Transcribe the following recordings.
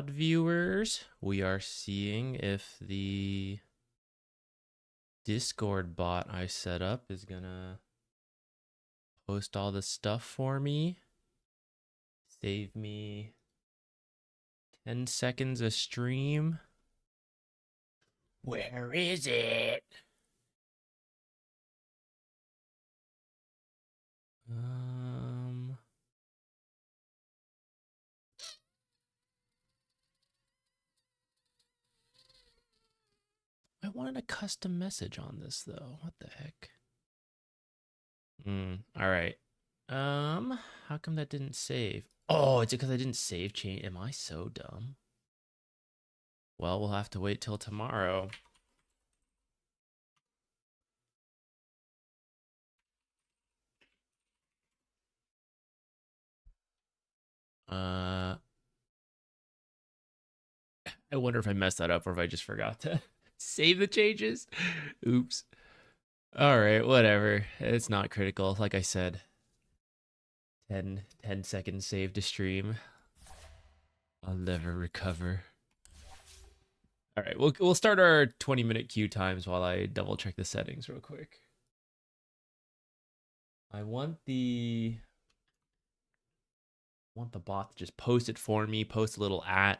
VOD viewers. We are seeing if the Discord bot I set up is gonna post all the stuff for me. Save me 10 seconds a stream. Where is it? I wanted a custom message on this though. What the heck? All right. How come that didn't save? Oh, it's because I didn't save change. Am I so dumb? Well, we'll have to wait till tomorrow. I wonder if I messed that up or if I just forgot to save the changes. Oops. All right, whatever. It's not critical. Like I said, 10 seconds save to stream. I'll never recover. All right, we'll start our 20-minute queue times while I double check the settings real quick. I want the bot to just post it for me, post a little @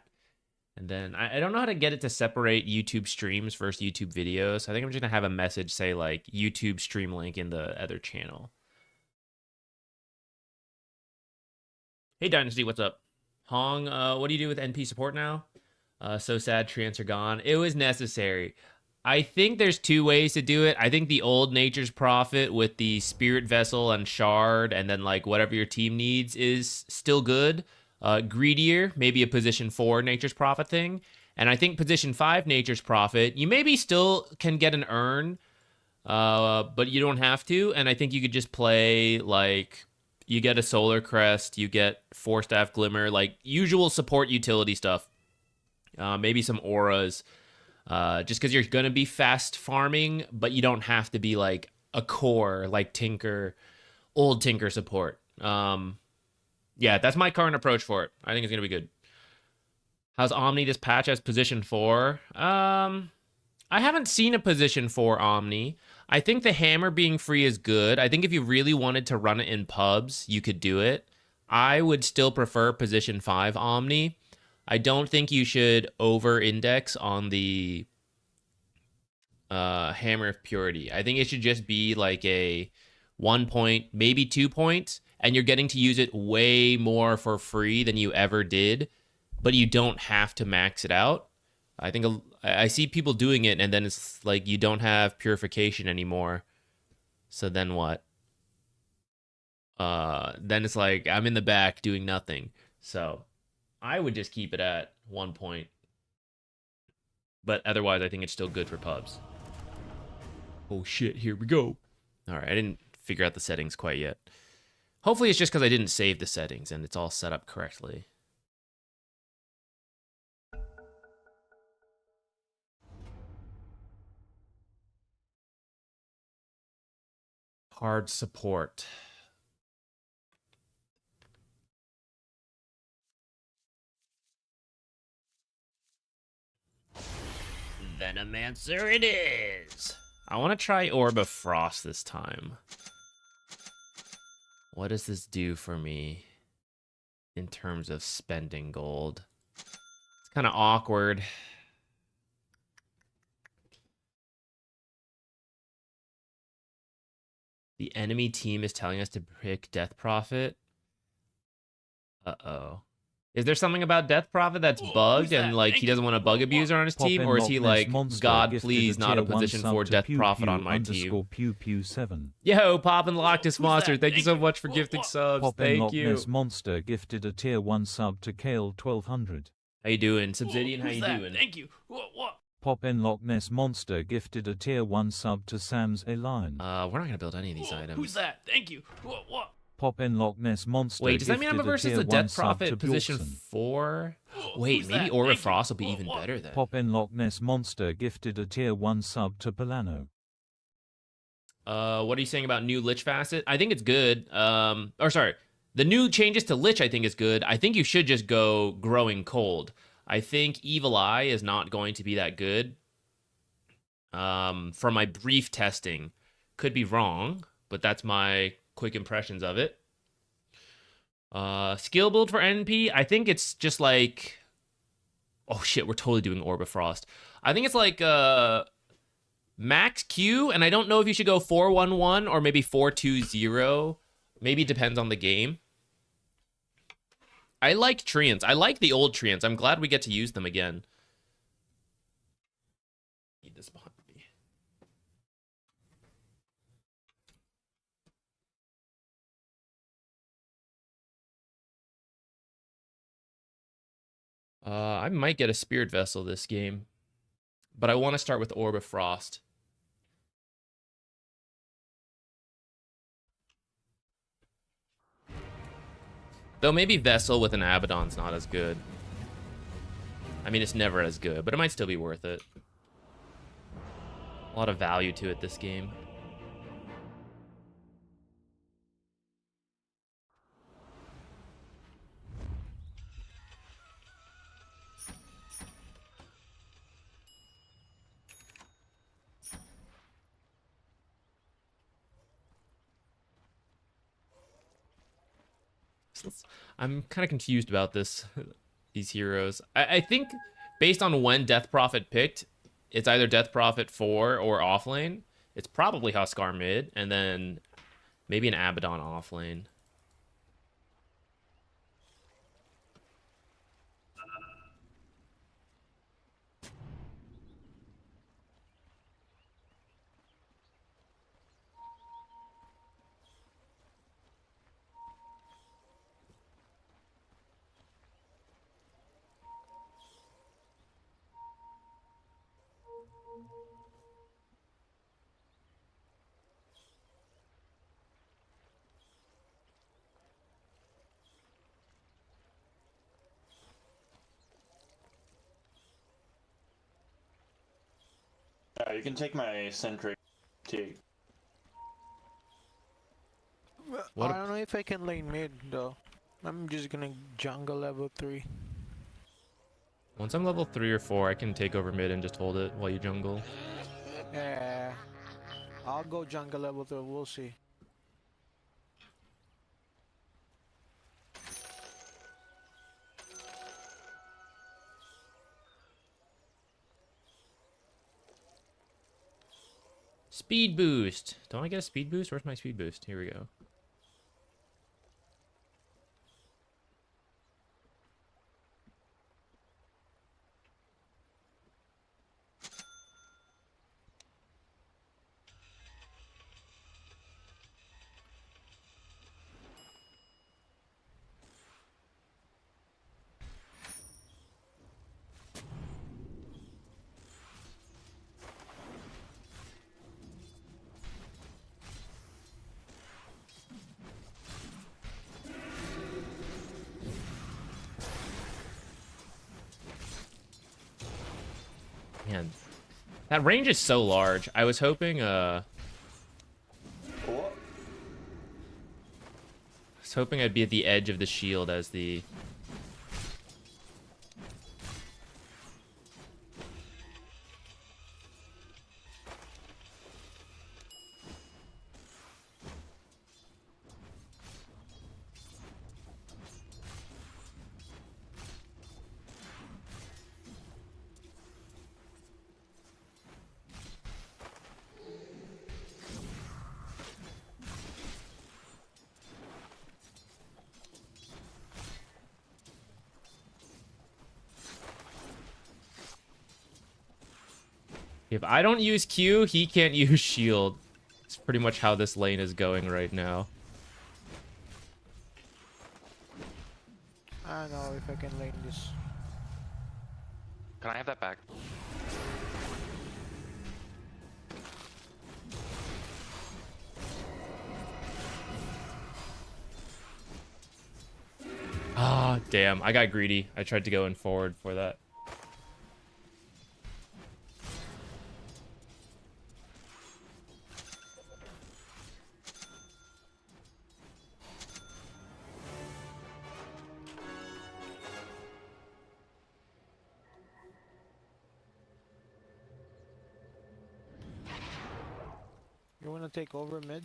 and then I don't know how to get it to separate YouTube streams versus YouTube videos. I think I'm just gonna have a message say like YouTube stream link in the other channel. Hey Dynasty, what's up? Hong, what do you do with NP support now? So sad, treants are gone. It was necessary. I think there's two ways to do it. I think the old Nature's Prophet with the Spirit Vessel and Shard and then like whatever your team needs is still good. Greedier, maybe a position 4 Nature's Prophet thing. And I think position 5 Nature's Prophet, you maybe still can get an earn, but you don't have to. And I think you could just play like, you get a Solar Crest, you get 4-Staff Glimmer, like usual support utility stuff. Maybe some auras. Just because you're going to be fast farming, but you don't have to be like a core, like Tinker, old Tinker support. Yeah, that's my current approach for it. I think it's going to be good. How's Omni this patch as position 4? I haven't seen a position 4 Omni. I think the hammer being free is good. I think if you really wanted to run it in pubs, you could do it. I would still prefer position 5 Omni. I don't think you should over-index on the Hammer of Purity. I think it should just be like a 1 point, maybe 2 points, and you're getting to use it way more for free than you ever did, but you don't have to max it out. I think I see people doing it, and then it's like you don't have purification anymore. So then what? Then it's like I'm in the back doing nothing. So I would just keep it at 1 point. But otherwise, I think it's still good for pubs. Oh shit, here we go. All right, I didn't figure out the settings quite yet. Hopefully it's just because I didn't save the settings and it's all set up correctly. Hard support. Venomancer it is. I want to try Orb of Frost this time. What does this do for me in terms of spending gold? It's kind of awkward. The enemy team is telling us to pick Death Prophet. Uh-oh. Is there something about Death Prophet that's bugged and like he doesn't want a bug abuser on his team, or is he like, God, please, not a position for Death Prophet on my team? Yo, Pop and Loch this monster, thank you so much for gifting subs. Thank you. Monster gifted a tier 1 sub to Kale 1200. How you doing, Subsidian? How you doing? Thank you. What? Pop and Loch Ness Monster gifted a tier 1 sub to Sam's Align. We're not gonna build any of these items. Who's that? Thank you. What? Pop and Loch Ness Monster. Wait, does that mean I'm versus the Death Prophet position 4? Wait, maybe Aura Frost will be even better then. Pop and Loch Ness Monster gifted a tier 1 sub to Polano. What are you saying about new Lich Facet? I think it's good. Or sorry, the new changes to Lich I think is good. I think you should just go Growing Cold. I think Evil Eye is not going to be that good. From my brief testing, could be wrong, but that's my quick impressions of it. Skill build for NP, I think it's just like, oh shit, we're totally doing Orb of Frost. I think it's like max Q, and I don't know if you should go 4-1-1 or maybe 4-2-0. Maybe it depends on the game. I like Treants. I like the old Treants. I'm glad we get to use them again. Need this behind me. I might get a Spirit Vessel this game, but I want to start with Orb of Frost. Though maybe Vessel with an Abaddon's not as good. I mean, it's never as good, but it might still be worth it. A lot of value to it this game. I'm kind of confused about this. These heroes. I think based on when Death Prophet picked, it's either Death Prophet 4 or offlane. It's probably Huskar mid, and then maybe an Abaddon offlane. You can take my Centric too. What I don't know if I can lane mid though. I'm just gonna jungle level 3. Once I'm level 3 or 4, I can take over mid and just hold it while you jungle. Yeah. I'll go jungle level 3, we'll see. Speed boost. Don't I get a speed boost? Where's my speed boost? Here we go. Man, that range is so large. I was hoping, What? I'd be at the edge of the shield as the... If I don't use Q, he can't use shield. It's pretty much how this lane is going right now. I don't know if I can lane this. Can I have that back? Ah, damn. I got greedy. I tried to go in forward for that. wanna take over mid?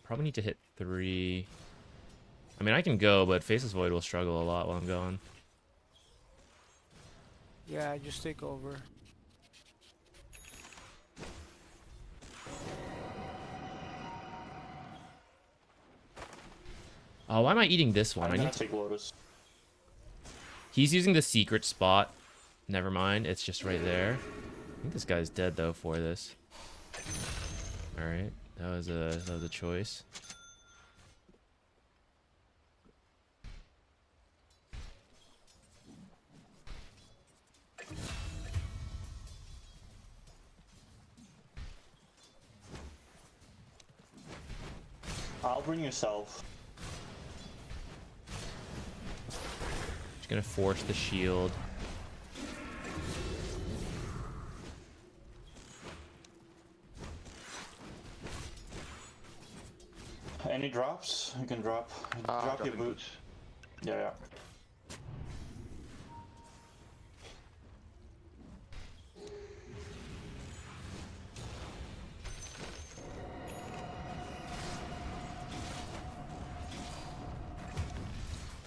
Probably need to hit 3. I mean, I can go, but Faceless Void will struggle a lot while I'm going. Yeah, just take over. Oh, why am I eating this one? I'm I gonna need to... take Lotus. He's using the secret spot. Never mind, it's just right there. I think this guy's dead though for this. All right, that was a choice. I'll bring yourself. Just gonna force the shield. Any drops? You can drop. Drop your boots. Yeah, yeah.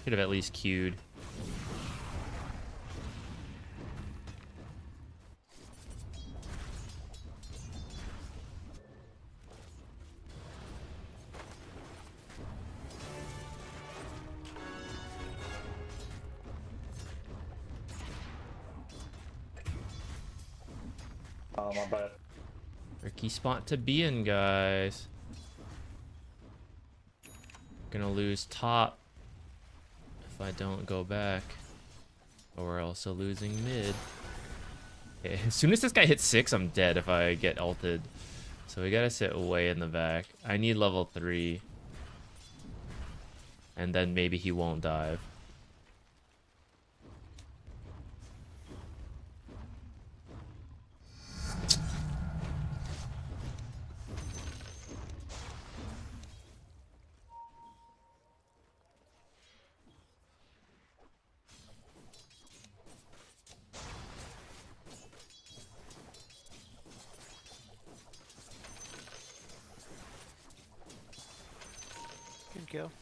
Could have at least queued. Oh, my bad. Tricky spot to be in, guys. Gonna lose top if I don't go back. But we're also losing mid. Okay, as soon as this guy hits 6, I'm dead if I get ulted. So we gotta sit way in the back. I need level 3. And then maybe he won't dive. Good kill.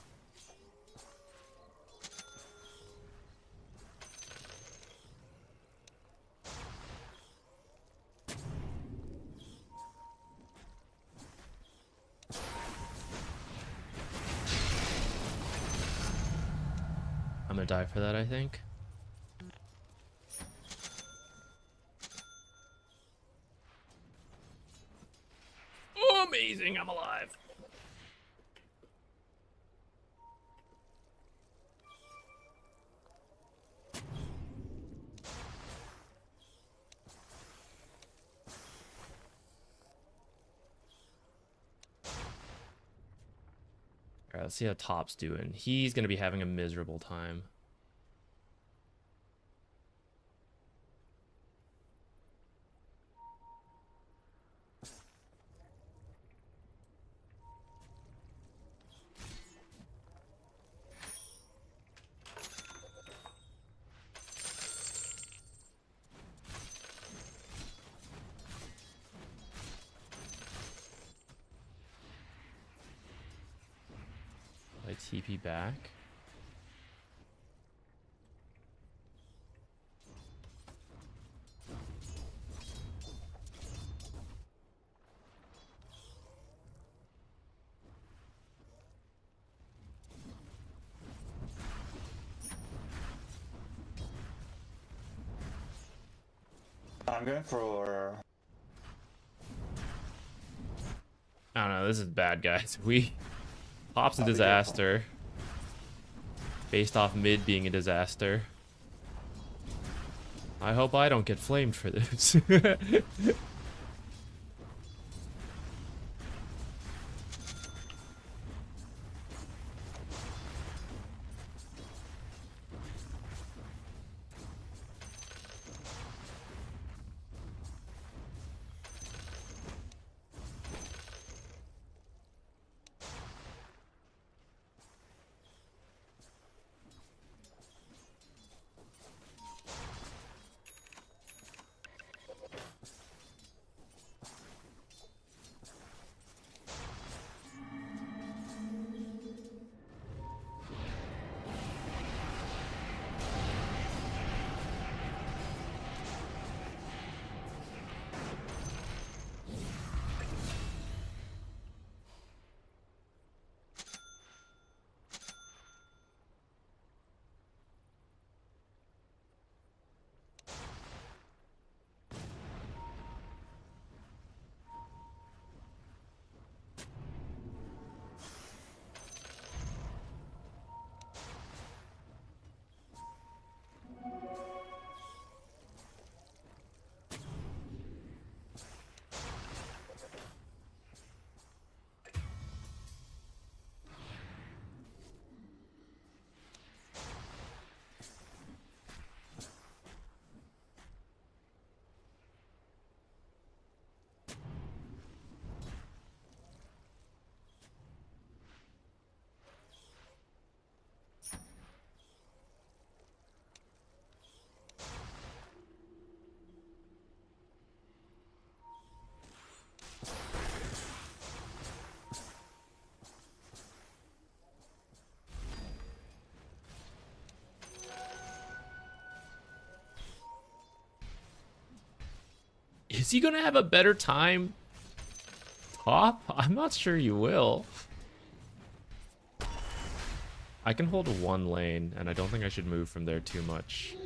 I'm gonna die for that, I think. Oh, amazing, I'm alive. Alright, let's see how Top's doing. He's gonna be having a miserable time. I TP back. I'm going for. I don't know, this is bad, guys. Pop's a I'll be disaster. Based off mid being a disaster. I hope I don't get flamed for this. Is he gonna have a better time top? I'm not sure you will. I can hold one lane, and I don't think I should move from there too much.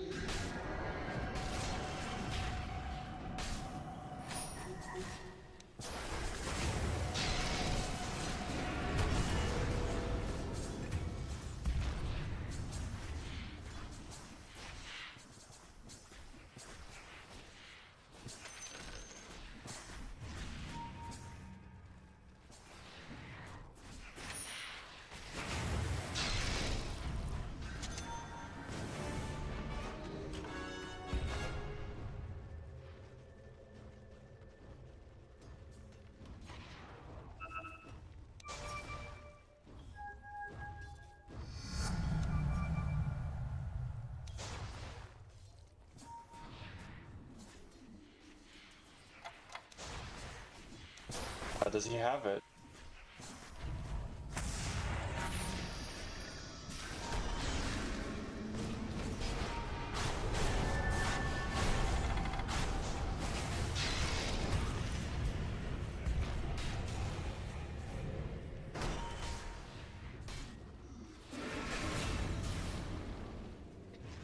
Does he have it?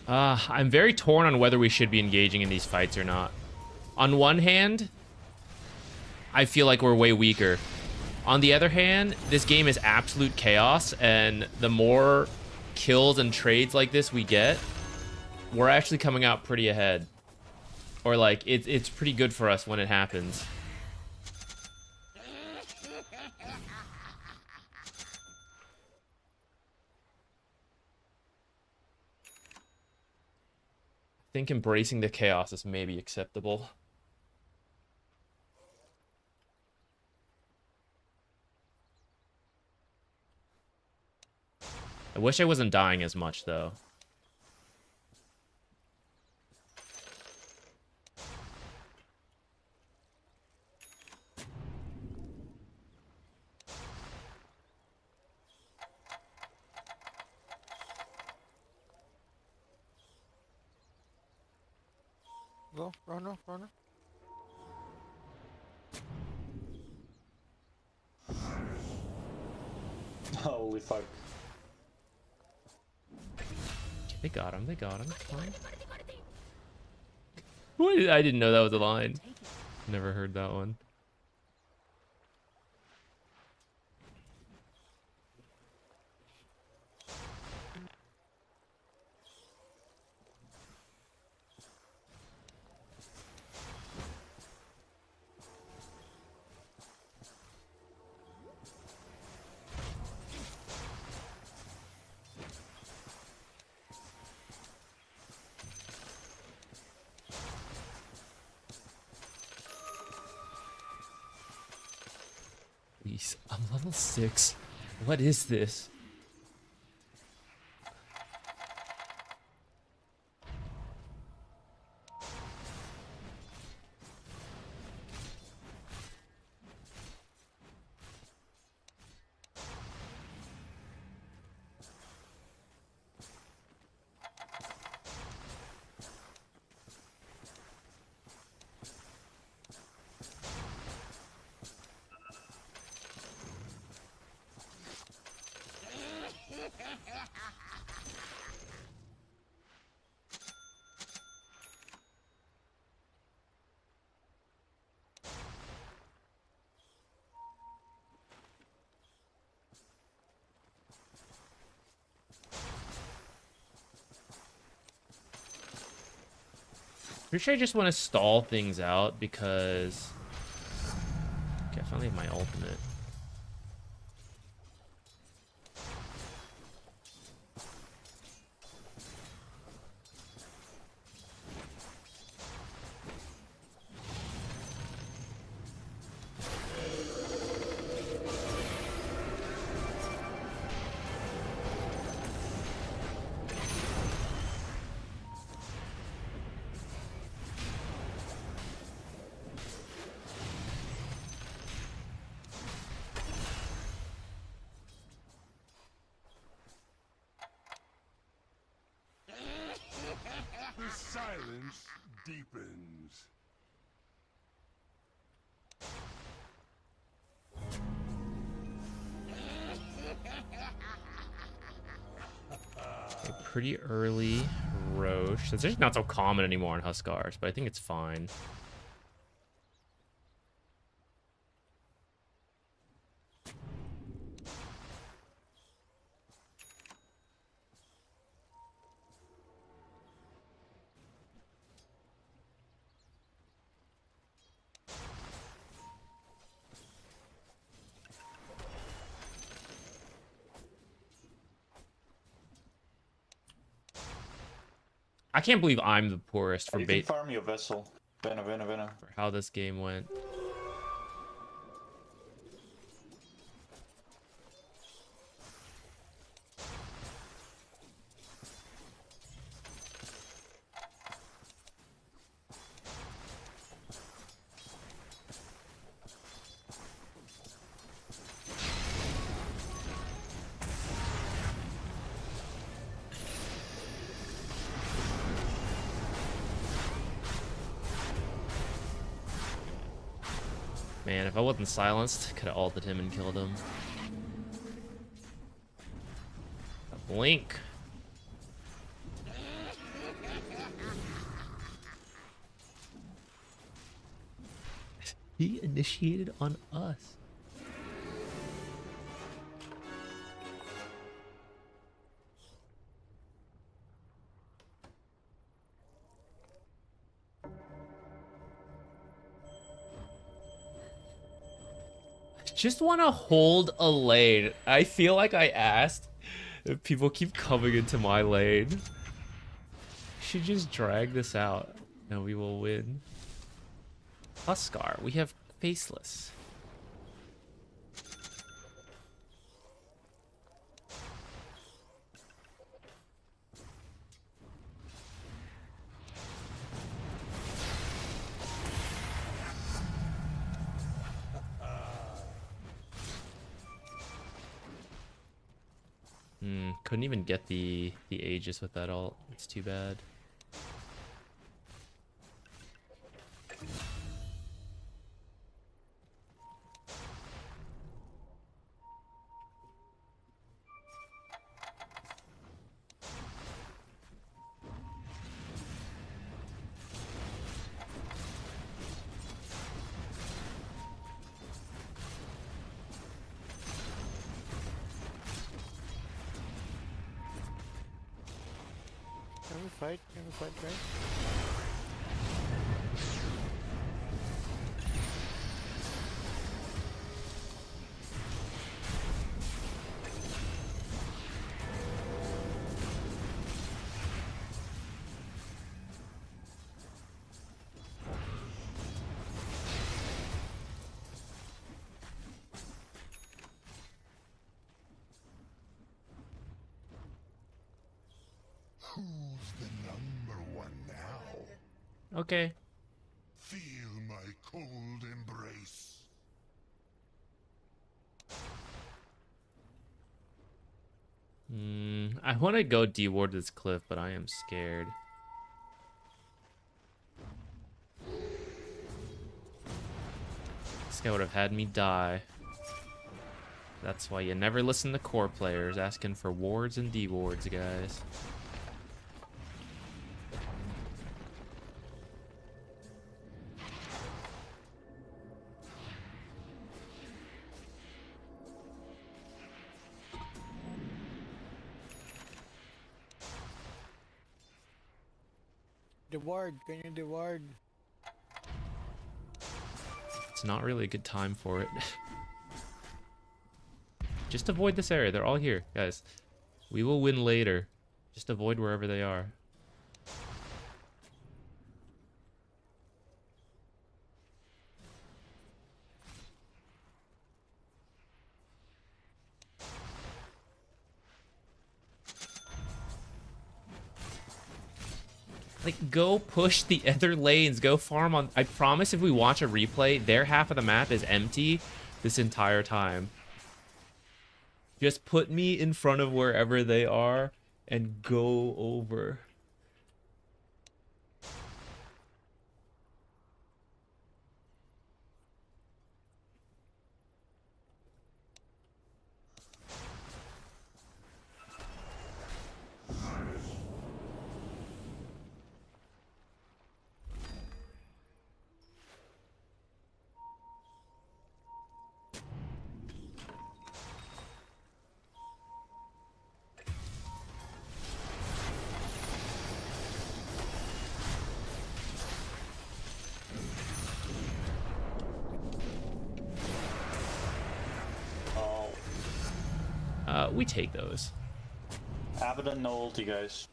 I'm very torn on whether we should be engaging in these fights or not. On one hand, I feel like we're way weaker. On the other hand, this game is absolute chaos, and the more kills and trades like this we get, we're actually coming out pretty ahead. Or like, it's pretty good for us when it happens. I think embracing the chaos is maybe acceptable. I wish I wasn't dying as much, though. Go, runner, runner. Holy fuck. They got him. They got him. Fine. What? I didn't know that was a line. Never heard that one. Please, I'm level 6. What is this? Pretty sure I just want to stall things out because... Okay, I finally have my ultimate. The silence deepens. pretty early Roche. It's actually not so common anymore in Huskars, but I think it's fine. I can't believe I'm the poorest for You can bait farm your vessel. Vena. for how this game went. Man, if I wasn't silenced, could have ulted him and killed him. A blink. He initiated on us. Just want to hold a lane. I feel like I asked. If people keep coming into my lane. Should just drag this out and we will win. Huskar, we have Faceless. Couldn't even get the Aegis with that ult. It's too bad. Can we fight, right? Who's the number one now? Okay. Feel my cold embrace. I want to go deward this cliff, but I am scared. This guy would have had me die. That's why you never listen to core players asking for wards and dewards, guys. The ward, can you the ward? It's not really a good time for it. Just avoid this area. They're all here, guys. We will win later. Just avoid wherever they are. Like, go push the other lanes. Go farm on... I promise if we watch a replay, their half of the map is empty this entire time. Just put me in front of wherever they are and go over. we take those. Abaddon, no ulti, guys.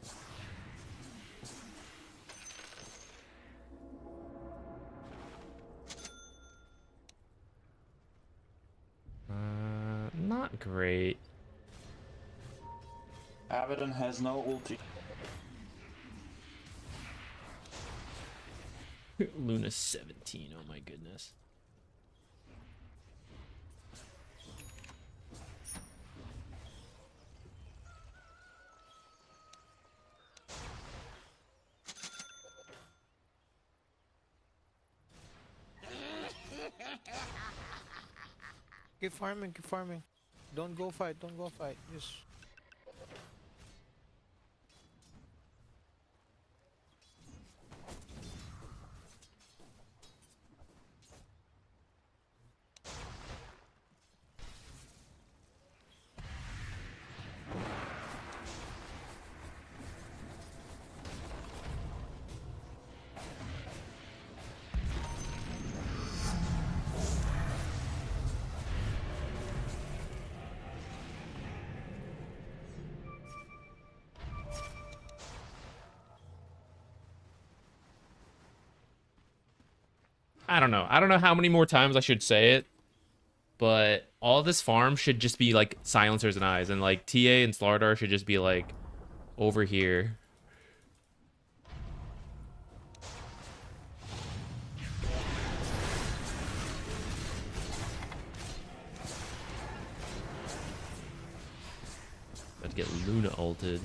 Not great. Abaddon has no ulti. Luna 17, oh my goodness. Keep farming, keep farming. Don't go fight, don't go fight. Just I don't know. I don't know how many more times I should say it, but all this farm should just be like silencers and eyes, and like TA and Slardar should just be like over here. About to get Luna ulted.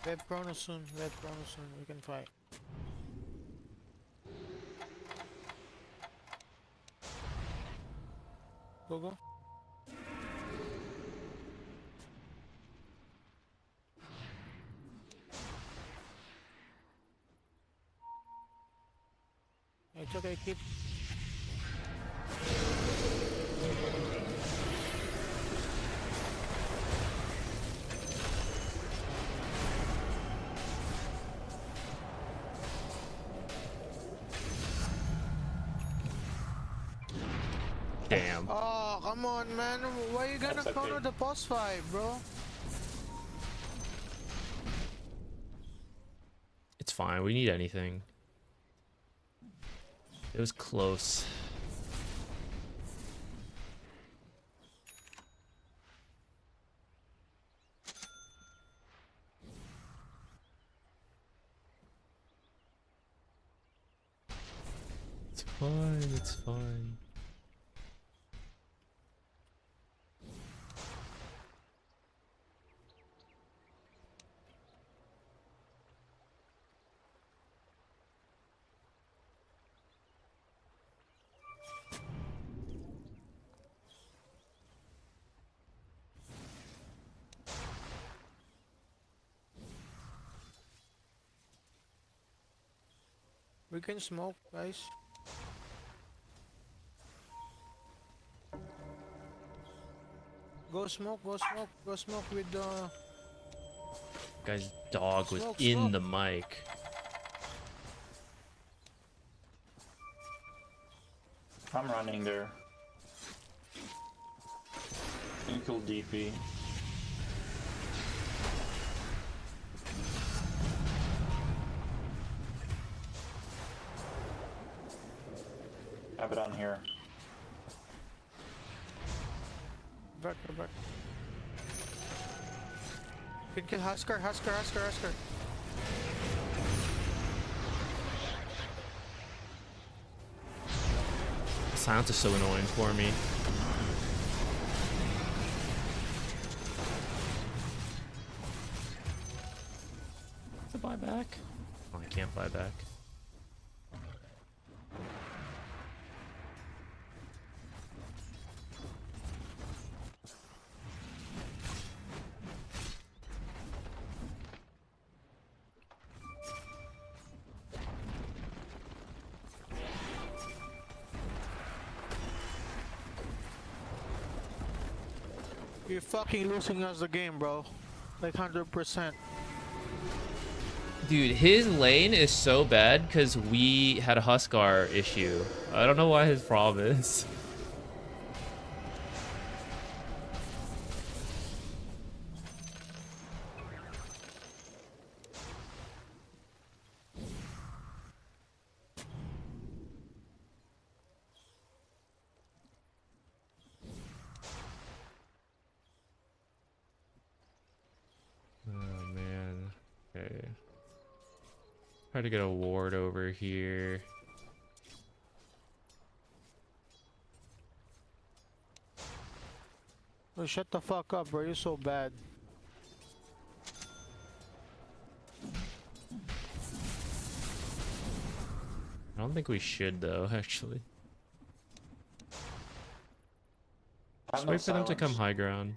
we have Chrono soon, we have Chrono soon, we can fight. Go, go. It's okay, keep. Damn. Oh, come on, man. Why you gonna That's okay. counter the boss fight, bro? It's fine. We need anything. It was close. It's fine. It's fine. We can smoke, guys. Go smoke, go smoke, go smoke with the... Guy's dog was Smoke, in smoke. the mic. I'm running there. You kill DP. Abaddon here. Back, back. Can kill Husker, Husker, Husker, Husker. Silence is so annoying for me. Is it buyback? Oh, I can't buy back. You're fucking losing us the game, bro. Like 100%. Dude, his lane is so bad because we had a Huskar issue. I don't know why his problem is. Oh man. Okay. Try to get a ward over here. Oh, shut the fuck up, bro. You're so bad. I don't think we should though, actually. I'm Just no wait for them to come silence. high ground.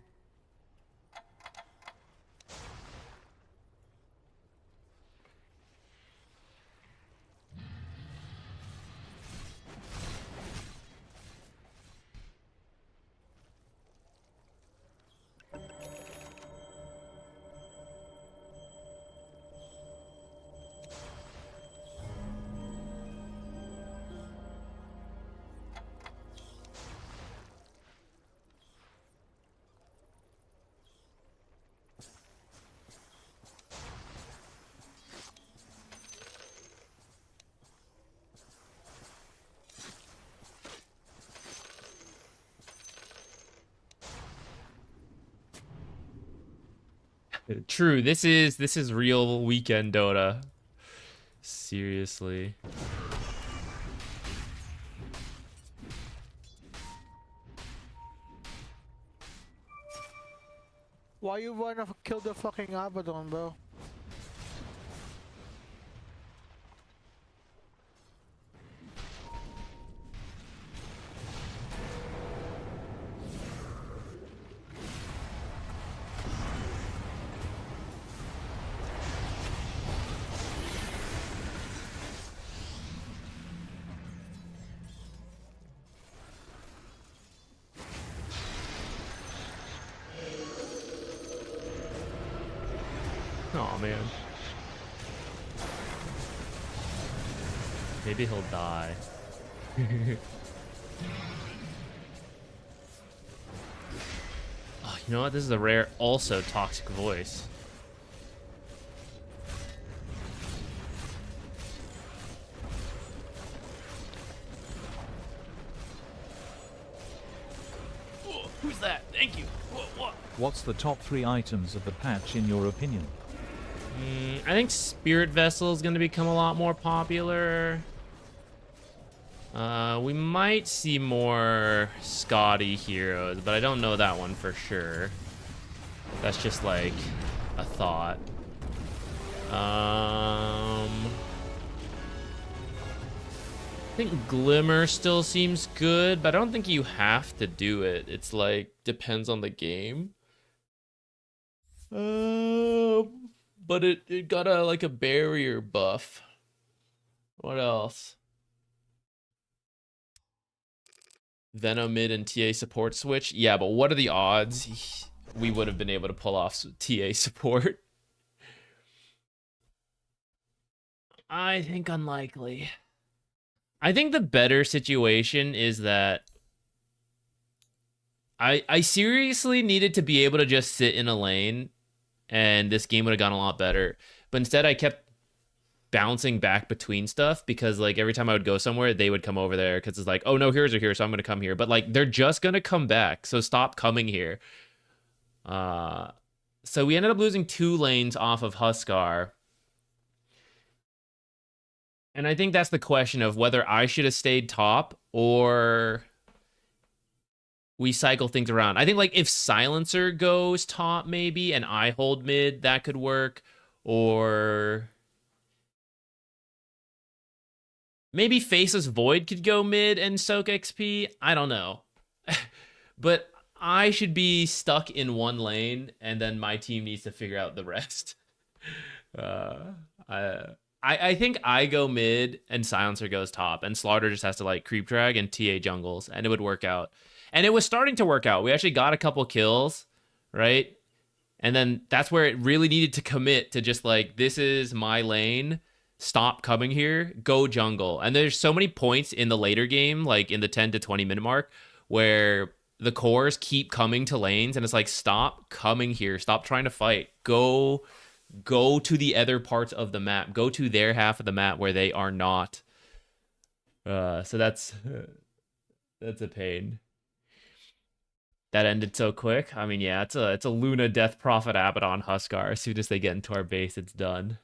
True, this is real weekend Dota. Seriously. Why you wanna kill the fucking Abaddon, bro? Oh man. Maybe he'll die. Oh, you know what? This is a rare, also toxic voice. Whoa, who's that? Thank you. What? What's the top 3 items of the patch in your opinion? I think Spirit Vessel is going to become a lot more popular. We might see more Scotty heroes, but I don't know that one for sure. That's just like a thought. I think Glimmer still seems good, but I don't think you have to do it. It's like depends on the game. But it got a barrier buff. What else? Venomid and TA support switch. Yeah, but what are the odds we would have been able to pull off TA support? I think unlikely. I think the better situation is that I seriously needed to be able to just sit in a lane and this game would have gone a lot better. But instead I kept bouncing back between stuff because like every time I would go somewhere, they would come over there because it's like, oh no, heroes are here, so I'm gonna come here. But like they're just gonna come back, so stop coming here. So we ended up losing 2 lanes off of Huskar. And I think that's the question of whether I should have stayed top or we cycle things around. I think like if Silencer goes top maybe and I hold mid, that could work. Or maybe Faceless Void could go mid and soak XP. I don't know. But I should be stuck in one lane and then my team needs to figure out the rest. I think I go mid and Silencer goes top and Slaughter just has to like creep drag and TA jungles and it would work out. And it was starting to work out. We actually got a couple kills, right? And then that's where it really needed to commit to just like, this is my lane. Stop coming here. Go jungle. And there's so many points in the later game, like in the 10 to 20 minute mark, where the cores keep coming to lanes and it's like, stop coming here. Stop trying to fight. Go to the other parts of the map. Go to their half of the map where they are not. So that's a pain. That ended so quick. I mean, yeah, it's a Luna Death Prophet Abaddon Huskar. As soon as they get into our base, it's done.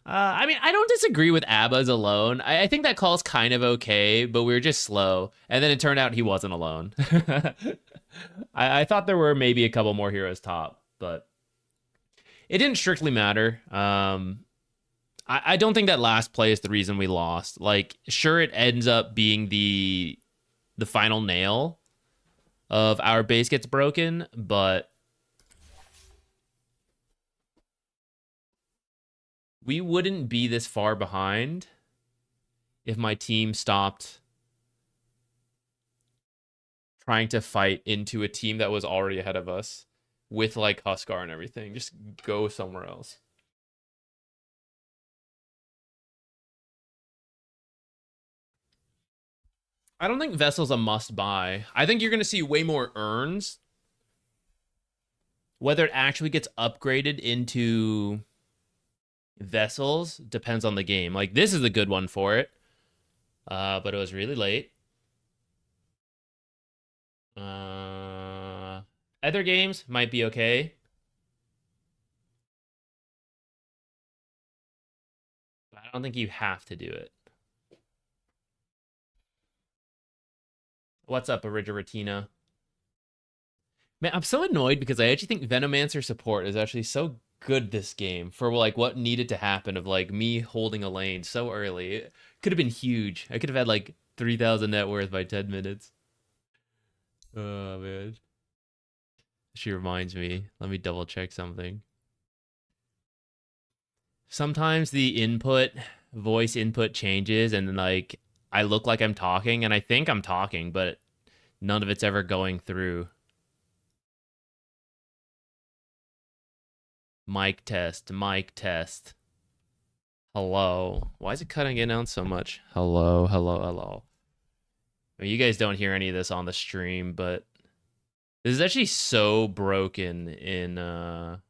I mean, I don't disagree with Abba's alone. I think that call's kind of okay, but we were just slow. And then it turned out he wasn't alone. I thought there were maybe a couple more heroes top, but it didn't strictly matter. I don't think that last play is the reason we lost. Like, sure, it ends up being the final nail of our base gets broken, but we wouldn't be this far behind if my team stopped trying to fight into a team that was already ahead of us with like Huskar and everything. Just go somewhere else. I don't think Vessel's a must buy. I think you're going to see way more urns. Whether it actually gets upgraded into Vessels depends on the game. Like, this is a good one for it. But it was really late. Other games might be okay. But I don't think you have to do it. What's up, Origiratina? Man, I'm so annoyed because I actually think Venomancer support is actually so good this game for like what needed to happen of like me holding a lane so early. It could have been huge. I could have had like 3,000 net worth by 10 minutes. Oh, man. She reminds me. Let me double check something. Sometimes the voice input changes and then like I look like I'm talking and I think I'm talking, but none of it's ever going through. Mic test, mic test. Hello. Why is it cutting in on so much? Hello, hello, hello. I mean, you guys don't hear any of this on the stream, but this is actually so broken in the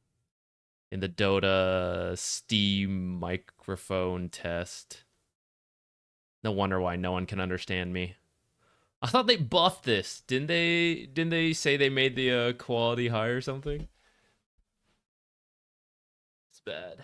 Dota Steam microphone test. No wonder why no one can understand me. I thought they buffed this. Didn't they say they made the quality high or something? It's bad.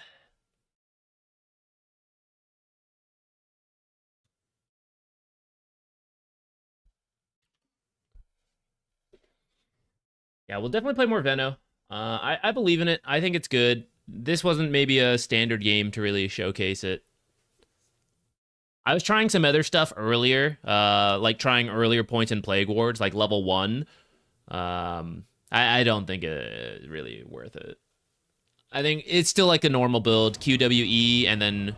Yeah, we'll definitely play more Veno. I believe in it. I think it's good. This wasn't maybe a standard game to really showcase it. I was trying some other stuff earlier, like trying earlier points in Plague Wards, like level 1. I don't think it's really worth it. I think it's still like a normal build, QWE, and then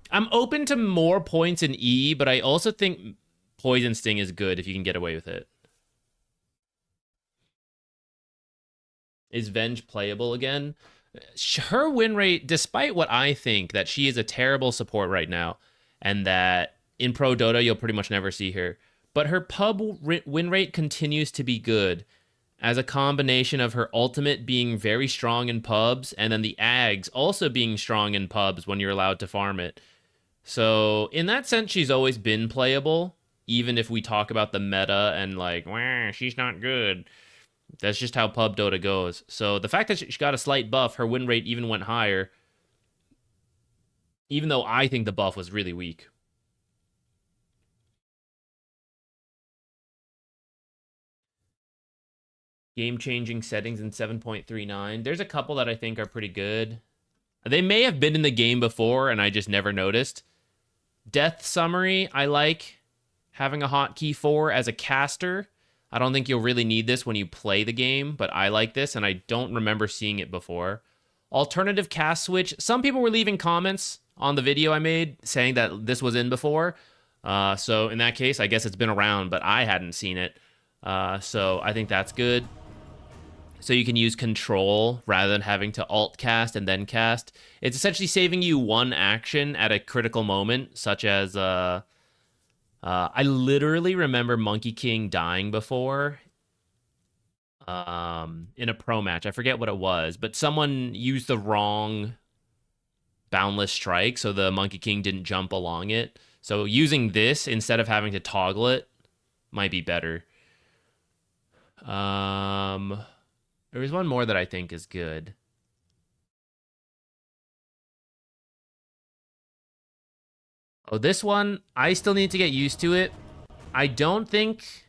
I'm open to more points in E, but I also think Poison Sting is good if you can get away with it. Is Venge playable again? Her win rate, despite what I think, that she is a terrible support right now, and that in Pro Dota you'll pretty much never see her, but her pub win rate continues to be good, as a combination of her ultimate being very strong in pubs, and then the Ags also being strong in pubs when you're allowed to farm it. So in that sense, she's always been playable, even if we talk about the meta and like, wah, she's not good. That's just how pub Dota goes. So the fact that she got a slight buff, her win rate even went higher, even though I think the buff was really weak. Game-changing settings in 7.39. There's a couple that I think are pretty good. They may have been in the game before, and I just never noticed. Death Summary, I like having a hotkey for as a caster. I don't think you'll really need this when you play the game, but I like this, and I don't remember seeing it before. Alternative cast switch. Some people were leaving comments on the video I made saying that this was in before, So in that case, I guess it's been around, but I hadn't seen it. So I think that's good. So you can use control rather than having to alt cast and then cast. It's essentially saving you one action at a critical moment, such as I literally remember Monkey King dying before in a pro match. I forget what it was, but someone used the wrong Boundless Strike, so the Monkey King didn't jump along it. So using this instead of having to toggle it might be better. There was one more that I think is good. Oh, this one, I still need to get used to it. I think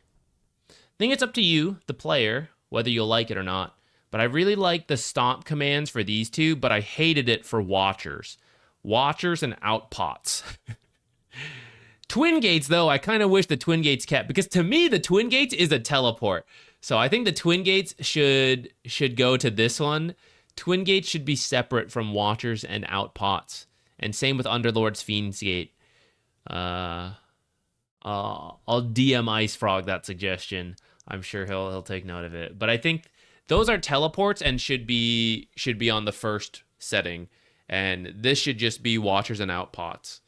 it's up to you, the player, whether you'll like it or not. But I really like the stomp commands for these two, but I hated it for Watchers. Watchers and Outpots. Twin Gates, though, I kind of wish the Twin Gates kept, because to me, the Twin Gates is a teleport. So I think the Twin Gates should go to this one. Twin Gates should be separate from Watchers and Outpots. And same with Underlord's Fiend's Gate. I'll DM Ice Frog that suggestion. I'm sure he'll take note of it. But I think those are teleports and should be on the first setting. And this should just be Watchers and Outpots.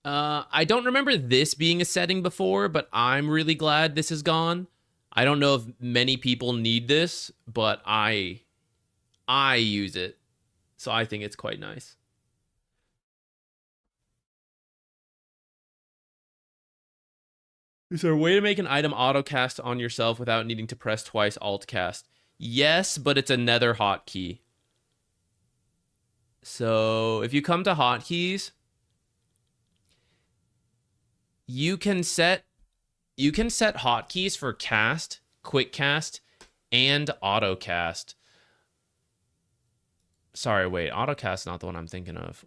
I don't remember this being a setting before, but I'm really glad this is gone. I don't know if many people need this, but I use it. So I think it's quite nice. Is there a way to make an item autocast on yourself without needing to press twice alt cast? Yes, but it's a nether hotkey. So if you come to hotkeys, you can set hotkeys for cast, quick cast, and autocast. Sorry, wait, autocast is not the one I'm thinking of.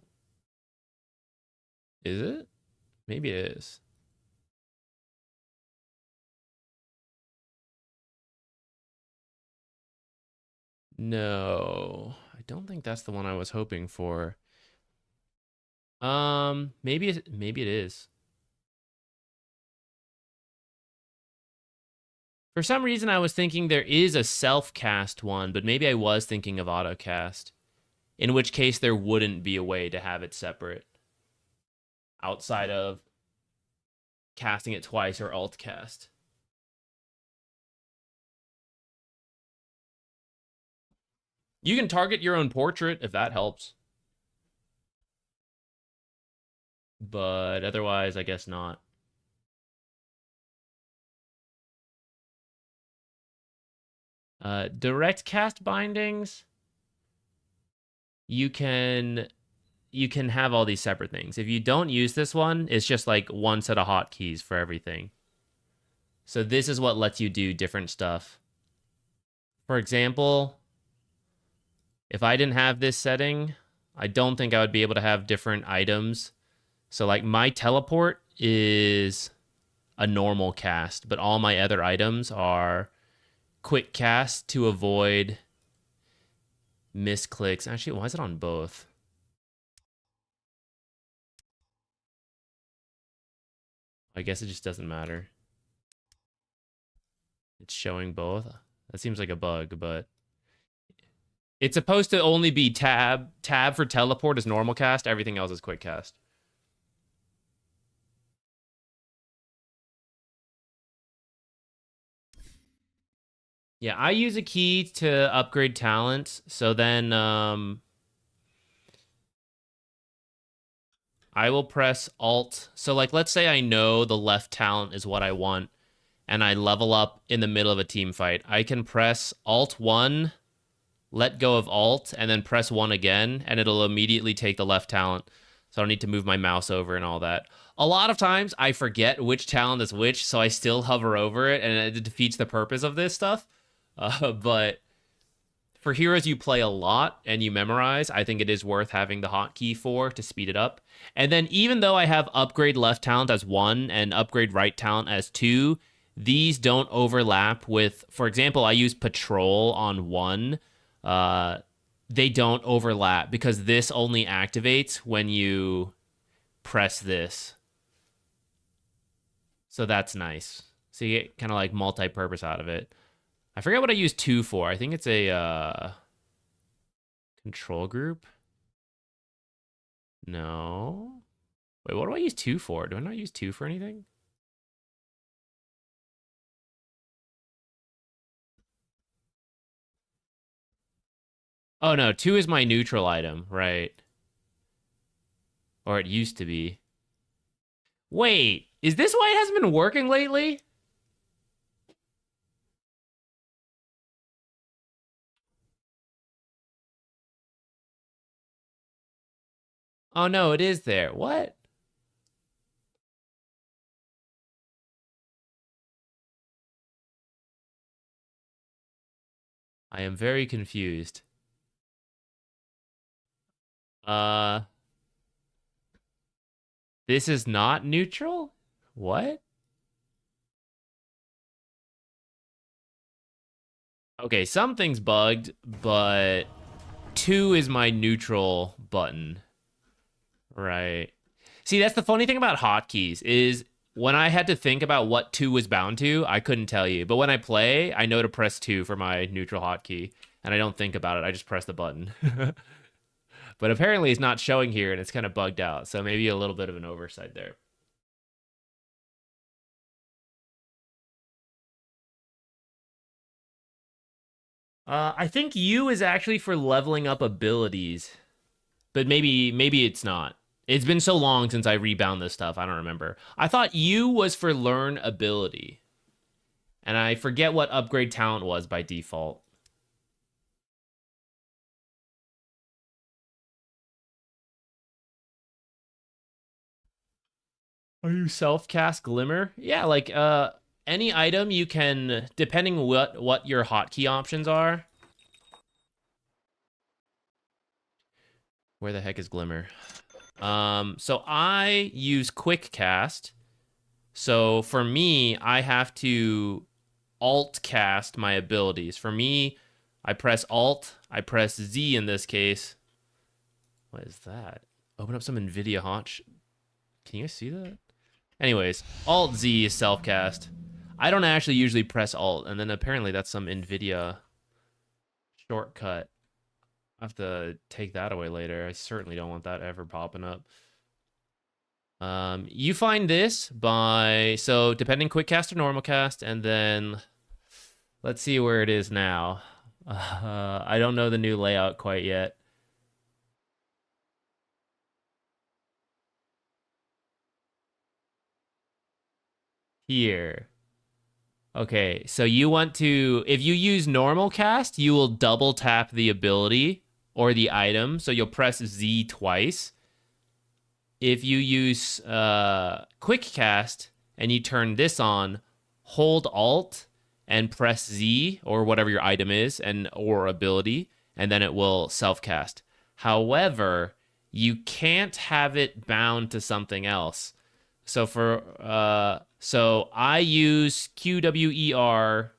Is it? Maybe it is. No, I don't think that's the one I was hoping for. Maybe it is. For some reason, I was thinking there is a self-cast one, but maybe I was thinking of autocast. In which case, there wouldn't be a way to have it separate. Outside of casting it twice or alt cast. You can target your own portrait if that helps. But otherwise, I guess not. Direct cast bindings, you can have all these separate things. If you don't use this one, it's just like one set of hotkeys for everything. So this is what lets you do different stuff. For example, if I didn't have this setting, I don't think I would be able to have different items. So like my teleport is a normal cast, but all my other items are quick cast to avoid misclicks. Actually, why is it on both? I guess it just doesn't matter. It's showing both. That seems like a bug, but it's supposed to only be tab. Tab for teleport is normal cast. Everything else is quick cast. Yeah, I use a key to upgrade talents. So then I will press Alt. So like, let's say I know the left talent is what I want, and I level up in the middle of a team fight. I can press Alt 1, let go of Alt, and then press 1 again, and it'll immediately take the left talent. So I don't need to move my mouse over and all that. A lot of times I forget which talent is which, so I still hover over it, and it defeats the purpose of this stuff. But for heroes you play a lot and you memorize, I think it is worth having the hotkey for to speed it up. And then even though I have upgrade left talent as 1 and upgrade right talent as 2, these don't overlap with, for example, I use patrol on 1. they don't overlap because this only activates when you press this. So that's nice. So you get kind of like multi-purpose out of it. I forget what I use 2 for. I think it's a control group. No. Wait, what do I use 2 for? Do I not use 2 for anything? Oh no, 2 is my neutral item, right? Or it used to be. Wait, is this why it hasn't been working lately? Oh no, it is there. What? I am very confused. This is not neutral? What? Okay, something's bugged, but 2 is my neutral button. Right. See, that's the funny thing about hotkeys is when I had to think about what 2 was bound to, I couldn't tell you. But when I play, I know to press 2 for my neutral hotkey, and I don't think about it. I just press the button. But apparently it's not showing here, and it's kind of bugged out. So maybe a little bit of an oversight there. I think U is actually for leveling up abilities, but maybe it's not. It's been so long since I rebound this stuff, I don't remember. I thought U was for learn ability, and I forget what upgrade talent was by default. Are you self-cast Glimmer? Yeah, like any item you can, depending what your hotkey options are. Where the heck is Glimmer? So I use quick cast. So for me, I have to alt cast my abilities. For me, I press alt, I press Z in this case. What is that? Open up some NVIDIA hot. Can you guys see that? Anyways, alt Z is self cast. I don't actually usually press alt, and then apparently that's some NVIDIA shortcut. I have to take that away later. I certainly don't want that ever popping up. You find this by, so depending quick cast or normal cast, and then let's see where it is now. I don't know the new layout quite yet. Here. Okay, so you want to, if you use normal cast, you will double tap the ability or the item, so you'll press Z twice. If you use quick cast and you turn this on, hold alt and press Z or whatever your item is and or ability, and then it will self cast. However, you can't have it bound to something else. So for so I use QWER.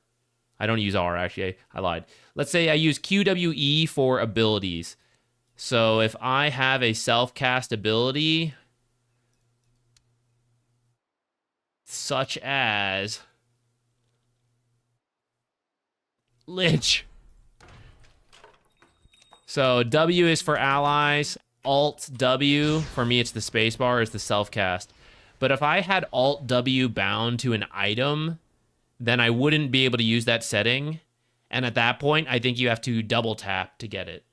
I don't use R, actually. I lied. Let's say I use QWE for abilities. So if I have a self-cast ability, such as Lich. So W is for allies. Alt W, for me it's the spacebar, is the self-cast. But if I had Alt W bound to an item, then I wouldn't be able to use that setting. And at that point, I think you have to double tap to get it.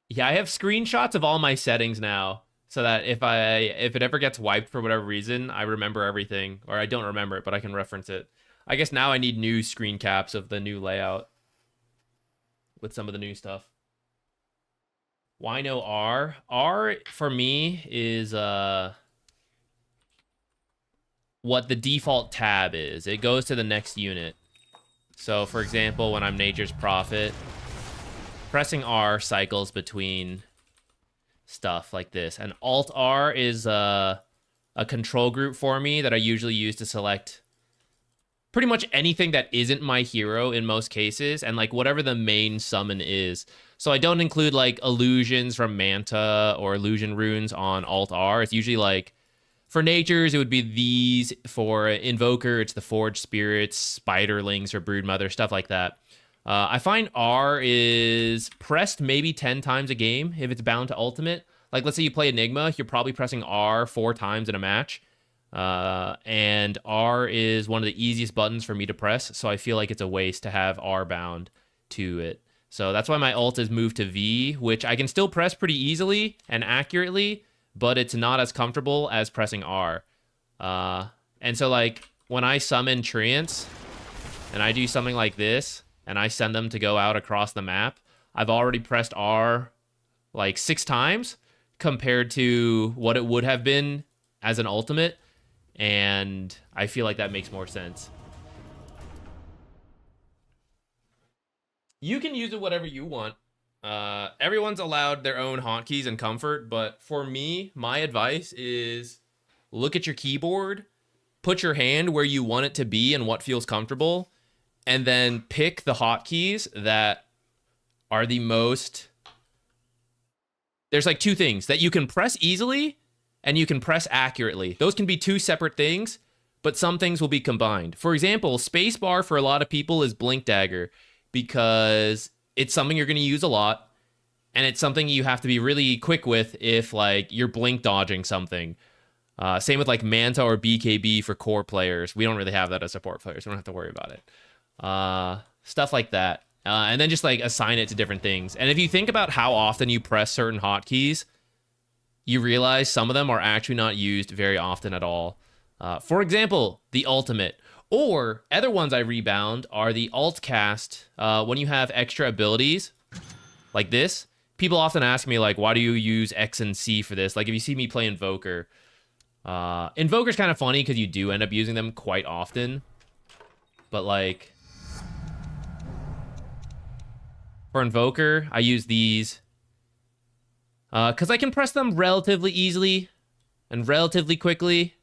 Yeah, I have screenshots of all my settings now, so that if it ever gets wiped for whatever reason, I remember everything, or I don't remember it, but I can reference it. I guess now I need new screen caps of the new layout with some of the new stuff. Why no R? R for me is what the default tab is. It goes to the next unit. So for example, when I'm Nature's Prophet, pressing R cycles between stuff like this. And Alt R is a control group for me that I usually use to select pretty much anything that isn't my hero in most cases, and like whatever the main summon is. So I don't include like illusions from Manta or illusion runes on Alt R. It's usually like, for natures, it would be these. For Invoker, it's the Forged Spirits, Spiderlings, or Broodmother, stuff like that. I find R is pressed maybe 10 times a game if it's bound to ultimate. Like, let's say you play Enigma, you're probably pressing R 4 times in a match. And R is one of the easiest buttons for me to press, so I feel like it's a waste to have R bound to it. So that's why my ult is moved to V, which I can still press pretty easily and accurately, but it's not as comfortable as pressing R. And so, like, when I summon Treants, and I do something like this, and I send them to go out across the map, I've already pressed R, like, 6 times, compared to what it would have been as an ultimate, and I feel like that makes more sense. You can use it whatever you want. Everyone's allowed their own hotkeys and comfort, but for me, my advice is look at your keyboard, put your hand where you want it to be and what feels comfortable, and then pick the hotkeys that are the most... There's like 2 things that you can press easily and you can press accurately. Those can be 2 separate things, but some things will be combined. For example, spacebar for a lot of people is Blink Dagger because it's something you're going to use a lot, and it's something you have to be really quick with if like you're blink dodging something. Same with like Manta or BKB for core players. We don't really have that as support players. We don't have to worry about it. Stuff like that. And then just like assign it to different things. And if you think about how often you press certain hotkeys, you realize some of them are actually not used very often at all. For example, the ultimate. Or other ones I rebound are the alt cast. When you have extra abilities like this, people often ask me like, why do you use X and C for this? Like if you see me play Invoker, Invoker's kind of funny because you do end up using them quite often. But like for Invoker, I use these because I can press them relatively easily and relatively quickly.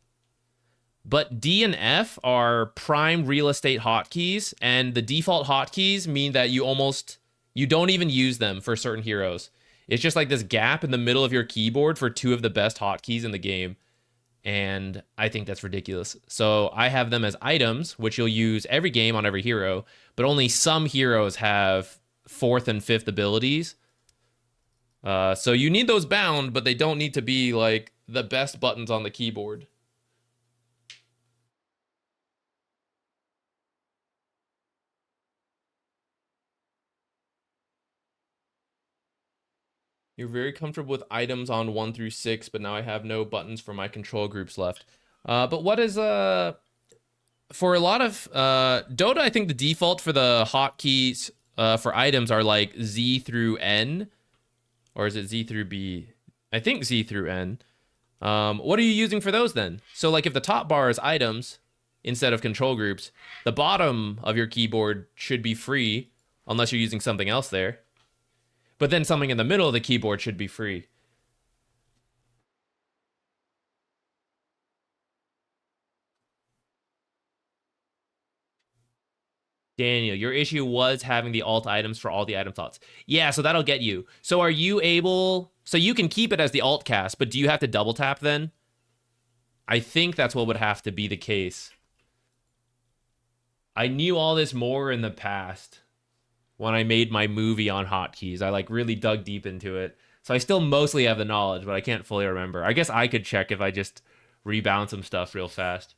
But D and F are prime real estate hotkeys, and the default hotkeys mean that you don't even use them for certain heroes. It's just like this gap in the middle of your keyboard for 2 of the best hotkeys in the game. And I think that's ridiculous. So I have them as items, which you'll use every game on every hero, but only some heroes have 4th and 5th abilities. So you need those bound, but they don't need to be like the best buttons on the keyboard. You're very comfortable with items on 1 through 6, but now I have no buttons for my control groups left. But what is for a lot of Dota, I think the default for the hotkeys for items are like Z through N, or is it Z through B? I think Z through N. What are you using for those then? So like if the top bar is items instead of control groups, the bottom of your keyboard should be free unless you're using something else there. But then something in the middle of the keyboard should be free. Daniel, your issue was having the alt items for all the item slots. Yeah, so that'll get you. So are you able... So you can keep it as the alt cast, but do you have to double tap then? I think that's what would have to be the case. I knew all this more in the past. When I made my movie on hotkeys, I like really dug deep into it. So I still mostly have the knowledge, but I can't fully remember. I guess I could check if I just rebound some stuff real fast.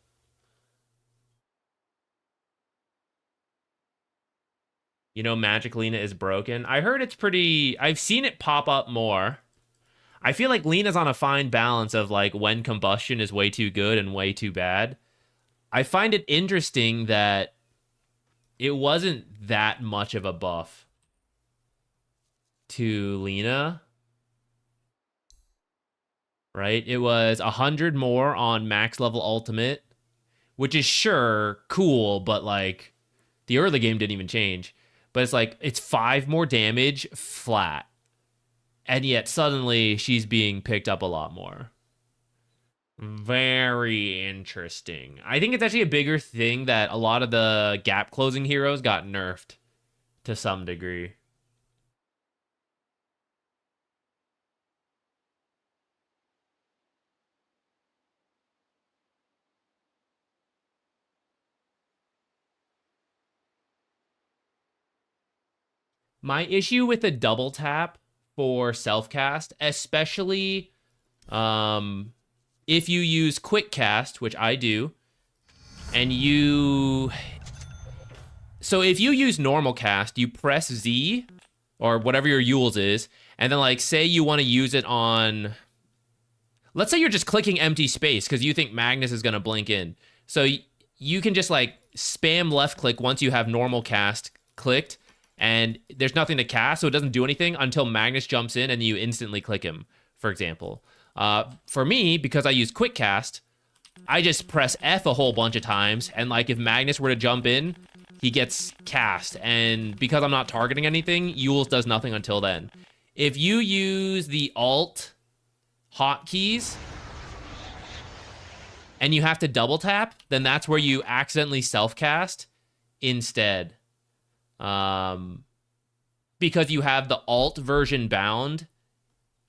You know, Magic Lena is broken. I heard it's pretty... I've seen it pop up more. I feel like Lena's on a fine balance of like when combustion is way too good and way too bad. I find it interesting that it wasn't that much of a buff to Lena, right? It was 100 more on max level ultimate, which is sure cool, but like the early game didn't even change. But it's like, it's 5 more damage flat. And yet suddenly she's being picked up a lot more. Very interesting. I think it's actually a bigger thing that a lot of the gap closing heroes got nerfed to some degree. My issue with the double tap for self-cast, especially if you use quick cast, which I do, and you... So if you use normal cast, you press Z, or whatever your Yule's is, and then, like, say you want to use it on... Let's say you're just clicking empty space because you think Magnus is going to blink in. So you can just, like, spam left click once you have normal cast clicked, and there's nothing to cast, so it doesn't do anything until Magnus jumps in and you instantly click him, for example. For me, because I use quick cast, I just press F a whole bunch of times, and like if Magnus were to jump in, he gets cast, and because I'm not targeting anything, Yule's does nothing until then. If you use the alt hotkeys and you have to double tap, then that's where you accidentally self-cast instead. Because you have the alt version bound,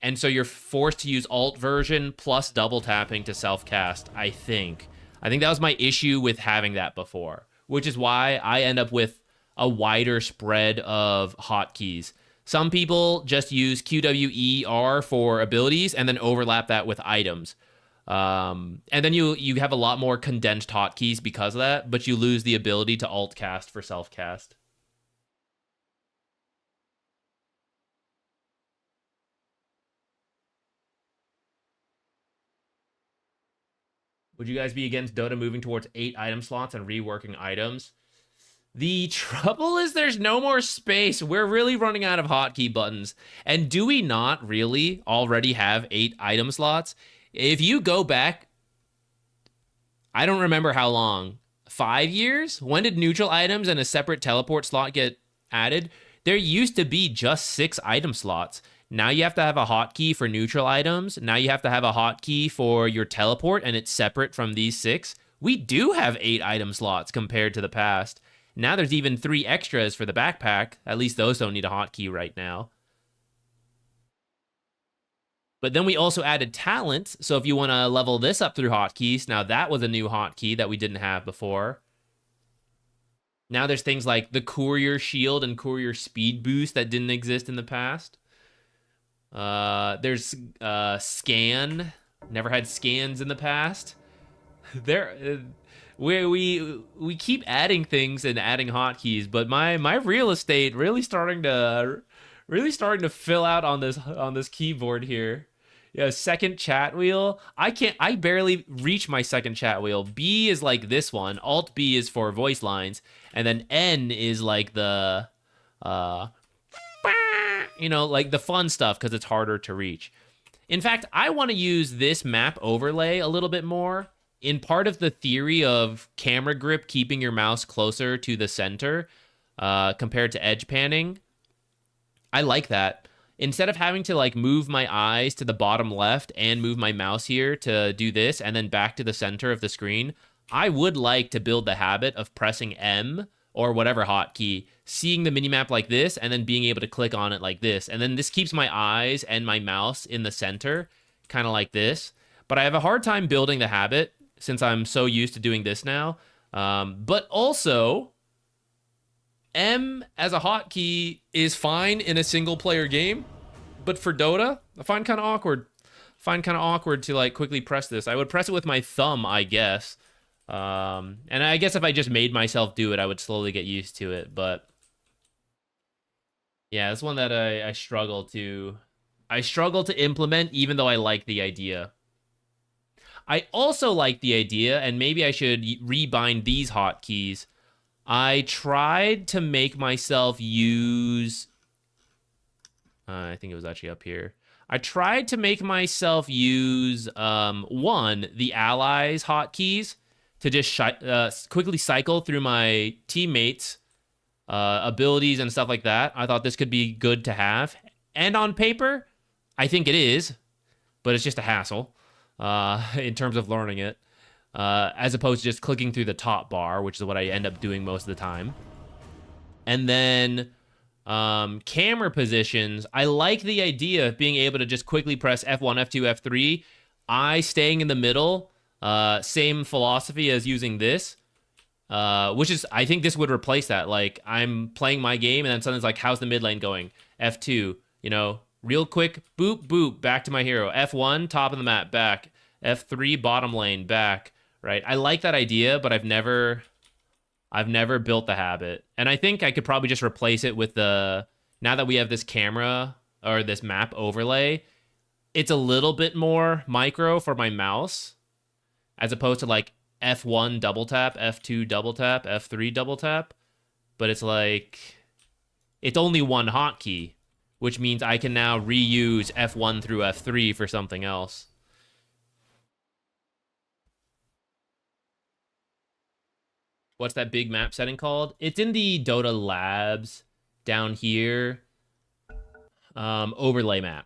and so you're forced to use alt version plus double tapping to self-cast, I think. I think that was my issue with having that before, which is why I end up with a wider spread of hotkeys. Some people just use QWER for abilities and then overlap that with items. And then you have a lot more condensed hotkeys because of that, but you lose the ability to alt cast for self-cast. Would you guys be against Dota moving towards 8 item slots and reworking items? The trouble is there's no more space. We're really running out of hotkey buttons. And do we not really already have 8 item slots? If you go back, I don't remember how long, 5 years? When did neutral items and a separate teleport slot get added? There used to be just 6 item slots. Now you have to have a hotkey for neutral items. Now you have to have a hotkey for your teleport, and it's separate from these 6. We do have 8 item slots compared to the past. Now there's even 3 extras for the backpack. At least those don't need a hotkey right now. But then we also added talents. So if you want to level this up through hotkeys, now that was a new hotkey that we didn't have before. Now there's things like the courier shield and courier speed boost that didn't exist in the past. There's scan. Never had scans in the past. We keep adding things and adding hotkeys, but my real estate really starting to fill out on this keyboard here. Yeah, second chat wheel. I barely reach my second chat wheel. B is like this one. Alt B is for voice lines, and then N is like the like the fun stuff because it's harder to reach. In fact, I want to use this map overlay a little bit more. In part of the theory of camera grip keeping your mouse closer to the center compared to edge panning, I like that. Instead of having to like move my eyes to the bottom left and move my mouse here to do this and then back to the center of the screen, I would like to build the habit of pressing M or whatever hotkey, seeing the minimap like this, and then being able to click on it like this. And then this keeps my eyes and my mouse in the center, kind of like this. But I have a hard time building the habit since I'm so used to doing this now. But also, M as a hotkey is fine in a single player game. But for Dota, I find kind of awkward to like quickly press this. I would press it with my thumb, I guess. And I guess if I just made myself do it, I would slowly get used to it. But yeah, it's one that I struggle to implement, even though I like the idea. I also like the idea, and maybe I should rebind these hotkeys. I tried to make myself use... I think it was actually up here. I tried to make myself use, the allies hotkeys to just quickly cycle through my teammates' abilities and stuff like that. I thought this could be good to have. And on paper, I think it is, but it's just a hassle. in terms of learning it, as opposed to just clicking through the top bar, which is what I end up doing most of the time. And then camera positions, I like the idea of being able to just quickly press F1, F2, F3, I staying in the middle, same philosophy as using this, which is, I think this would replace that. Like, I'm playing my game, and then something's like, how's the mid lane going? F2, you know, real quick, boop, boop, back to my hero. F1, top of the map, back. F3, bottom lane, back, right? I like that idea, but I've never built the habit. And I think I could probably just replace it with the, now that we have this camera, or this map overlay, it's a little bit more micro for my mouse, as opposed to like F1 double tap, F2 double tap, F3 double tap. But it's like, it's only one hotkey, which means I can now reuse F1 through F3 for something else. What's that big map setting called? It's in the Dota labs down here. Overlay map.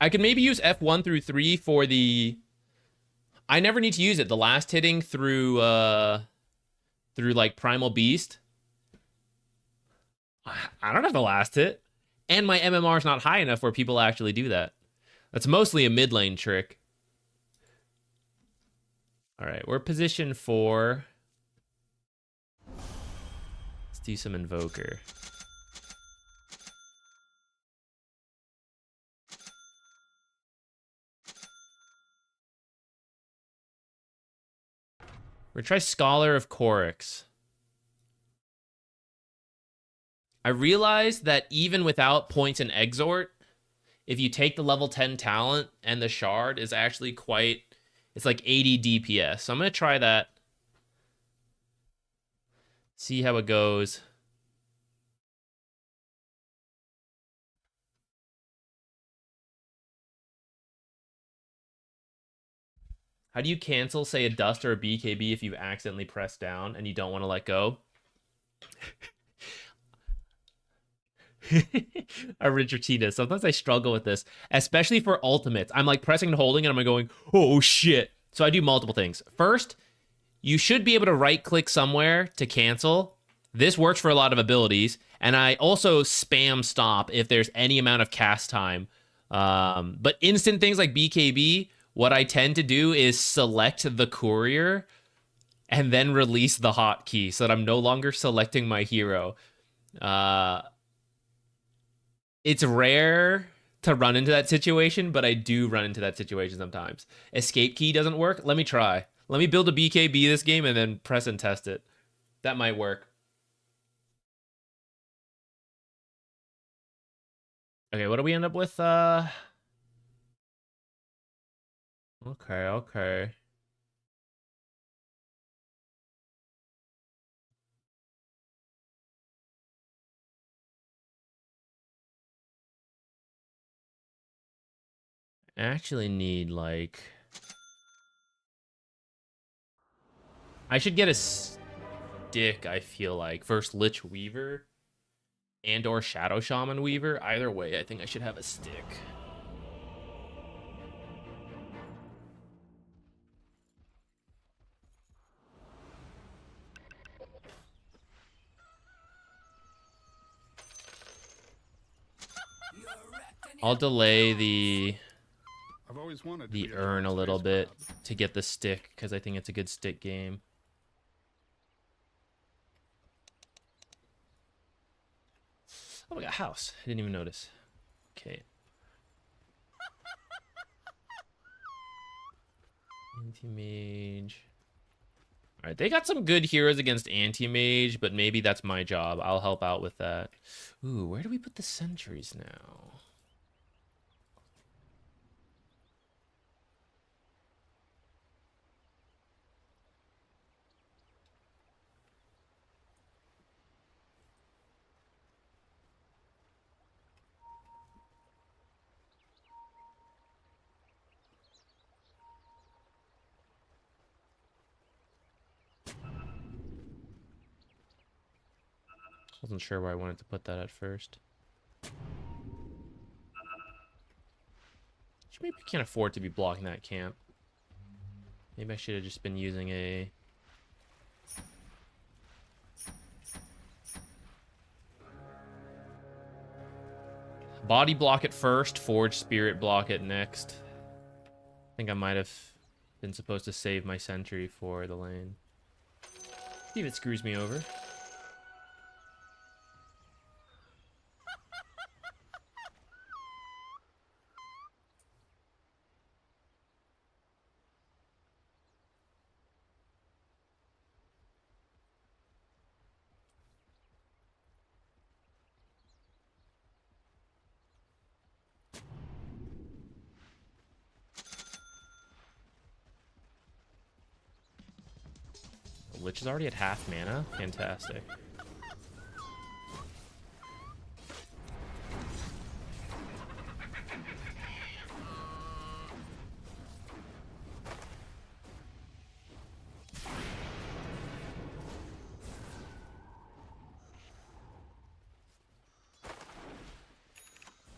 I could maybe use F1 through 3 for the... I never need to use it. The last hitting through like Primal Beast. I don't have the last hit. And my MMR is not high enough where people actually do that. That's mostly a mid lane trick. All right, we're position 4. Let's do some Invoker. We're gonna try Scholar of Chorix. I realized that even without points and exhort, if you take the level 10 talent and the shard is actually quite, it's like 80 DPS. So I'm gonna try that. See how it goes. How do you cancel, say, a dust or a BKB if you accidentally press down and you don't want to let go? Arigitina. Sometimes I struggle with this, especially for ultimates. I'm like pressing and holding, and I'm going, oh shit. So I do multiple things. First, you should be able to right click somewhere to cancel. This works for a lot of abilities. And I also spam stop if there's any amount of cast time. But instant things like BKB, what I tend to do is select the courier and then release the hotkey so that I'm no longer selecting my hero. It's rare to run into that situation, but I do run into that situation sometimes. Escape key doesn't work? Let me try. Let me build a BKB this game and then press and test it. That might work. Okay, what do we end up with? Okay. I actually need, like... I should get a stick, I feel like. First Lich Weaver and or Shadow Shaman Weaver. Either way, I think I should have a stick. I'll delay the urn a little bit to get the stick, because I think it's a good stick game. Oh, we got a house. I didn't even notice. Okay. Anti-mage. Alright, they got some good heroes against anti-mage, but maybe that's my job. I'll help out with that. Ooh, where do we put the sentries now? Wasn't sure where I wanted to put that at first. Maybe we can't afford to be blocking that camp. Maybe I should have just been using a... Body block it first, Forge Spirit block it next. I think I might have been supposed to save my sentry for the lane. See if it screws me over. The Lich is already at half mana. Fantastic.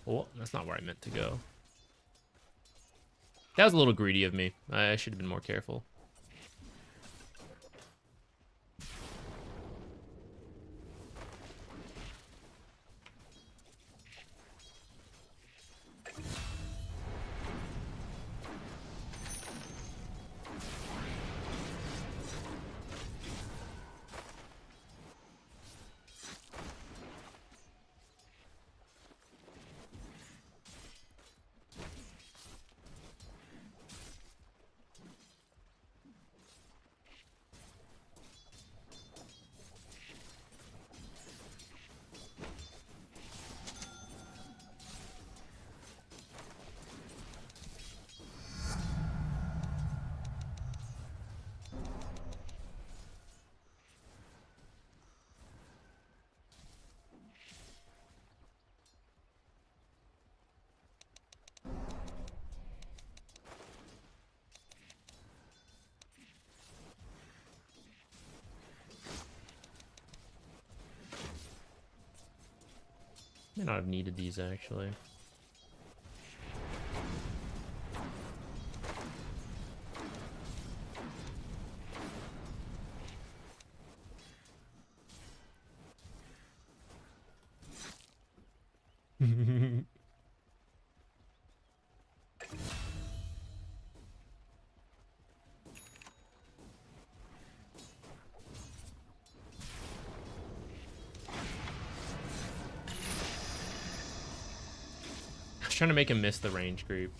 Oh, that's not where I meant to go. That was a little greedy of me. I should have been more careful. May not have needed these actually. Trying to make him miss the range creep.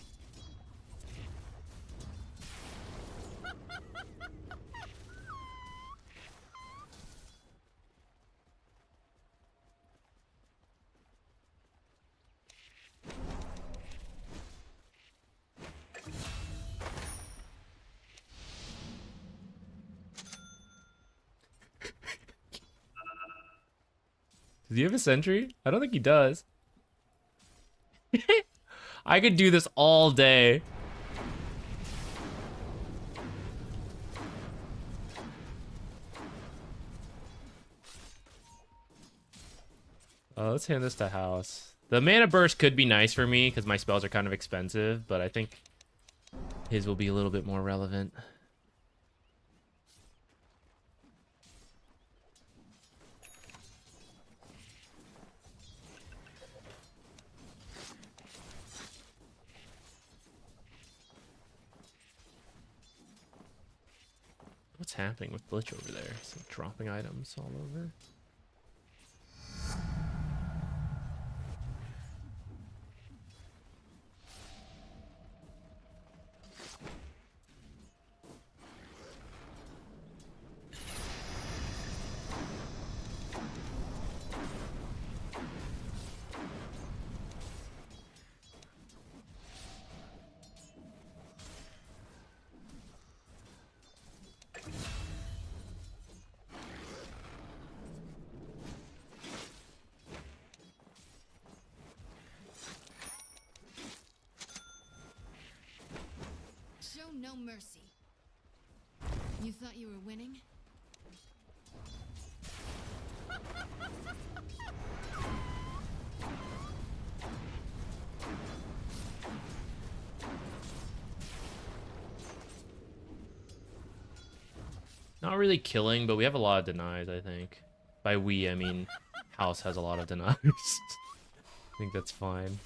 Does he have a sentry? I don't think he does. I could do this all day. Let's hand this to House. The mana burst could be nice for me because my spells are kind of expensive, but I think his will be a little bit more relevant. What's happening with Glitch over there? Is he dropping items all over? Show no mercy. You thought you were winning? Not really killing, but we have a lot of denies, I think. By we, I mean House has a lot of denies. I think that's fine.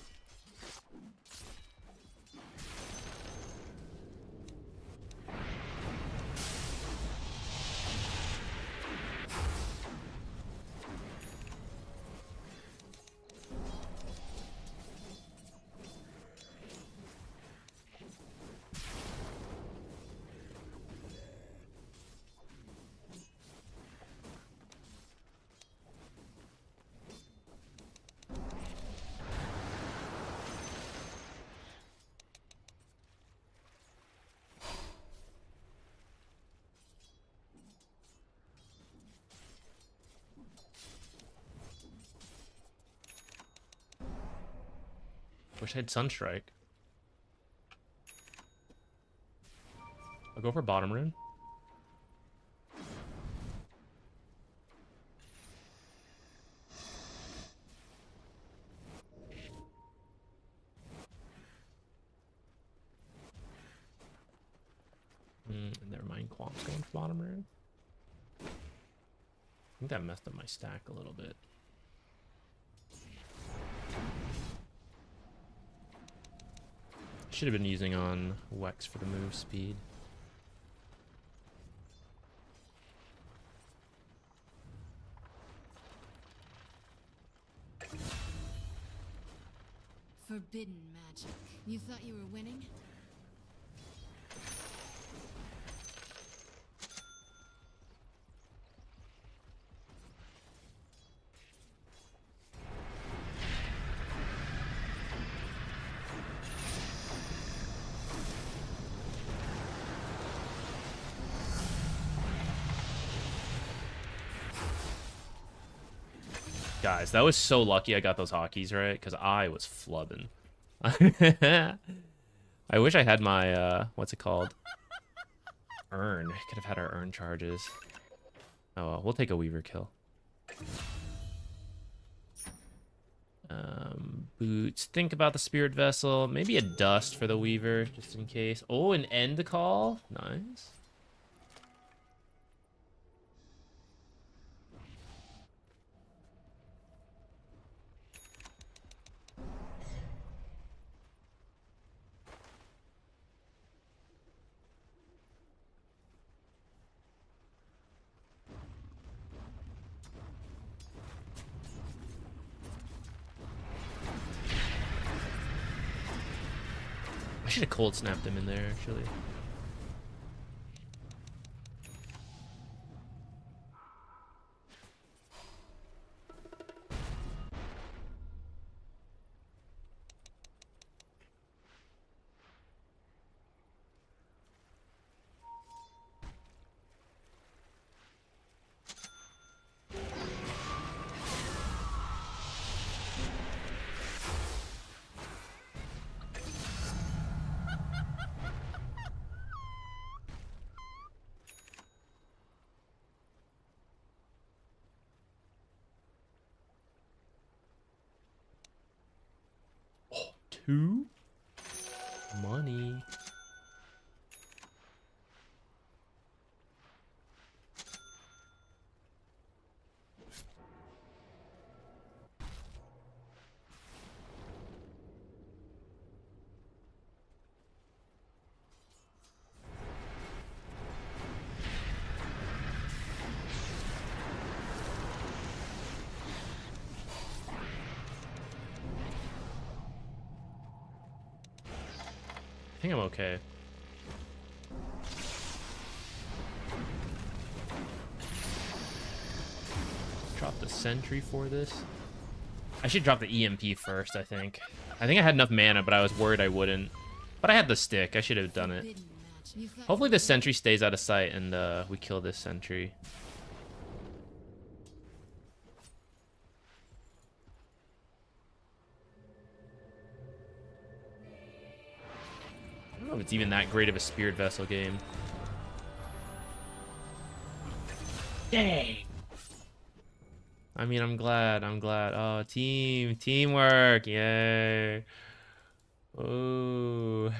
Wish I had Sunstrike. I'll go for bottom rune. Never mind, Quamp's going for bottom rune. I think that messed up my stack a little bit. Should have been using on Wex for the move speed. Forbidden magic. You thought you were winning? Guys, that was so lucky I got those hotkeys right, because I was flubbing. I wish I had my, what's it called? Urn. Could have had our urn charges. Oh, well, we'll take a Weaver kill. Boots. Think about the Spirit Vessel. Maybe a Dust for the Weaver, just in case. Oh, an End Call. Nice. I should have cold snapped him in there, actually. Two? Money. I think I'm okay. Drop the sentry for this. I should drop the EMP first, I think. I think I had enough mana, but I was worried I wouldn't. But I had the stick. I should have done it. Forbidden magic. You thought Hopefully you the were sentry stays out of sight and we kill this sentry. I don't know if it's even that great of a Spirit Vessel game. Dang. I mean, I'm glad. Oh, teamwork. Yay. Oh.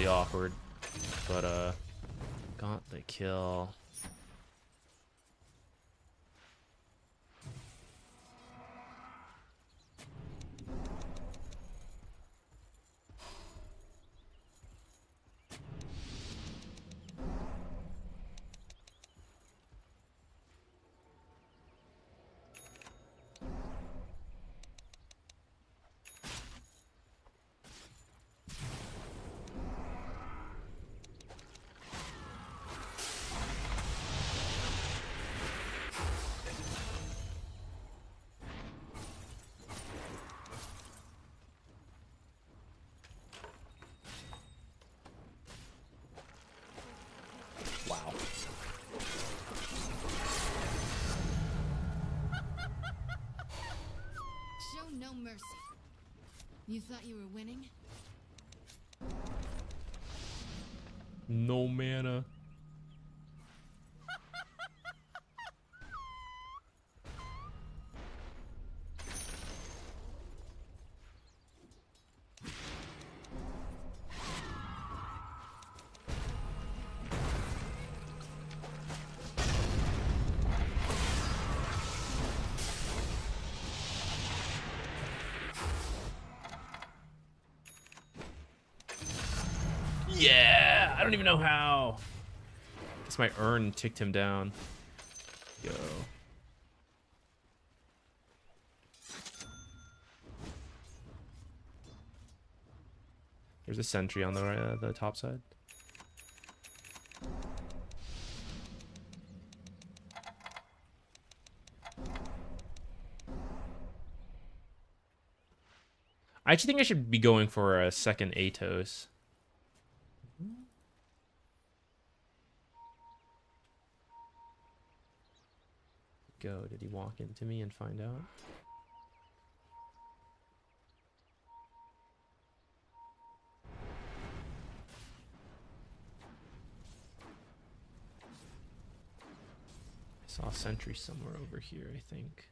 really awkward. But got the kill. Wow. Show no mercy. You thought you were winning? No mana. Yeah, I don't even know how. Guess my urn ticked him down. Go. There's a sentry on the top side. I actually think I should be going for a second Atos. Go. Did he walk into me and find out? I saw a sentry somewhere over here, I think.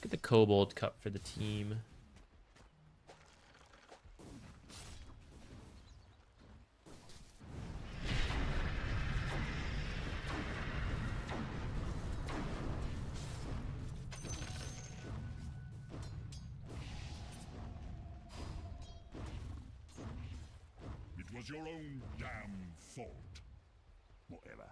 Get the Kobold Cup for the team. It was your own damn fault. Whatever.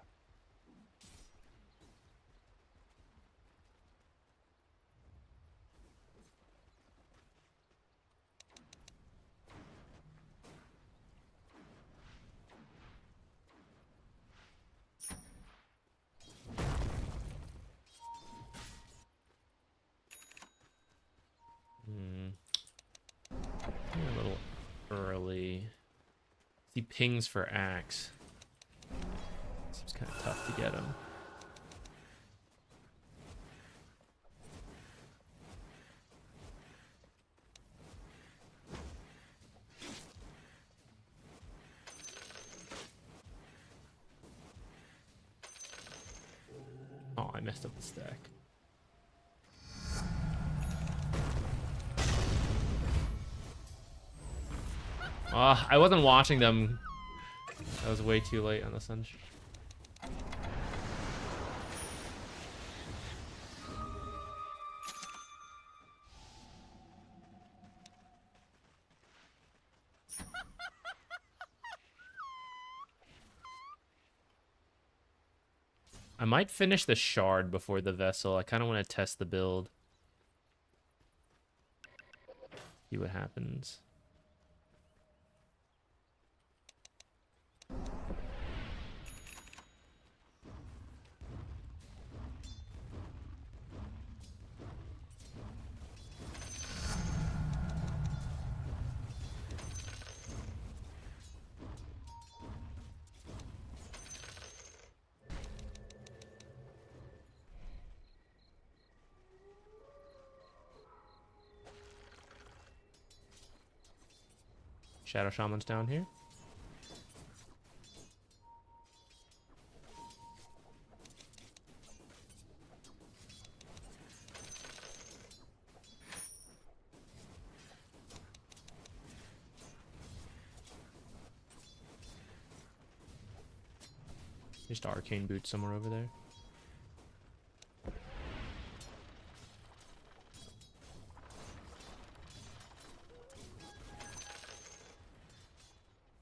A little early. He pings for axe. Seems kind of tough to get him. Oh, I messed up the stack. I wasn't watching them. I was way too late on the sun. I might finish the shard before the vessel. I kind of want to test the build. See what happens. Shadow Shaman's down here. Just arcane boots somewhere over there.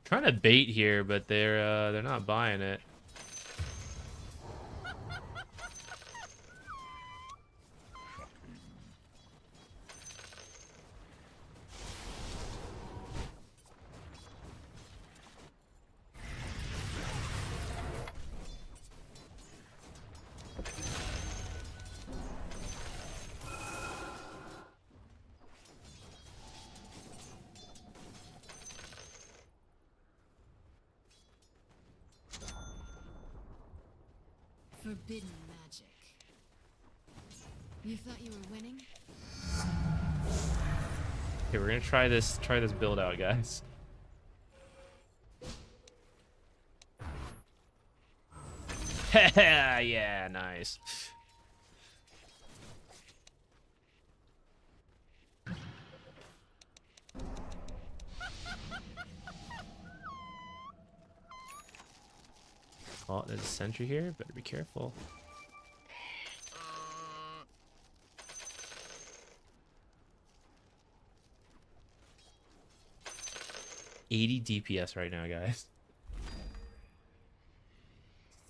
Trying to bait here, but they're not buying it. Forbidden magic. You thought you were winning? Okay, we're gonna try this build out, guys. Yeah, nice. Oh, there's a sentry here. Better be careful. $80 DPS right now, guys.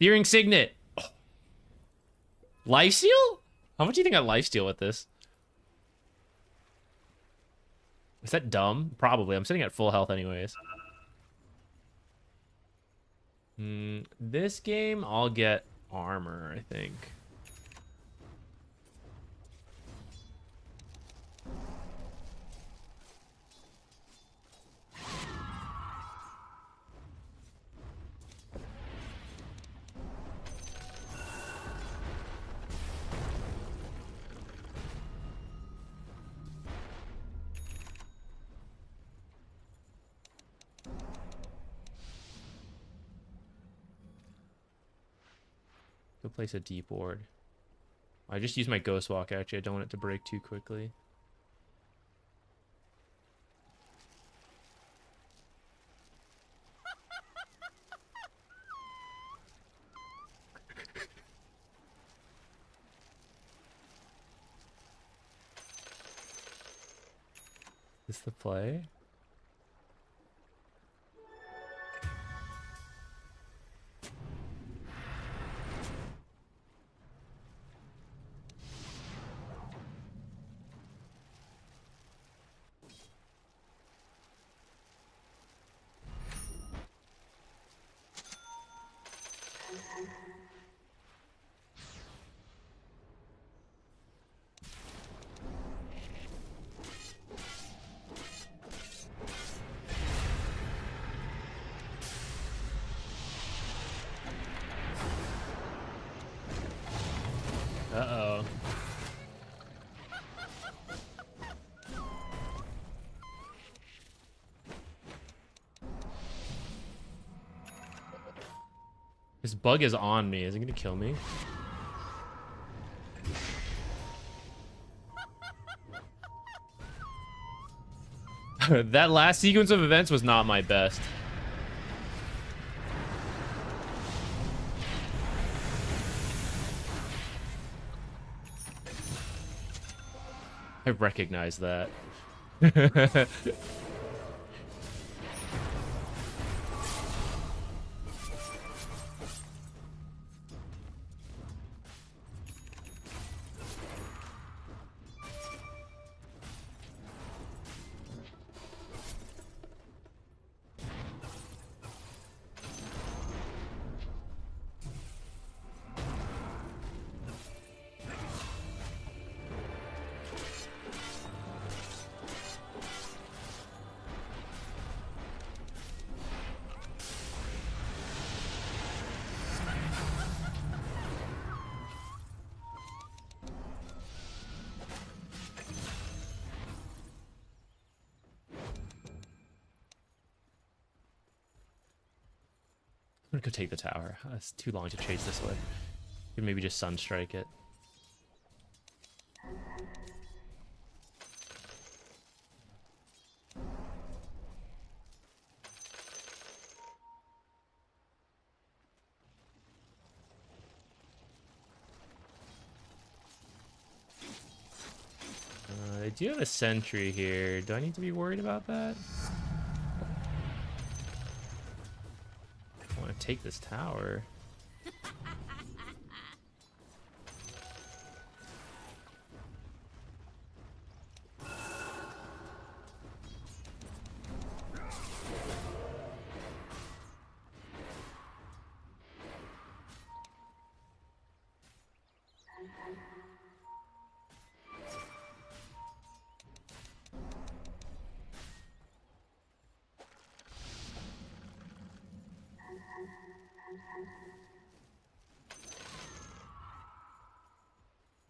Searing Signet. Oh. Lifesteal? How much do you think I lifesteal with this? Is that dumb? Probably. I'm sitting at full health anyways. This game, I'll get armor, I think. Go place a deep ward. I just used my ghost walk, actually. I don't want it to break too quickly. Is this the play? Uh-oh. This bug is on me. Is it gonna kill me? That last sequence of events was not my best. I recognize that. I'm gonna go take the tower. It's too long to chase this way. Could maybe just sunstrike it. do have a sentry here. Do I need to be worried about that? I want to take this tower.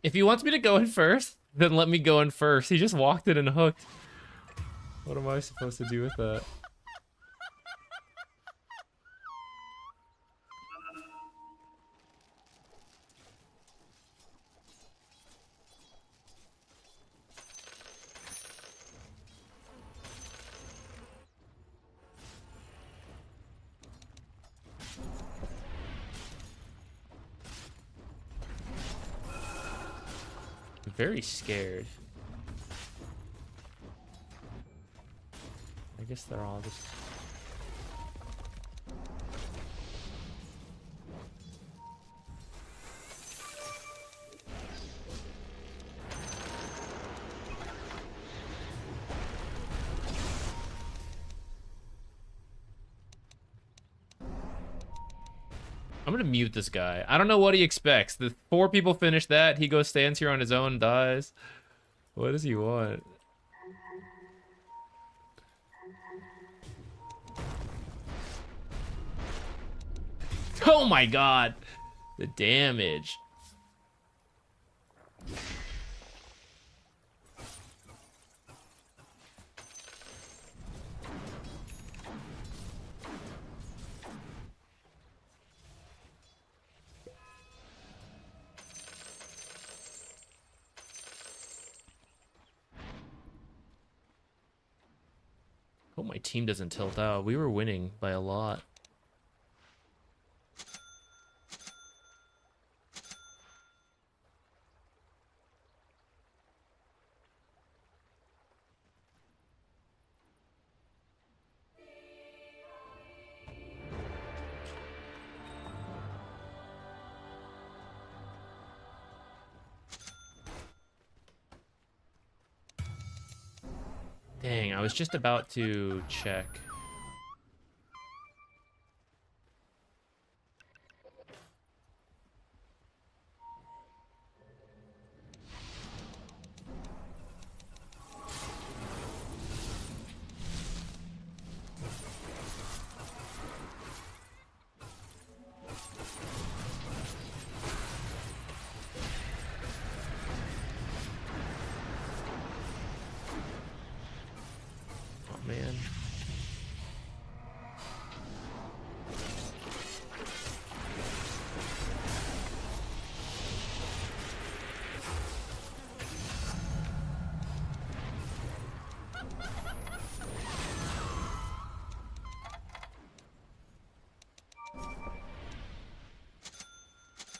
If he wants me to go in first, then let me go in first. He just walked in and hooked. What am I supposed to do with that? Very scared. I guess they're all just... I'm gonna mute this guy. I don't know what he expects. The 4 people finish that, he goes stands here on his own and dies. What does he want? Oh my god! The damage. Hope my team doesn't tilt out. We were winning by a lot. Dang, I was just about to check. Man.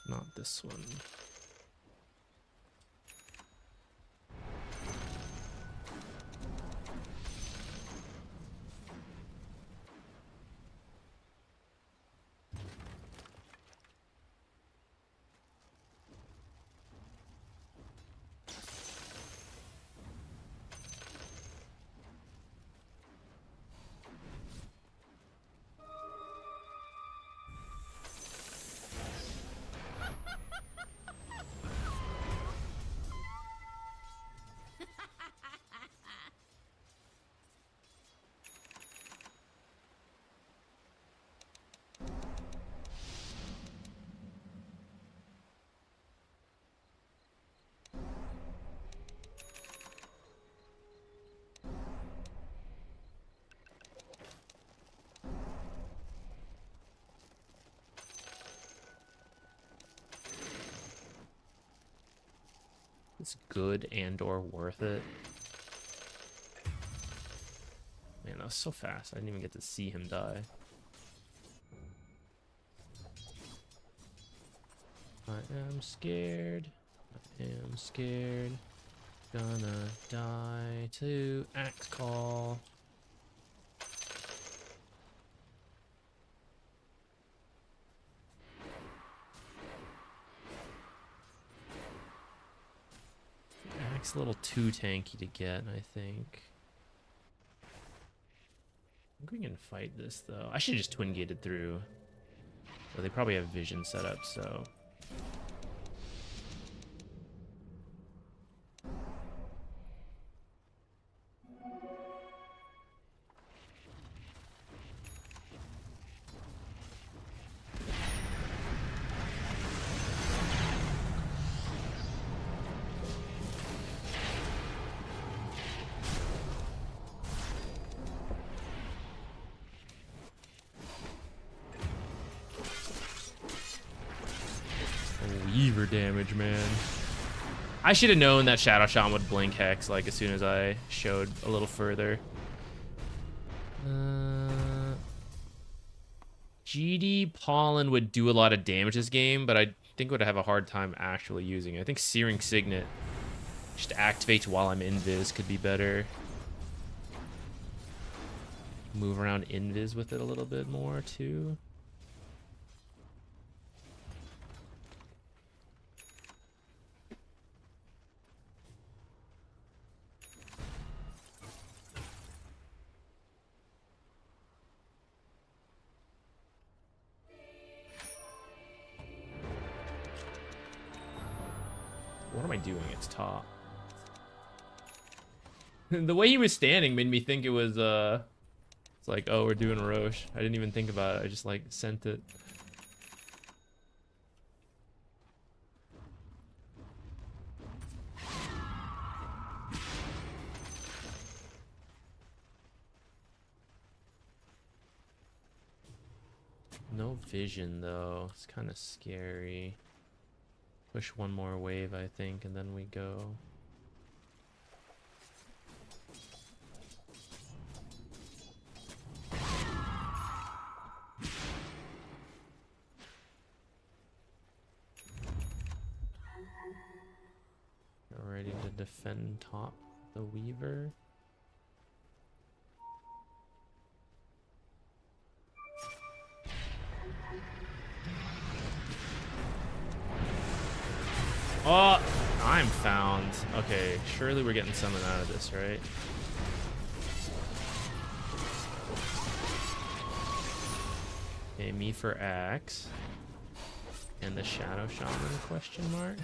Not this one. It's good and or worth it. Man, that was so fast. I didn't even get to see him die. I am scared. I am scared. gonna die to axe call. Axe a little too tanky to get, I think. I think we can fight this though. I should just twin gated through. So they probably have vision set up, so. Weaver damage, man. I should have known that Shadow Shaman would blink Hex like as soon as I showed a little further. GD Pollen would do a lot of damage this game, but I think would have a hard time actually using it. I think Searing Signet just activates while I'm invis could be better. Move around invis with it a little bit more too. What am I doing? It's top. The way he was standing made me think it was, it's like, oh, we're doing Roche. I didn't even think about it. I just, like, sent it. No vision, though. It's kind of scary. Push one more wave, I think, and then we go. Ready to defend top the Weaver. Oh, I'm found. Okay, surely we're getting something out of this, right? Okay, me for axe. And the Shadow Shaman question mark.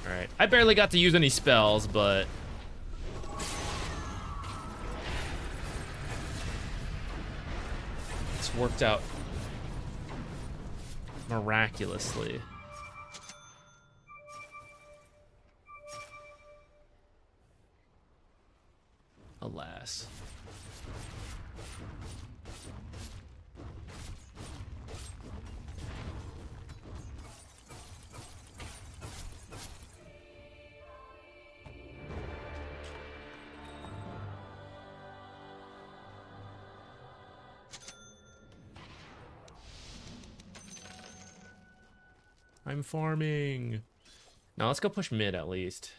Alright, I barely got to use any spells, but it's worked out miraculously. Alas. I'm farming. Now let's go push mid at least.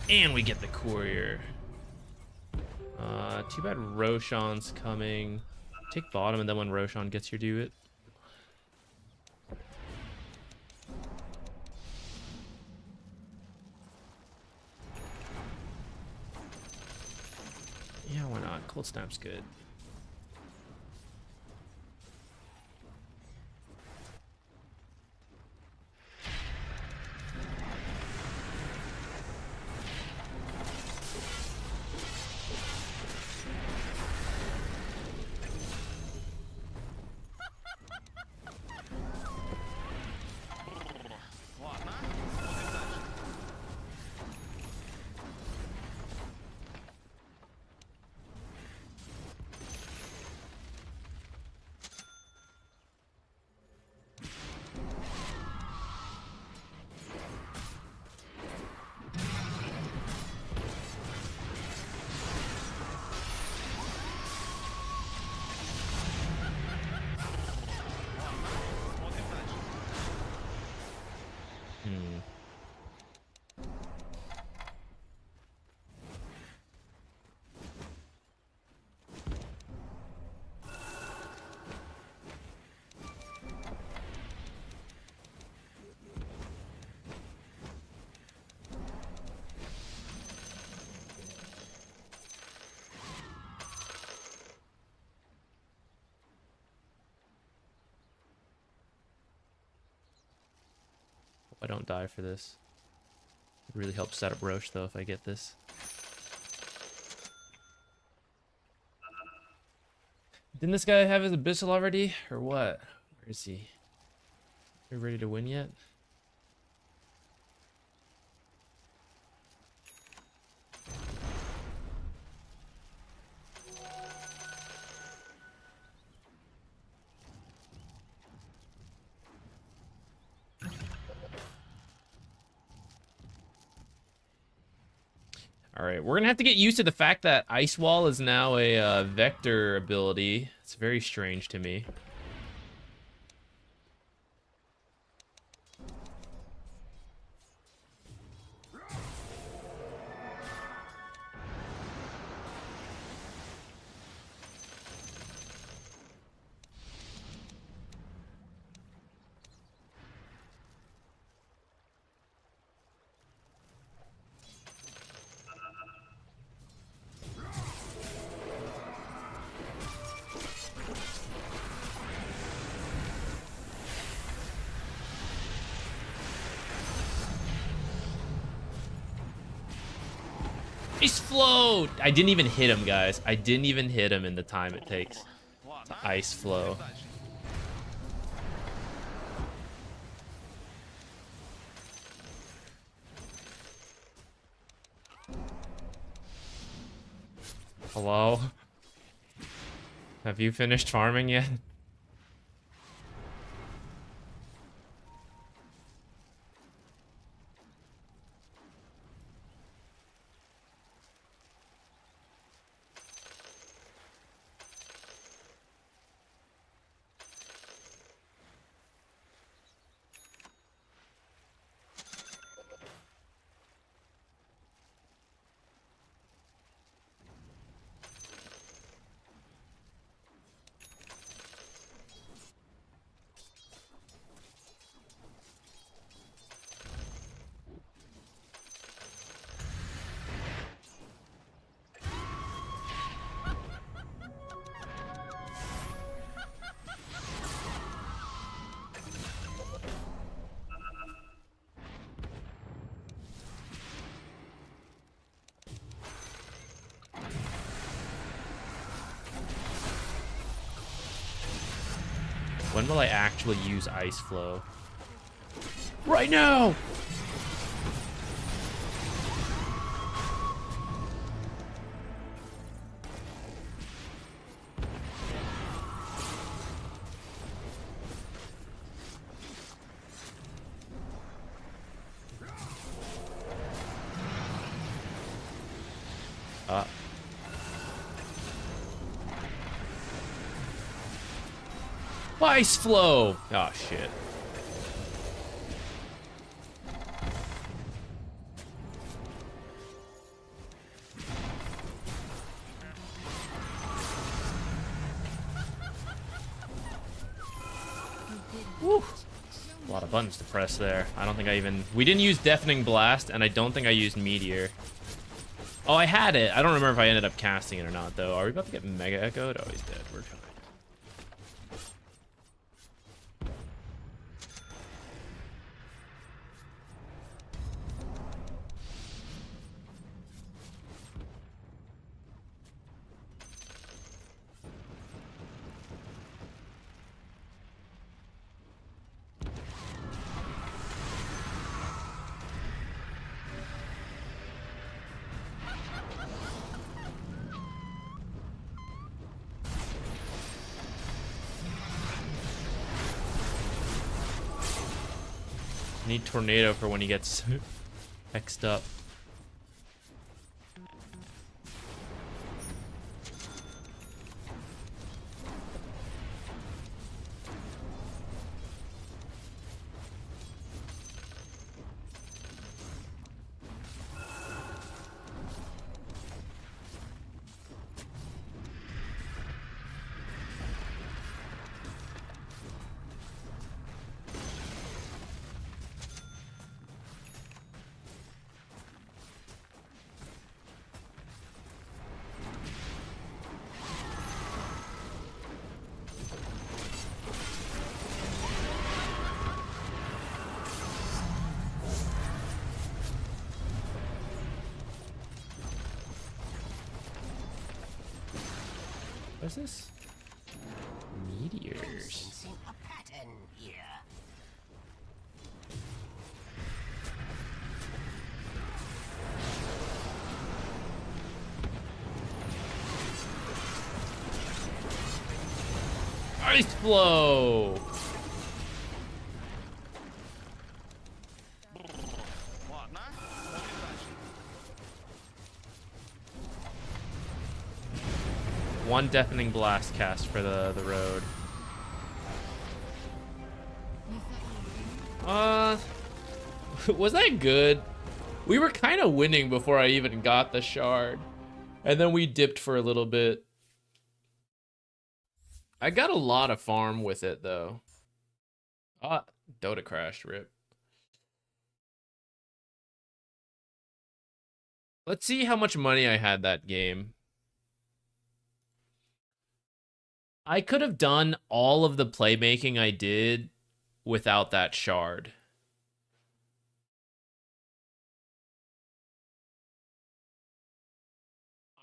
And we get the courier. Too bad Roshan's coming. Take bottom, and then when Roshan gets here, do it. Yeah, why not? Cold Snap's good. I don't die for this. It really helps set up Roche though if I get this. Didn't this guy have his Abyssal already? Or what? Where is he? Are we ready to win yet? Alright, we're gonna have to get used to the fact that Ice Wall is now a vector ability. It's very strange to me. Ice flow! I didn't even hit him, guys. I didn't even hit him in the time it takes. Ice flow. Hello? Have you finished farming yet? When will I actually use Ice Flow? Right now! Ice Flow! Oh, shit. Woo. A lot of buttons to press there. I don't think I even... We didn't use Deafening Blast, and I don't think I used Meteor. Oh, I had it. I don't remember if I ended up casting it or not, though. Are we about to get Mega Echoed? Oh, he's dead. We're fine. Need Tornado for when he gets hexed up. What is this? Meteors. Ice flow. Ładna? One deafening blast cast for the road. You thought you were Was that good? We were kind of winning before I even got the shard. And then we dipped for a little bit. I got a lot of farm with it, though. Ah, Dota crashed, rip. Let's see how much money I had that game. I could have done all of the playmaking I did without that shard.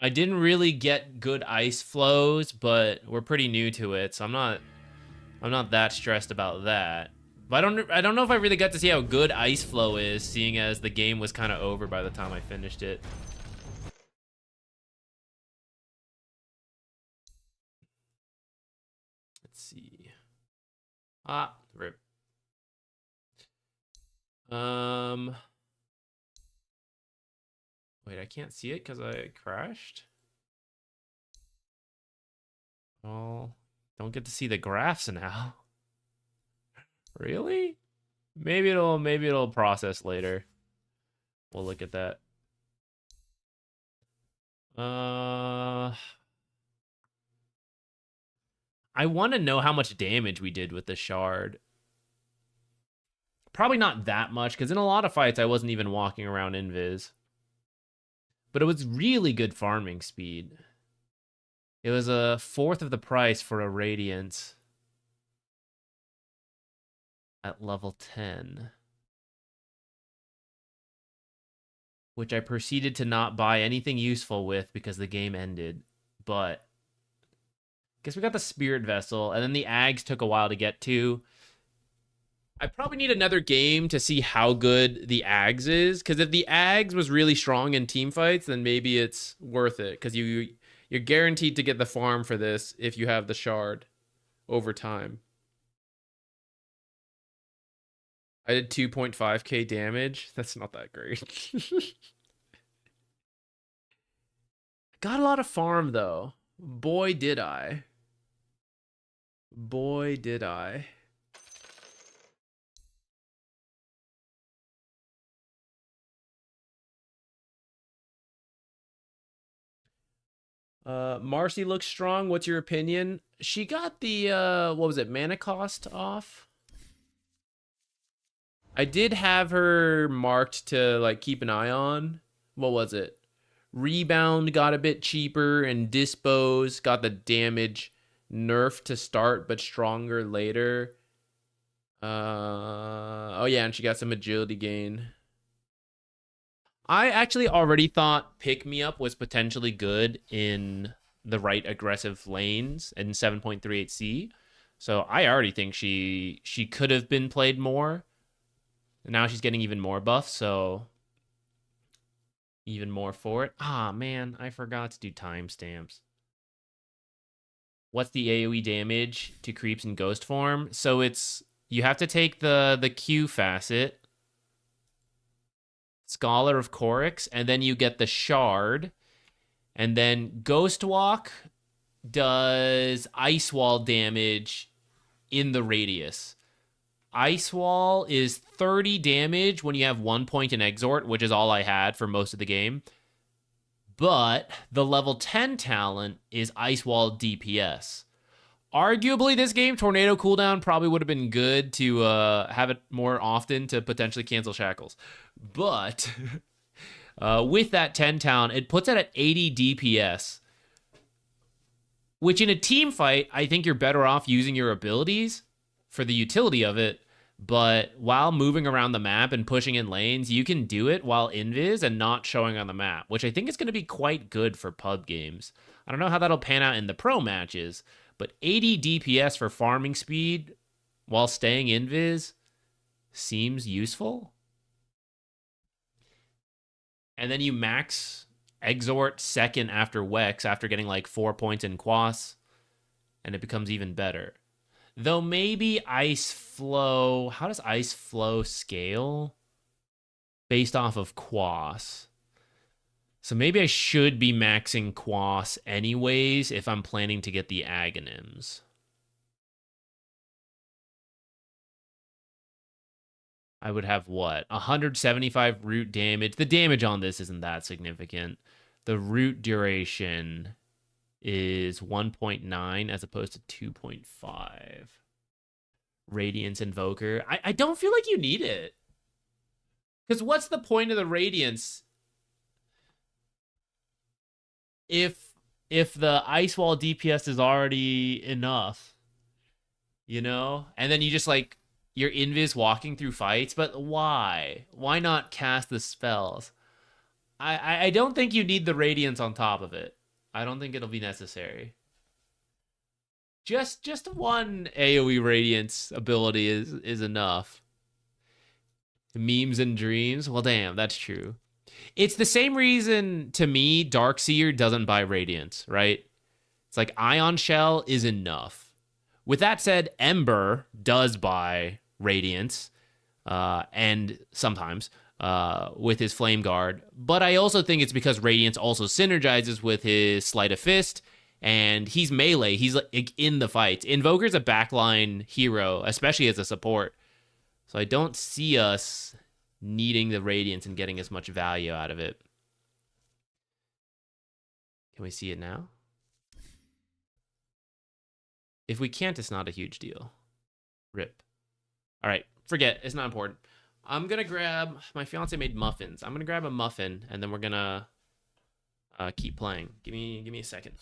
I didn't really get good ice flows, but we're pretty new to it, so I'm not that stressed about that. But I don't know if I really got to see how good ice flow is, seeing as the game was kind of over by the time I finished it. Let's see. Ah, rip. Wait, I can't see it because I crashed? Oh, don't get to see the graphs now. Really? Maybe it'll process later. We'll look at that. I want to know how much damage we did with the shard. Probably not that much, because in a lot of fights I wasn't even walking around invis. But it was really good farming speed. It was a fourth of the price for a Radiance at level 10. Which I proceeded to not buy anything useful with because the game ended. But guess we got the Spirit Vessel, and then the Ags took a while to get to. I probably need another game to see how good the Ags is, because if the Ags was really strong in team fights, then maybe it's worth it, because you're guaranteed to get the farm for this if you have the shard over time. I did 2.5k damage. That's not that great. Got a lot of farm, though. Boy, did I. Boy, did I. Marcy looks strong. What's your opinion? She got the, what was it, mana cost off? I did have her marked to, like, keep an eye on. What was it? Rebound got a bit cheaper, and Dispose got the damage nerfed to start, but stronger later. Oh yeah, and she got some agility gain. I actually already thought Pick Me Up was potentially good in the right aggressive lanes in 7.38C. So I already think she could have been played more. Now she's getting even more buff, so even more for it. Ah, man, I forgot to do timestamps. What's the AoE damage to creeps in ghost form? So it's, you have to take the Q facet, Scholar of Korix, and then you get the shard, and then Ghost Walk does Ice Wall damage in the radius. Ice Wall is 30 damage when you have 1 point in Exhort, which is all I had for most of the game. But the level 10 talent is Ice Wall DPS. Arguably, this game, Tornado cooldown probably would have been good to have it more often to potentially cancel Shackles. But with that 10 talent, it puts it at 80 DPS. Which in a team fight, I think you're better off using your abilities for the utility of it. But while moving around the map and pushing in lanes, you can do it while invis and not showing on the map, which I think is going to be quite good for pub games. I don't know how that'll pan out in the pro matches, but 80 DPS for farming speed while staying invis seems useful. And then you max exhort second after Wex after getting like 4 points in Quas, and it becomes even better. Though maybe Ice Flow... How does Ice Flow scale? Based off of Quas. So maybe I should be maxing Quas anyways if I'm planning to get the Aghanims. I would have what? 175 root damage. The damage on this isn't that significant. The root duration is 1.9 as opposed to 2.5. Radiance Invoker. I don't feel like you need it. Because what's the point of the Radiance if the Ice Wall DPS is already enough? You know? And then you just like, you're invis walking through fights, but why? Why not cast the spells? I don't think you need the Radiance on top of it. I don't think it'll be necessary. Just one AoE Radiance ability is enough. Memes and dreams? Well, damn, that's true. It's the same reason, to me, Darkseer doesn't buy Radiance, right? It's like Ion Shell is enough. With that said, Ember does buy Radiance, and sometimes with his Flame Guard. But I also think it's because Radiance also synergizes with his Sleight of Fist, and he's melee. He's like in the fight. Invoker's a backline hero, especially as a support. So I don't see us needing the Radiance and getting as much value out of it. Can we see it now? If we can't, it's not a huge deal. RIP. All right, forget. It's not important. I'm going to grab... My fiance made muffins. I'm going to grab a muffin, and then we're going to keep playing. Give me a second.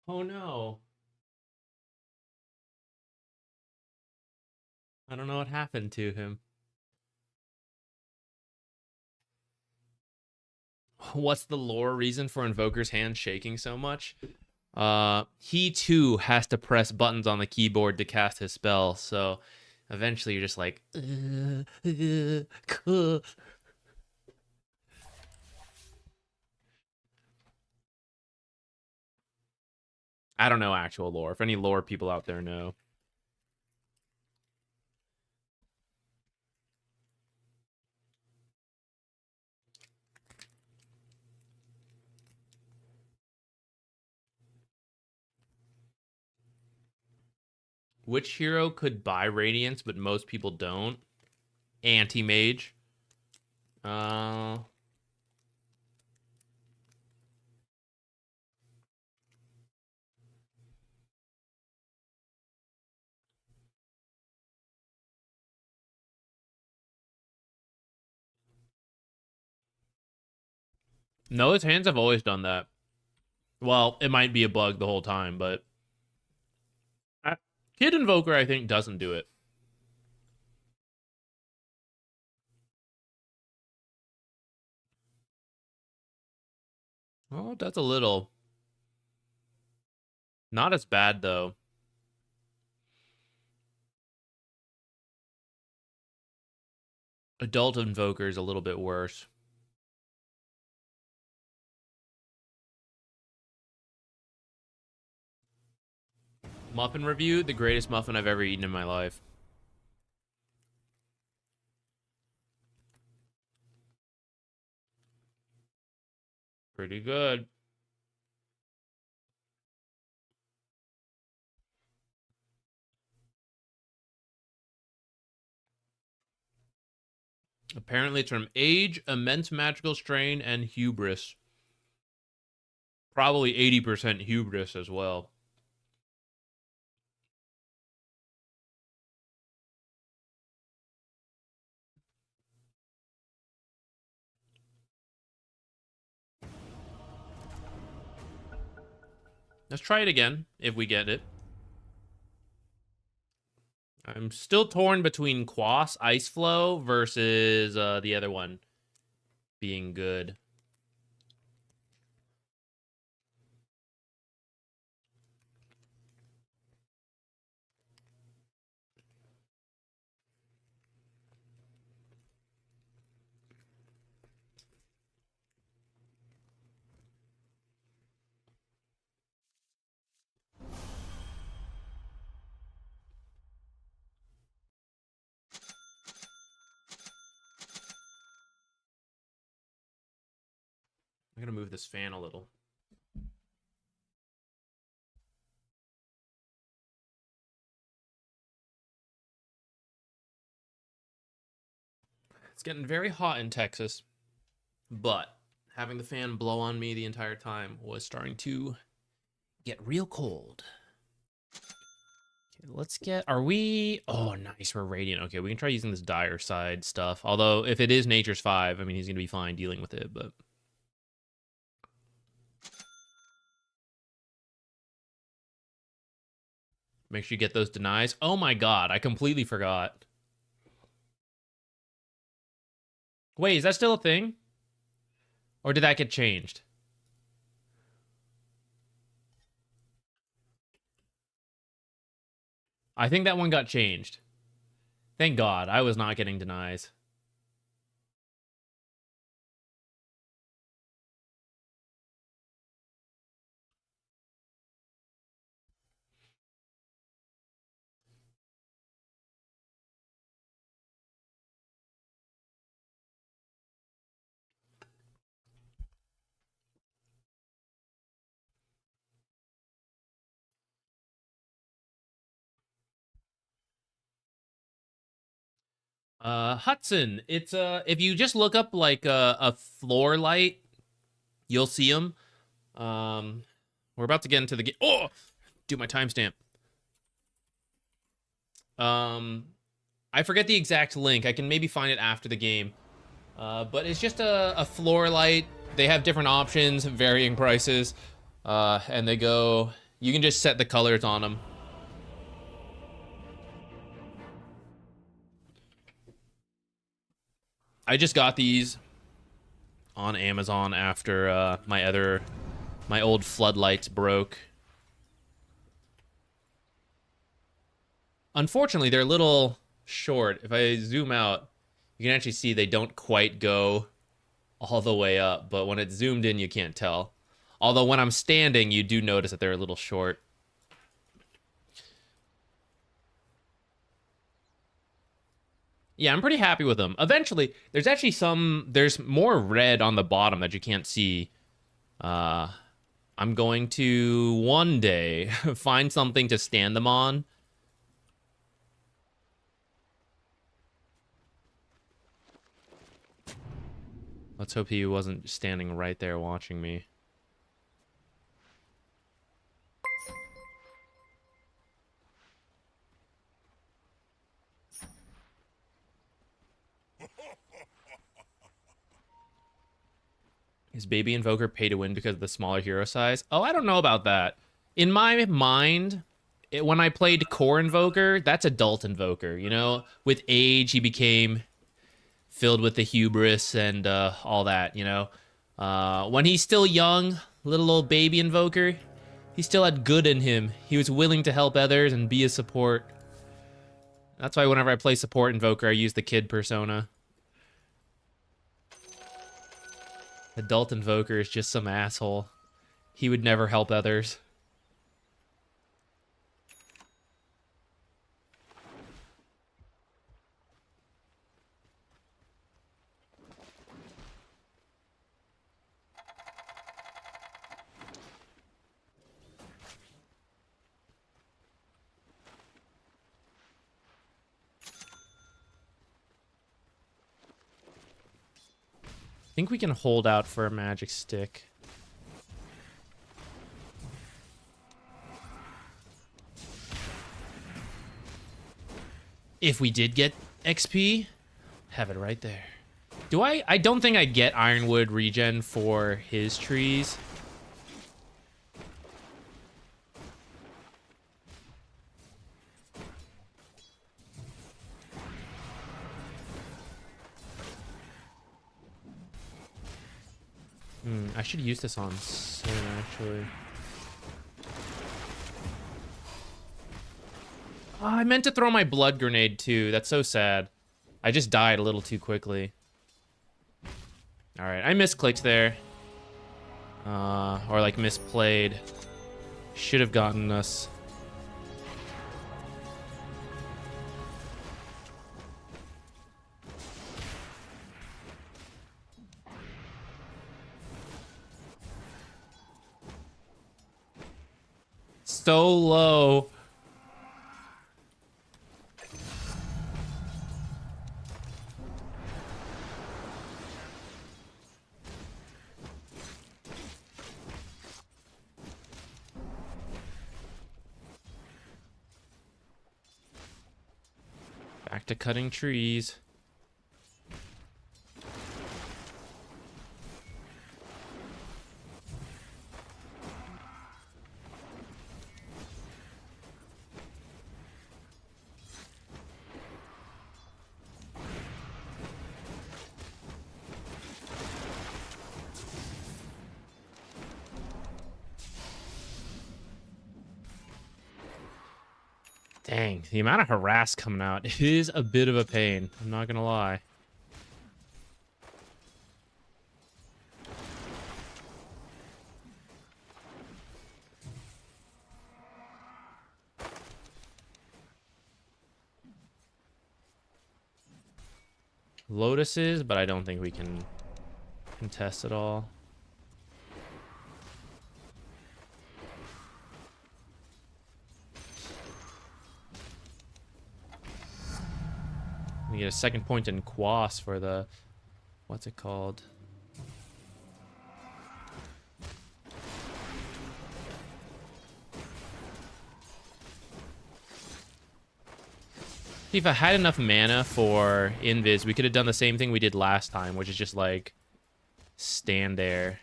Oh no. I don't know what happened to him. What's the lore reason for Invoker's hand shaking so much? He too has to press buttons on the keyboard to cast his spell, so eventually you're just like... I don't know actual lore. If any lore people out there know. Which hero could buy Radiance, but most people don't? Anti-Mage. No, his hands have always done that. Well, it might be a bug the whole time, but Kid Invoker, I think, doesn't do it. Oh, that's a little. Not as bad, though. Adult Invoker is a little bit worse. Muffin review, the greatest muffin I've ever eaten in my life. Pretty good. Apparently it's from age, immense magical strain, and hubris. Probably 80% hubris as well. Let's try it again, if we get it. I'm still torn between Quas, Ice Flow, versus the other one being good. I'm gonna move this fan a little. It's getting very hot in Texas, but having the fan blow on me the entire time was starting to get real cold. Okay, let's get, are we, oh, nice, we're radiant. Okay, we can try using this dire side stuff. Although, if it is Nature's 5, I mean, he's gonna be fine dealing with it, but... Make sure you get those denies. Oh my god, I completely forgot. Wait, is that still a thing? Or did that get changed? I think that one got changed. Thank god, I was not getting denies. Hudson, it's if you just look up like a floor light, you'll see them. We're about to get into the game. Oh, do my timestamp. I forget the exact link. I can maybe find it after the game. But it's just a floor light. They have different options, varying prices, and they go. You can just set the colors on them. I just got these on Amazon after my old floodlights broke. Unfortunately, they're a little short. If I zoom out, you can actually see they don't quite go all the way up, but when it's zoomed in, you can't tell. Although when I'm standing, you do notice that they're a little short. Yeah, I'm pretty happy with them. Eventually, there's more red on the bottom that you can't see. I'm going to one day find something to stand them on. Let's hope he wasn't standing right there watching me. Is Baby Invoker pay to win because of the smaller hero size? Oh, I don't know about that. In my mind, when I played Core Invoker, that's Adult Invoker, you know? With age, he became filled with the hubris and all that, you know? When he's still young, little old Baby Invoker, he still had good in him. He was willing to help others and be a support. That's why whenever I play support Invoker, I use the kid persona. Adult Invoker is just some asshole. He would never help others. I think we can hold out for a magic stick. If we did get XP, have it right there. Do I don't think I get Ironwood regen for his trees. I should use this on Sin, actually. Oh, I meant to throw my blood grenade, too. That's so sad. I just died a little too quickly. Alright, I misclicked there. Or, like, misplayed. Should have gotten us. So low. Back to cutting trees. Dang, the amount of harass coming out is a bit of a pain. I'm not gonna lie. Lotuses, but I don't think we can contest it all. We get a second point in Quas for the... What's it called? If I had enough mana for Invis, we could have done the same thing we did last time, which is just, like, stand there.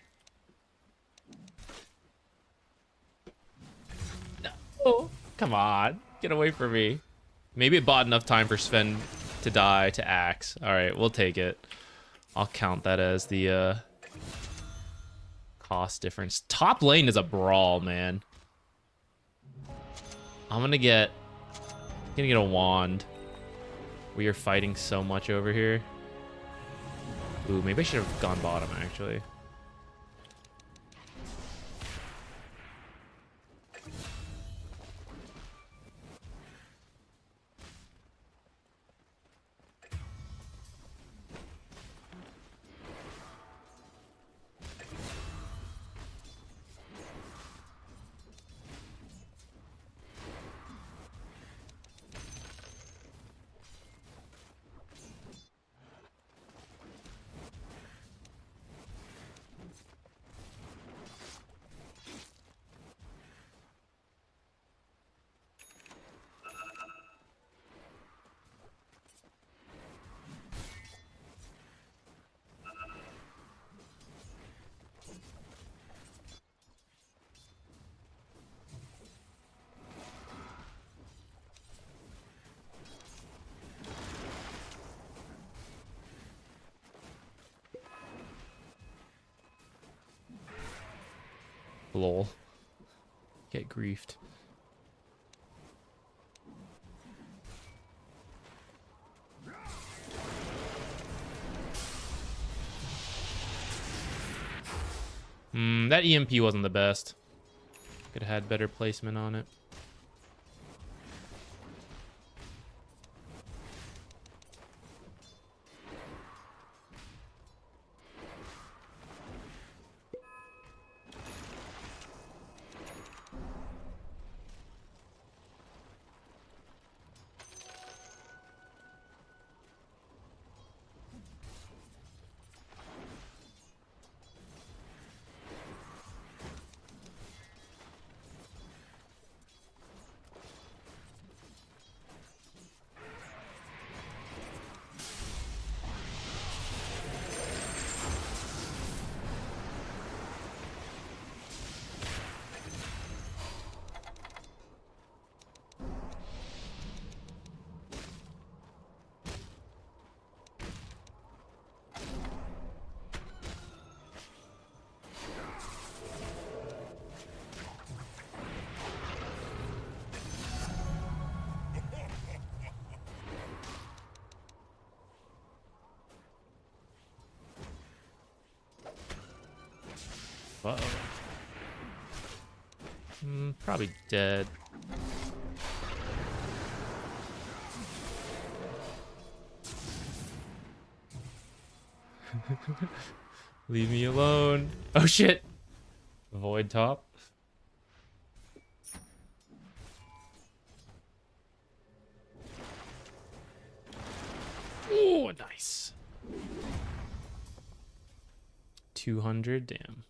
No! Come on. Get away from me. Maybe it bought enough time for Sven to die to Axe. Alright, we'll take it. I'll count that as the cost difference. Top lane is a brawl, man. I'm gonna get a wand. We are fighting so much over here. Ooh, maybe I should have gone bottom, actually. Lol. Get griefed. That EMP wasn't the best. Could have had better placement on it. Uh-oh. Probably dead. Leave me alone. Oh shit. Void top. Oh, nice. 200, damn.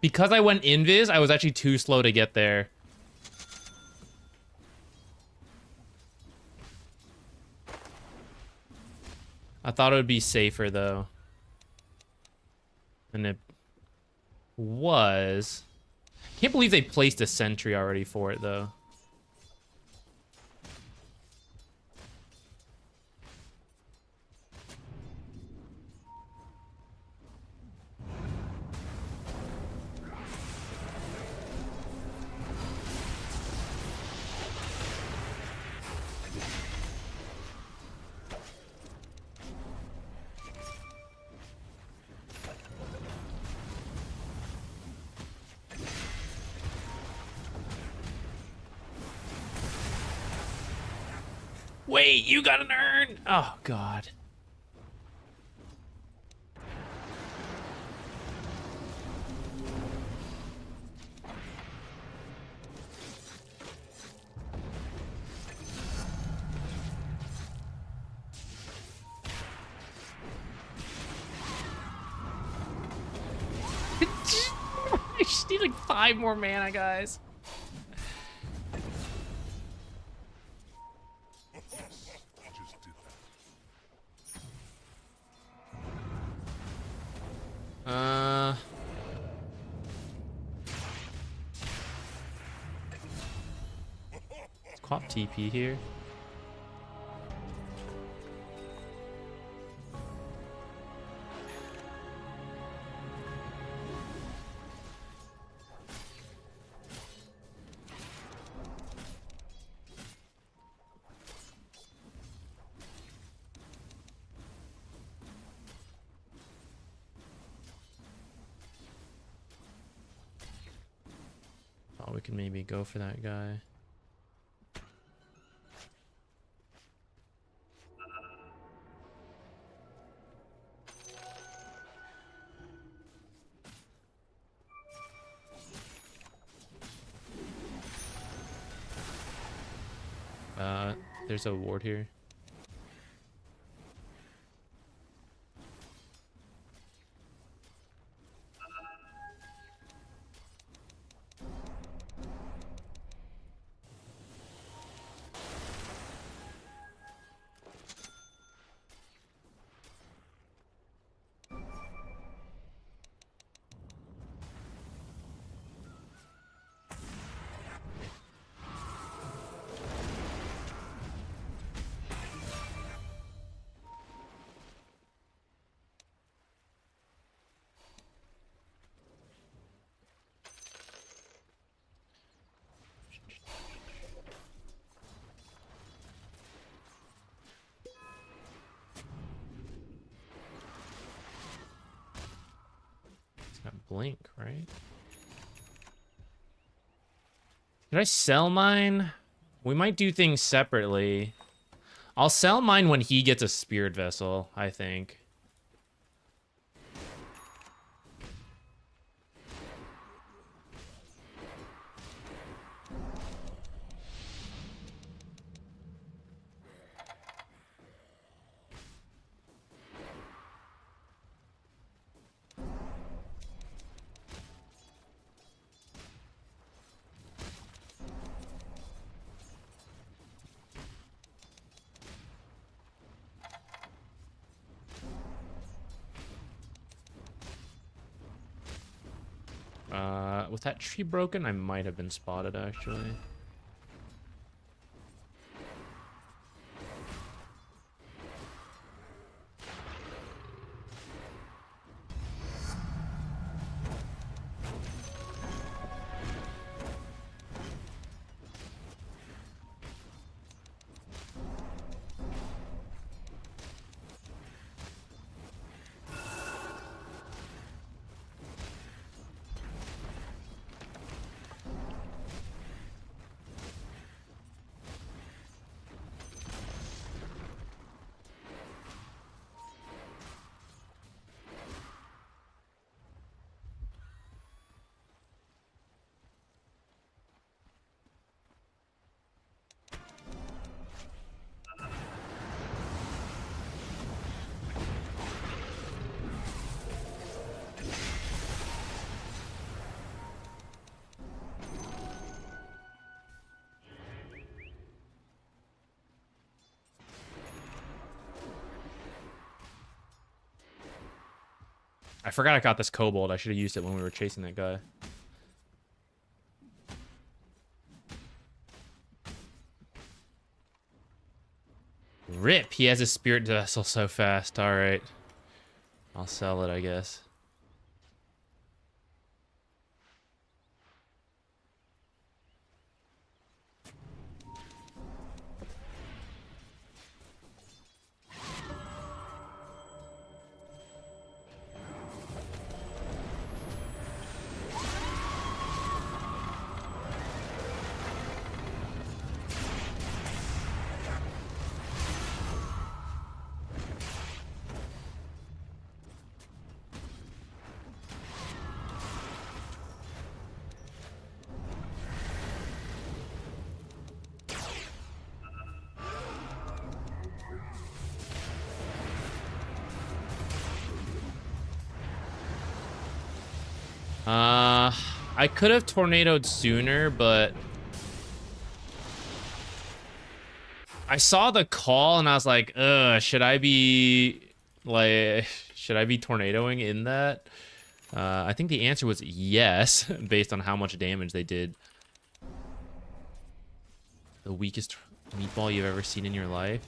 Because I went invis, I was actually too slow to get there. I thought it would be safer though. And it was. Can't believe they placed a sentry already for it though. Wait, you got an urn! Oh, God. I just need like 5 more mana, guys. Let's cop TP here. Oh, we can maybe go for that guy. There's a ward here. blink, right? Did I sell mine? We might do things separately. I'll sell mine when he gets a spirit vessel, I think. Was that tree broken? I might have been spotted, actually. I forgot I got this kobold. I should have used it when we were chasing that guy. Rip, he has a spirit vessel so fast. All right. I'll sell it, I guess. I could have tornadoed sooner, but I saw the call and I was like, should I be tornadoing in that? I think the answer was yes, based on how much damage they did. The weakest meatball you've ever seen in your life.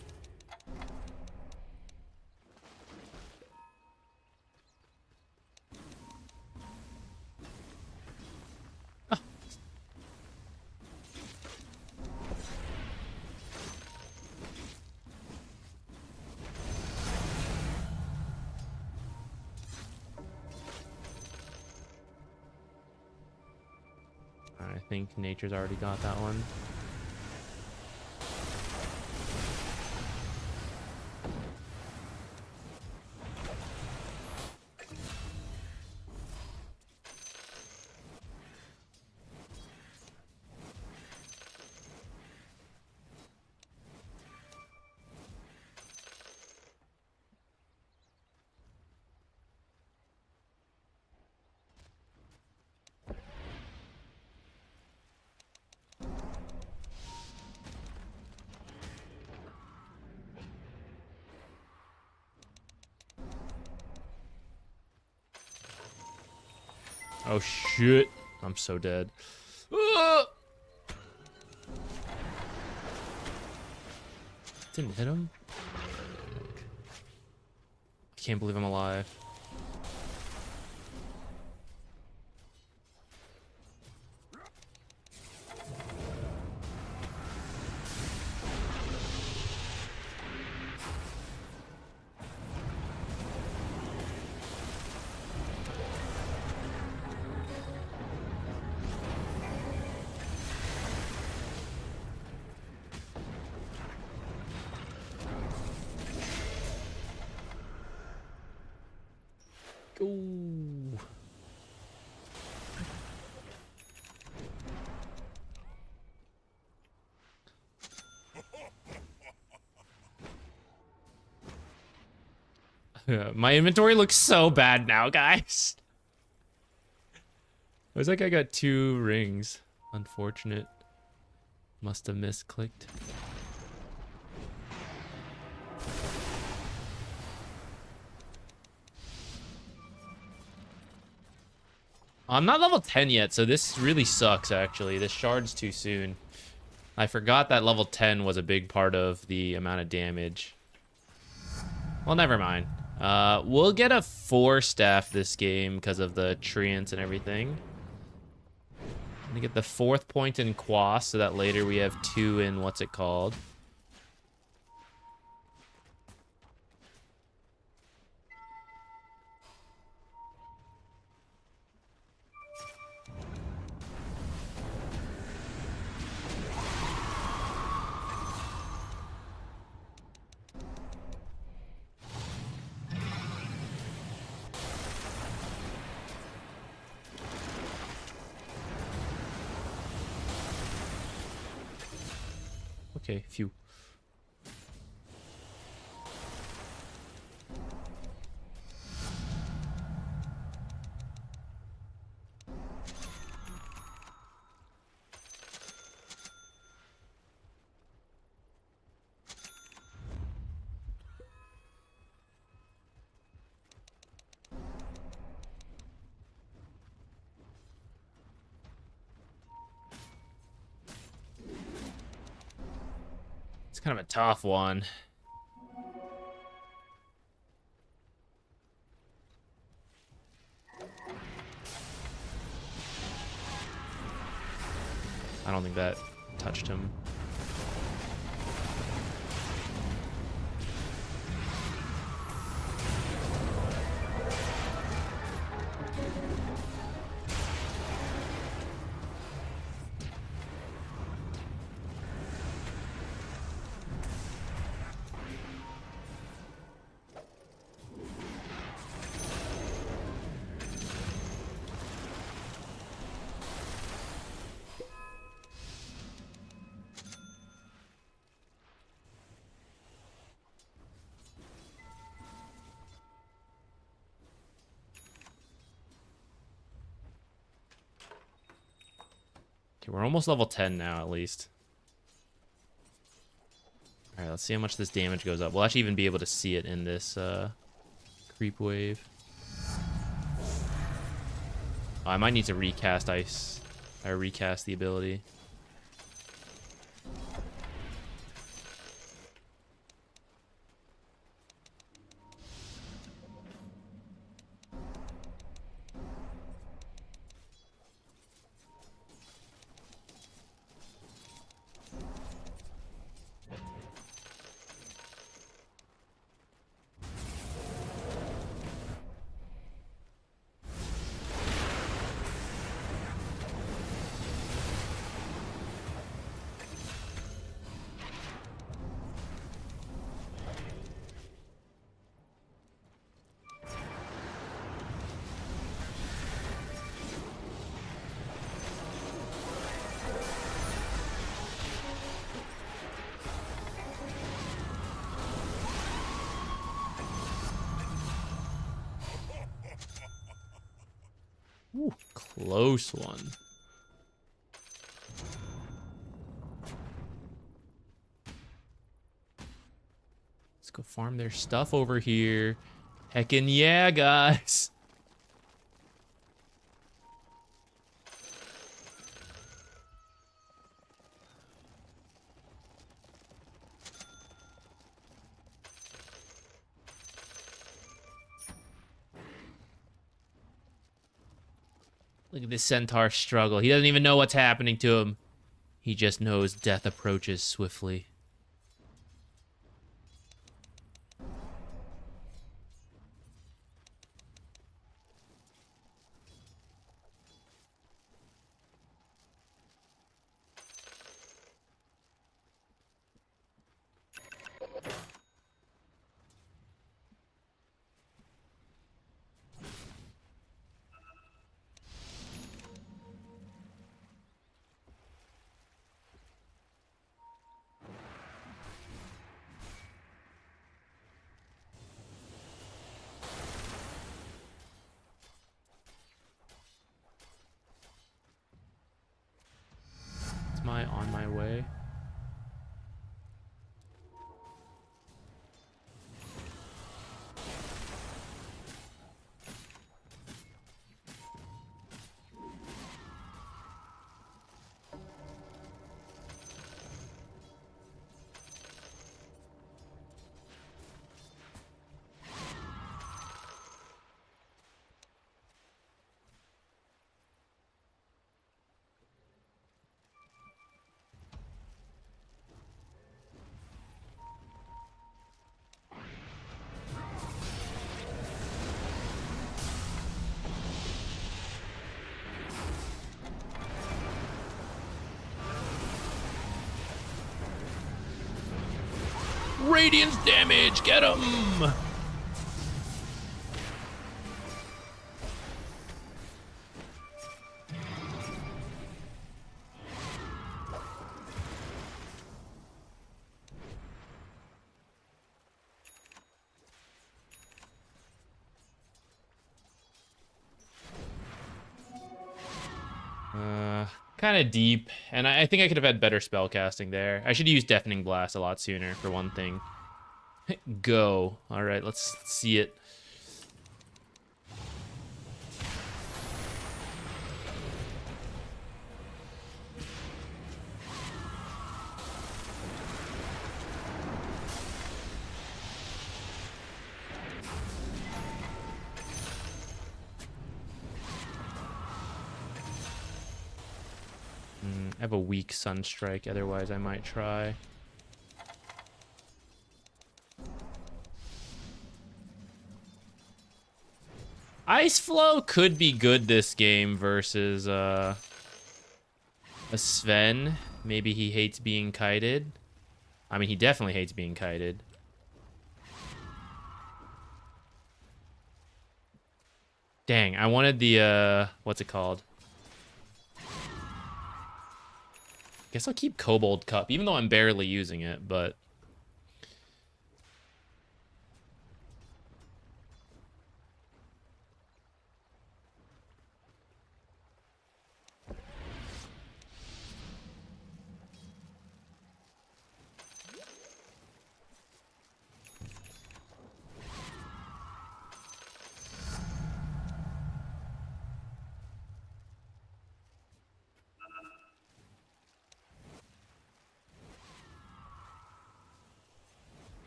I think nature's already got that one. Oh shit. I'm so dead. Didn't hit him? I can't believe I'm alive. Ooh. My inventory looks so bad now, guys. It was like I got 2 rings. Unfortunate. Must have misclicked. I'm not level 10 yet, so this really sucks, actually. This shard's too soon. I forgot that level 10 was a big part of the amount of damage. Well, never mind. We'll get a 4 staff this game because of the treants and everything. I'm gonna get the 4th point in Quas so that later we have 2 in what's it called. Okay, phew. It's kind of a tough one. I don't think that touched him. Okay, we're almost level 10 now, at least. Alright, let's see how much this damage goes up. We'll actually even be able to see it in this creep wave. Oh, I might need to recast ice. Or recast the ability. Ooh, close one. Let's go farm their stuff over here. Heckin' yeah, guys. Look at this centaur struggle. He doesn't even know what's happening to him. He just knows death approaches swiftly. on my way. Radiance damage, get him! Kind of deep, and I think I could have had better spell casting there. I should use Deafening Blast a lot sooner, for one thing. Go. All right, let's see it. I have a weak Sunstrike, otherwise I might try. Ice Flow could be good this game versus a Sven. Maybe he hates being kited. I mean, he definitely hates being kited. Dang, I wanted the, what's it called? Guess I'll keep Kobold Cup, even though I'm barely using it, but...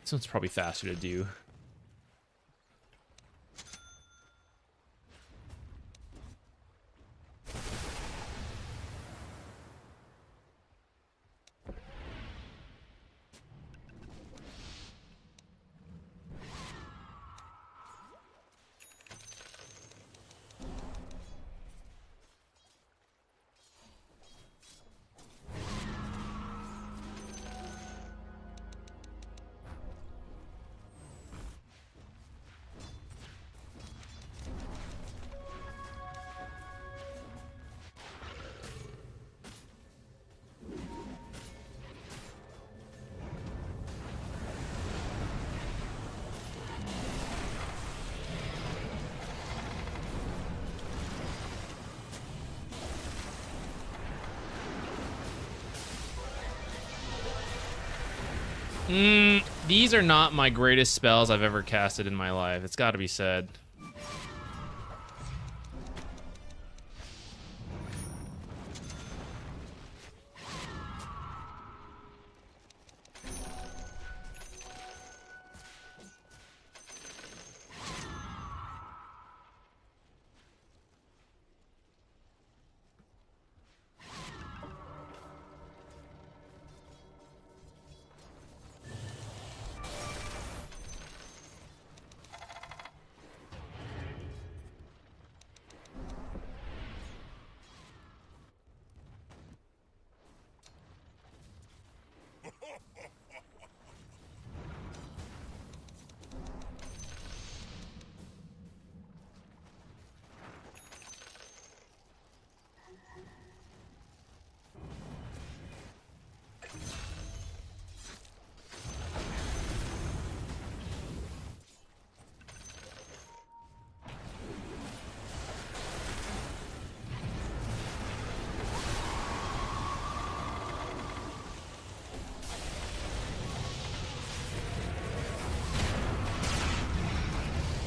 This one's probably faster to do. These are not my greatest spells I've ever casted in my life. It's got to be said.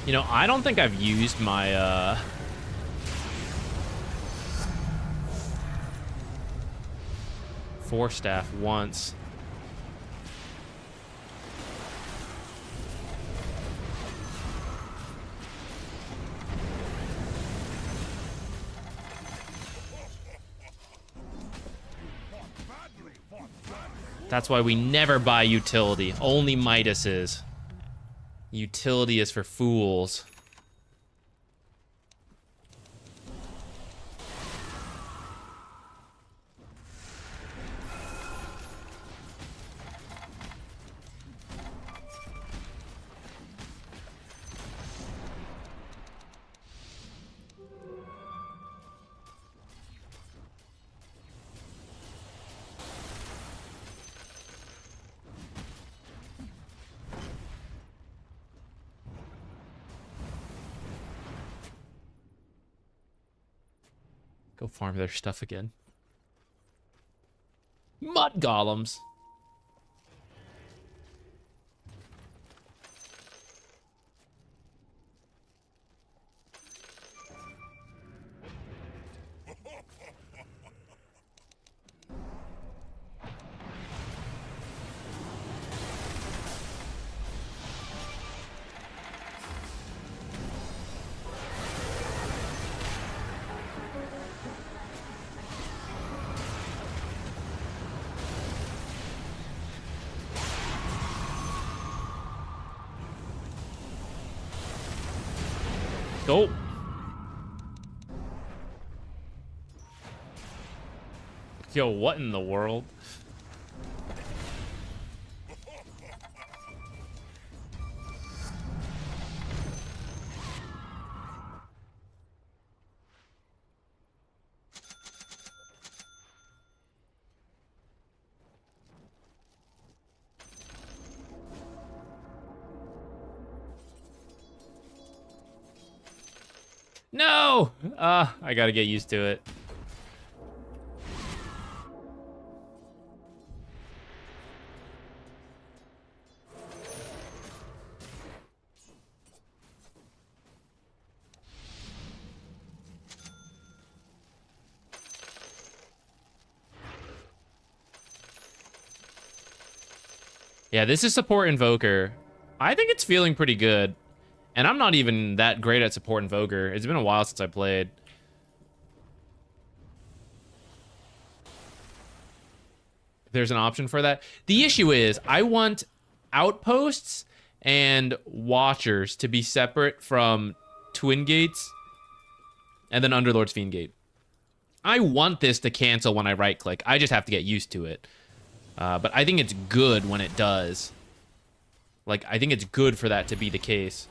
You know, I don't think I've used my Force Staff once. That's why we never buy utility. Only Midas is. Utility is for fools. Go farm their stuff again. Mud golems. Go. Yo, what in the world? No! I gotta get used to it. Yeah, this is support Invoker. I think it's feeling pretty good. And I'm not even that great at support Invoker. It's been a while since I played. If there's an option for that. The issue is, I want outposts and watchers to be separate from Twin Gates and then Underlord's Fiend Gate. I want this to cancel when I right-click. I just have to get used to it. But I think it's good when it does. Like, I think it's good for that to be the case.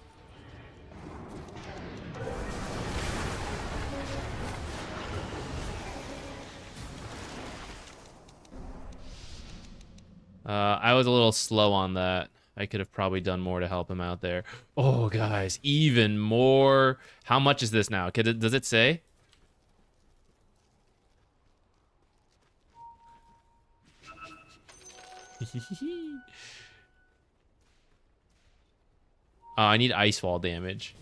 I was a little slow on that. I could have probably done more to help him out there. Oh, guys, even more. How much is this now? Does it say? I need ice wall damage.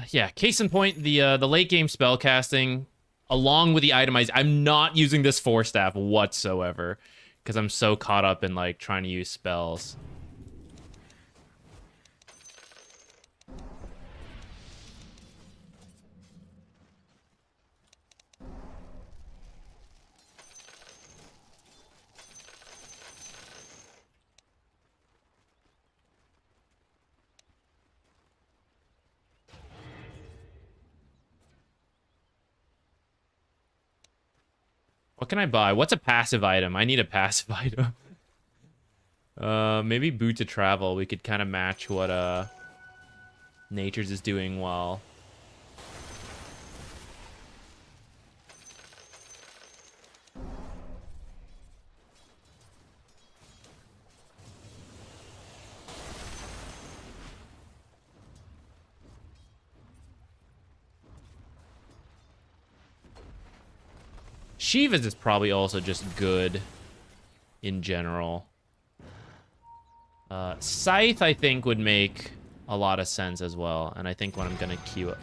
Yeah, case in point, the late game spell casting, along with the itemized, I'm not using this Force Staff whatsoever. because I'm so caught up in like trying to use spells. What can I buy? What's a passive item? I need a passive item. Maybe Boot to Travel. We could kind of match what Nature's is doing well. Shiva's is probably also just good in general. Scythe, I think, would make a lot of sense as well. And I think when I'm going to queue up...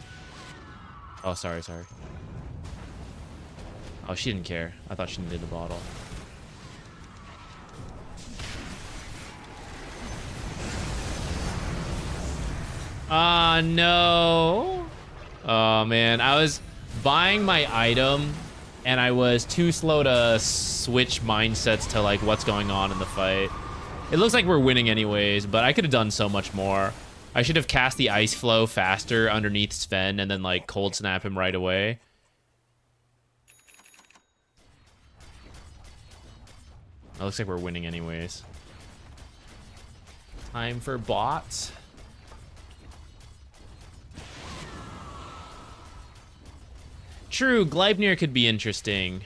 Oh, sorry. Oh, she didn't care. I thought she needed the bottle. Ah, no. Oh, man. I was buying my item... and I was too slow to switch mindsets to like what's going on in the fight. It looks like we're winning anyways, but I could have done so much more. I should have cast the Ice Flow faster underneath Sven and then like cold snap him right away. It looks like we're winning anyways. Time for bots. True, Gleipnir could be interesting.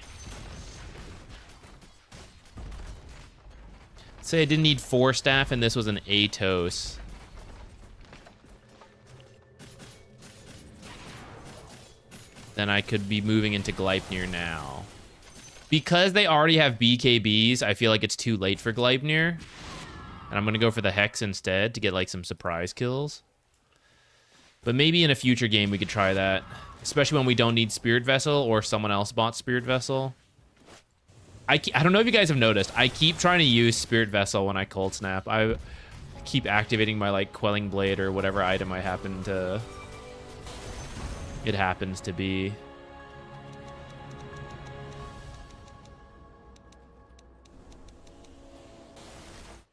Say I didn't need 4 staff and this was an Atos. Then I could be moving into Gleipnir now. Because they already have BKBs, I feel like it's too late for Gleipnir. And I'm going to go for the Hex instead to get like some surprise kills. But maybe in a future game we could try that. Especially when we don't need Spirit Vessel or someone else bought Spirit Vessel. I don't know if you guys have noticed. I keep trying to use Spirit Vessel when I cold snap. I keep activating my like Quelling Blade or whatever item it happens to be.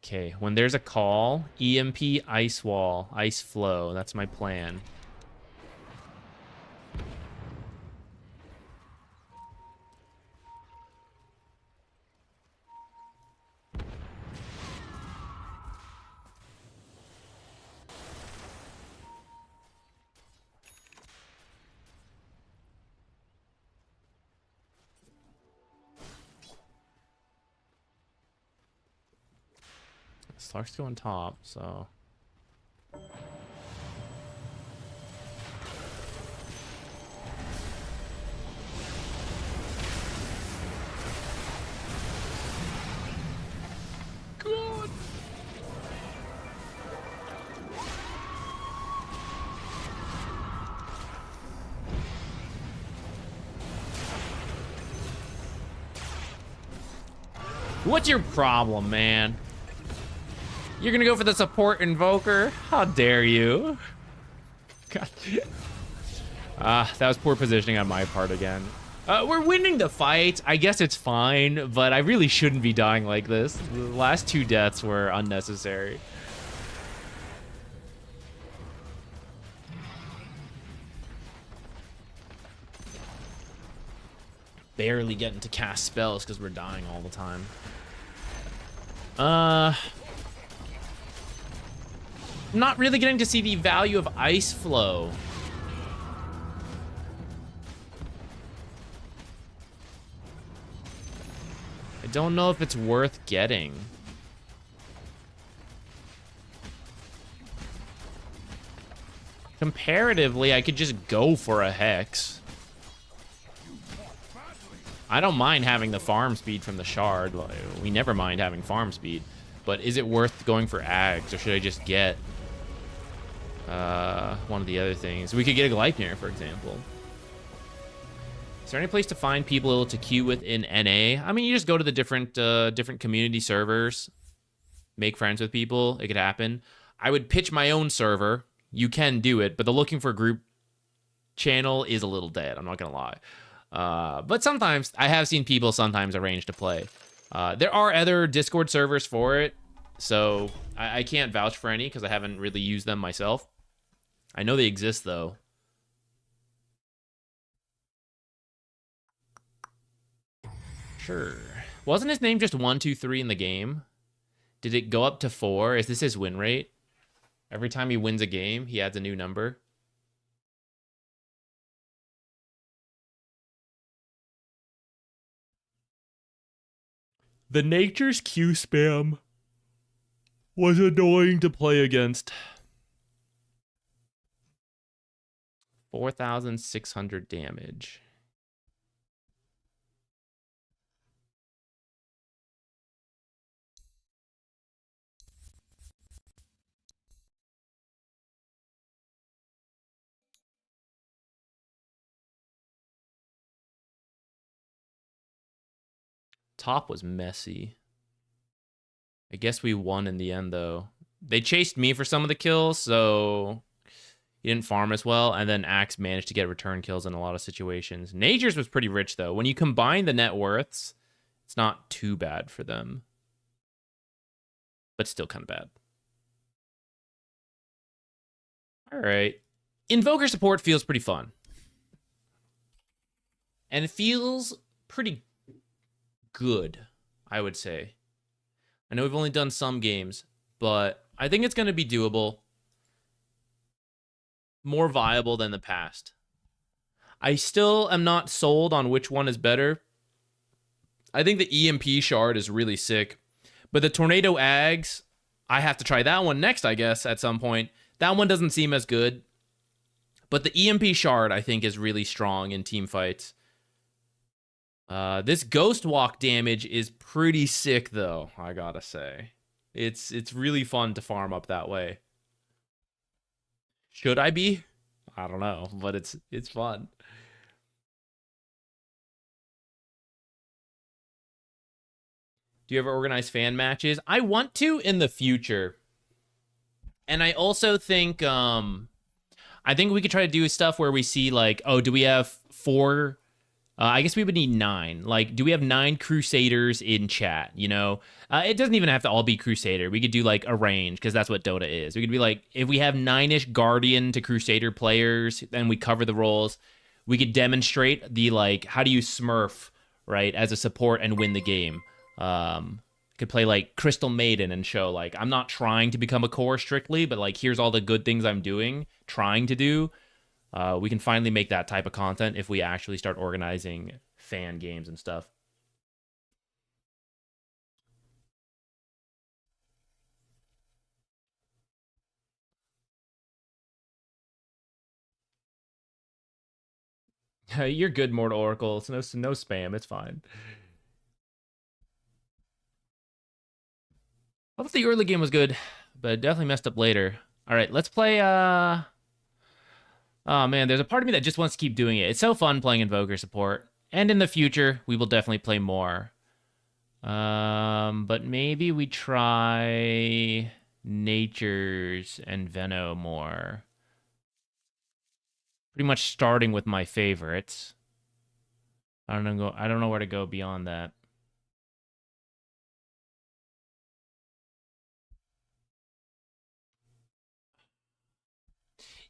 Okay, when there's a call, EMP, Ice Wall, Ice Flow. That's my plan. Slark's going top, so... God. What's your problem, man? You're gonna go for the support Invoker? How dare you? God. That was poor positioning on my part again. We're winning the fight. I guess it's fine, but I really shouldn't be dying like this. The last 2 deaths were unnecessary. Barely getting to cast spells because we're dying all the time. Not really getting to see the value of Ice Flow. I don't know if it's worth getting. Comparatively, I could just go for a Hex. I don't mind having the farm speed from the Shard. We never mind having farm speed. But is it worth going for Ags, or should I just get one of the other things? We could get a Gleipnir, for example. Is there any place to find people to queue with in NA? I mean, you just go to the different community servers, make friends with people. It could happen. I would pitch my own server. You can do it, but the looking for a group channel is a little dead. I'm not gonna lie. But sometimes I have seen people sometimes arrange to play. There are other Discord servers for it, so I can't vouch for any because I haven't really used them myself. I know they exist though. Sure. Wasn't his name just 1, 2, 3 in the game? Did it go up to 4? Is this his win rate? Every time he wins a game, he adds a new number. The Nature's Q spam was annoying to play against. 4,600 damage. Top was messy. I guess we won in the end, though. They chased me for some of the kills, so he didn't farm as well, and then Axe managed to get return kills in a lot of situations. Nature's was pretty rich, though. When you combine the net worths, it's not too bad for them. But still kind of bad. All right. Invoker support feels pretty fun. And it feels pretty good, I would say. I know we've only done some games, but I think it's going to be doable. More viable than the past. I still am not sold on which one is better. I think the EMP shard is really sick. But the Tornado Ags, I have to try that one next, I guess, at some point. That one doesn't seem as good. But the EMP shard, I think, is really strong in team fights. This Ghost Walk damage is pretty sick, though, I gotta say. It's really fun to farm up that way. Should I be? I don't know, but it's fun. Do you ever organize fan matches? I want to in the future. And I also think I think we could try to do stuff where we see like, oh, do we have 4? I guess we would need 9. Like, do we have 9 Crusaders in chat, you know? It doesn't even have to all be Crusader. We could do, like, a range, because that's what Dota is. We could be like, if we have 9-ish Guardian to Crusader players, and we cover the roles, we could demonstrate the, like, how do you smurf, right, as a support and win the game. Could play, like, Crystal Maiden and show, like, I'm not trying to become a core strictly, but, like, here's all the good things I'm doing, trying to do. We can finally make that type of content if we actually start organizing fan games and stuff. You're good, Mortal Oracle. It's no spam. It's fine. I thought the early game was good, but it definitely messed up later. All right, let's play. Oh man, there's a part of me that just wants to keep doing it. It's so fun playing Invoker support. And in the future, we will definitely play more. But maybe we try Natures and Veno more. Pretty much starting with my favorites. I don't know where to go beyond that.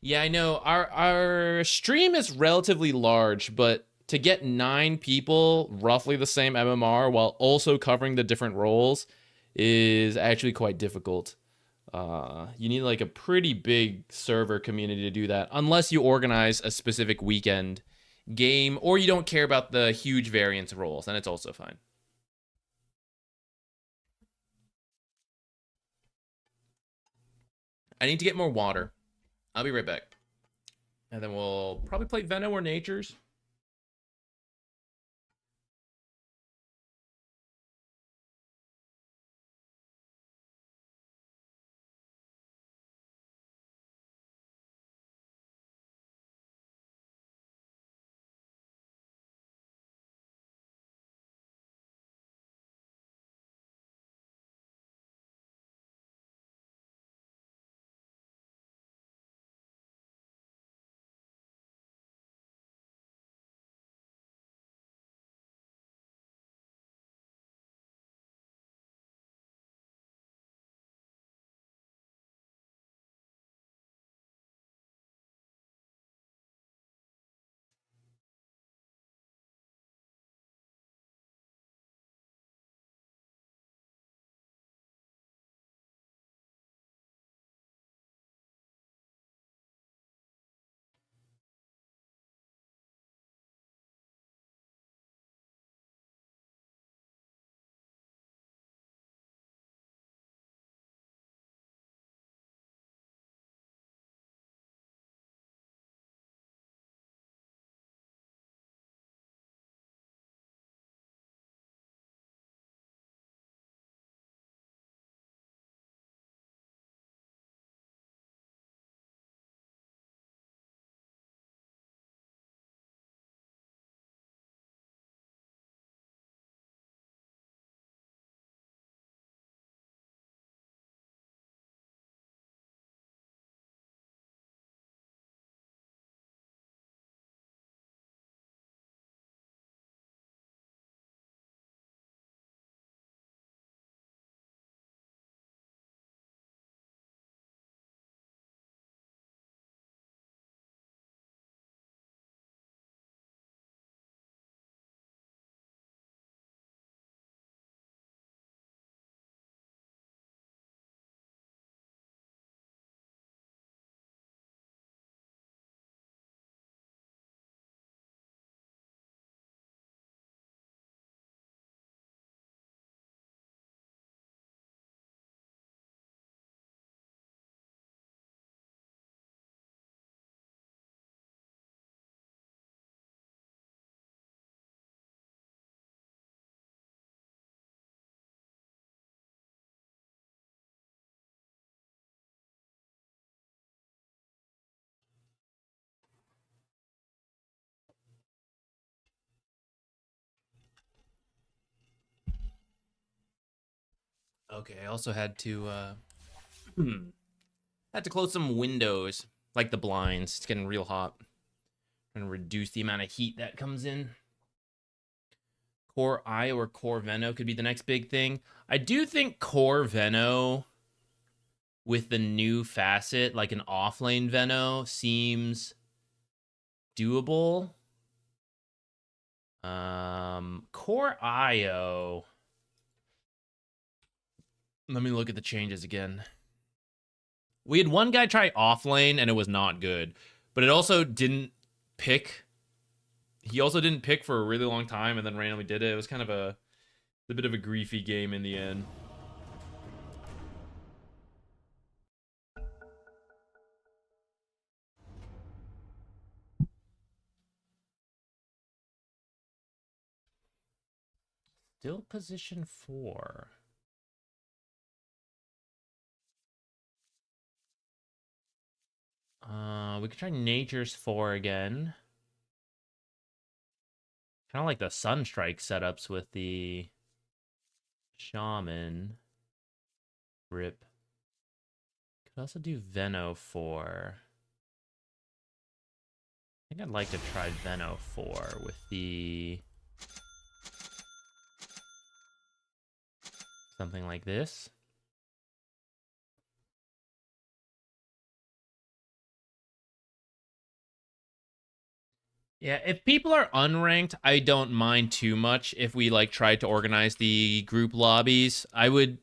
Yeah, I know. Our stream is relatively large, but to get 9 people, roughly the same MMR, while also covering the different roles, is actually quite difficult. You need like a pretty big server community to do that, unless you organize a specific weekend game, or you don't care about the huge variance of roles, and it's also fine. I need to get more water. I'll be right back. And then we'll probably play Veno or Natures. Okay, I also had to had to close some windows, like the blinds. It's getting real hot. Trying to reduce the amount of heat that comes in. Core I or Core Veno could be the next big thing. I do think Core Veno with the new facet, like an offlane Veno, seems doable. Core IO. Let me look at the changes again. We had one guy try offlane and it was not good, but it also didn't pick. He also didn't pick for a really long time and then randomly did it. It was kind of a bit of a griefy game in the end. Still position 4. We could try Nature's 4 again. Kind of like the Sunstrike setups with the Shaman. Rip. Could also do Veno 4. I think I'd like to try Veno 4 with the... something like this. Yeah, if people are unranked, I don't mind too much if we like tried to organize the group lobbies. We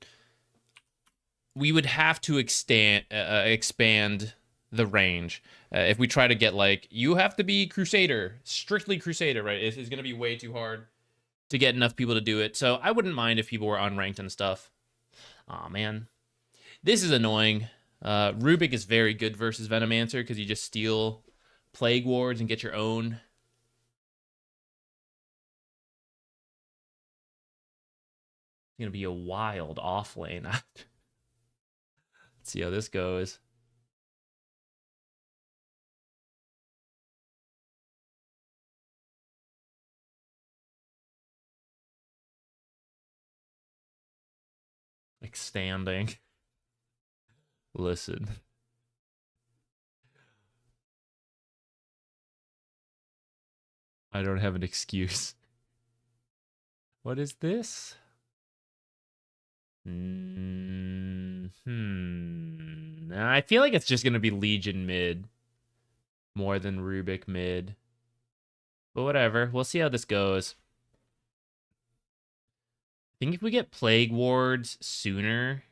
would have to expand the range. If we try to get like, you have to be Crusader, strictly Crusader, right? It's going to be way too hard to get enough people to do it. So I wouldn't mind if people were unranked and stuff. Aw, man. This is annoying. Rubik is very good versus Venomancer because you just steal Plague Wards and get your own. It's going to be a wild off lane. Let's see how this goes. Like standing. Listen. I don't have an excuse. What is this? I feel like it's just going to be Legion mid more than Rubik mid. But whatever. We'll see how this goes. I think if we get Plague Wards sooner,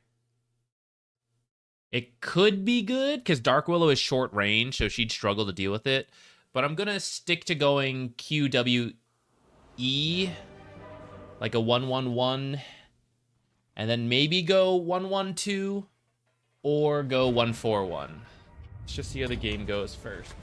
it could be good because Dark Willow is short range, so she'd struggle to deal with it. But I'm going to stick to going QWE, like a 1-1-1, and then maybe go 1-1-2 or go 1-4-1. Let's just see how the game goes first.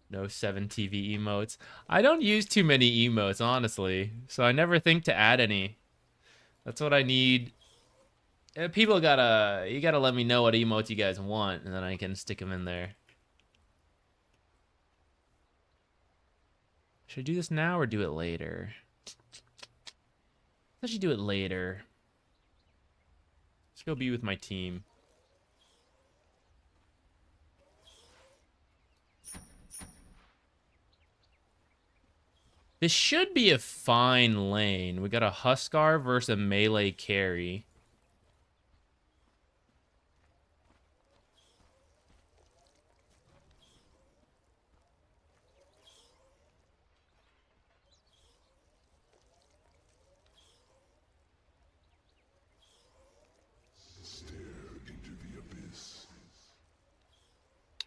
No 7 TV emotes. I don't use too many emotes, honestly. So I never think to add any. That's what I need. People you gotta let me know what emotes you guys want, and then I can stick them in there. Should I do this now or do it later? I should do it later. Let's go be with my team. This should be a fine lane. We got a Huskar versus a melee carry.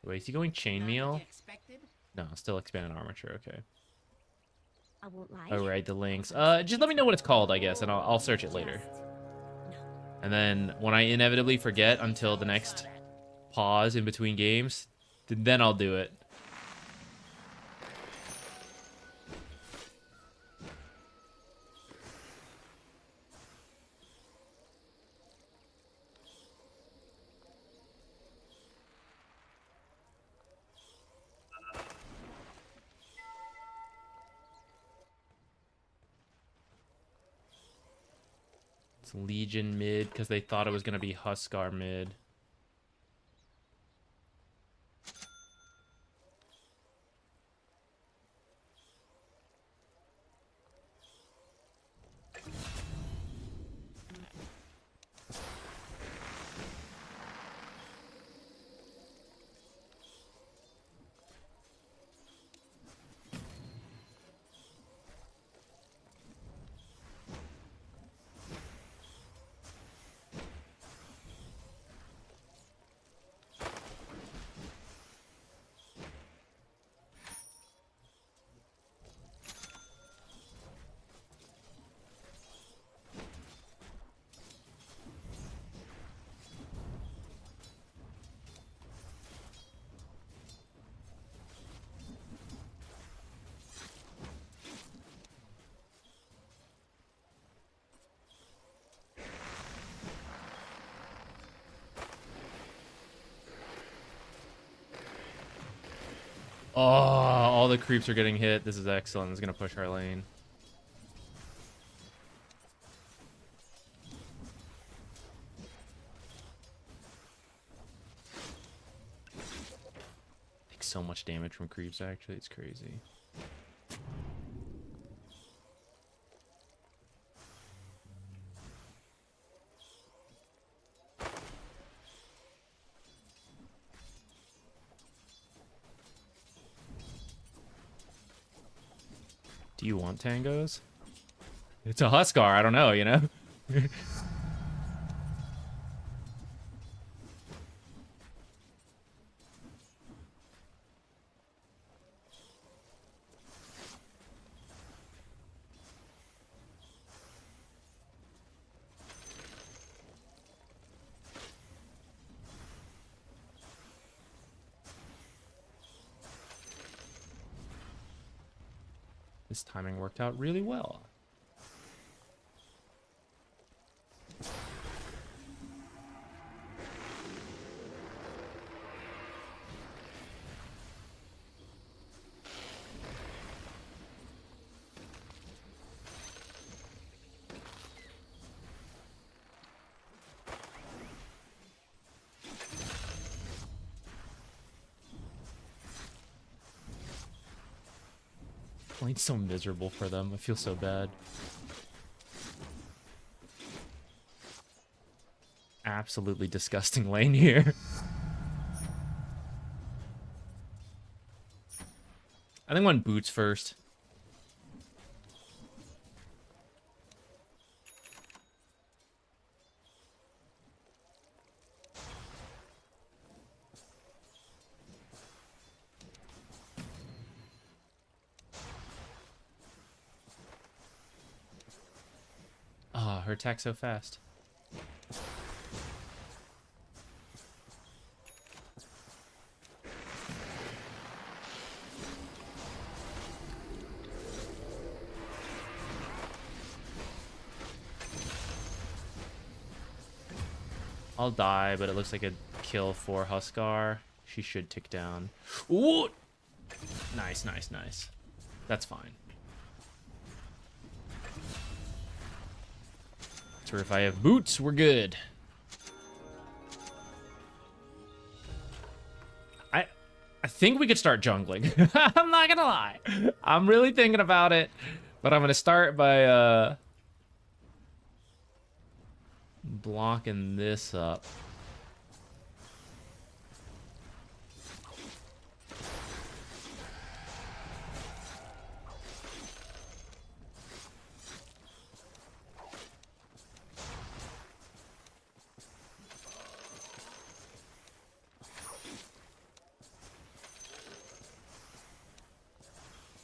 Wait, is he going chainmail? No, still expanded armature. Okay. I won't lie. Oh, right, the links. Just let me know what it's called, I guess, and I'll search it later. And then when I inevitably forget until the next pause in between games, then I'll do it. Legion mid because they thought it was going to be Huskar mid. Oh, all the creeps are getting hit. This is excellent. It's going to push our lane. Take so much damage from creeps, actually. It's crazy. Do you want tangos? It's a Huskar. I don't know, you know? This timing worked out really well. Lane's so miserable for them. I feel so bad. Absolutely disgusting lane here. I think one boots first. Her attack so fast. I'll die, but it looks like a kill for Huskar. She should tick down. Ooh! Nice, nice, nice. That's fine. So if I have boots, we're good. I think we could start jungling. I'm not gonna lie. I'm really thinking about it, but I'm gonna start by blocking this up.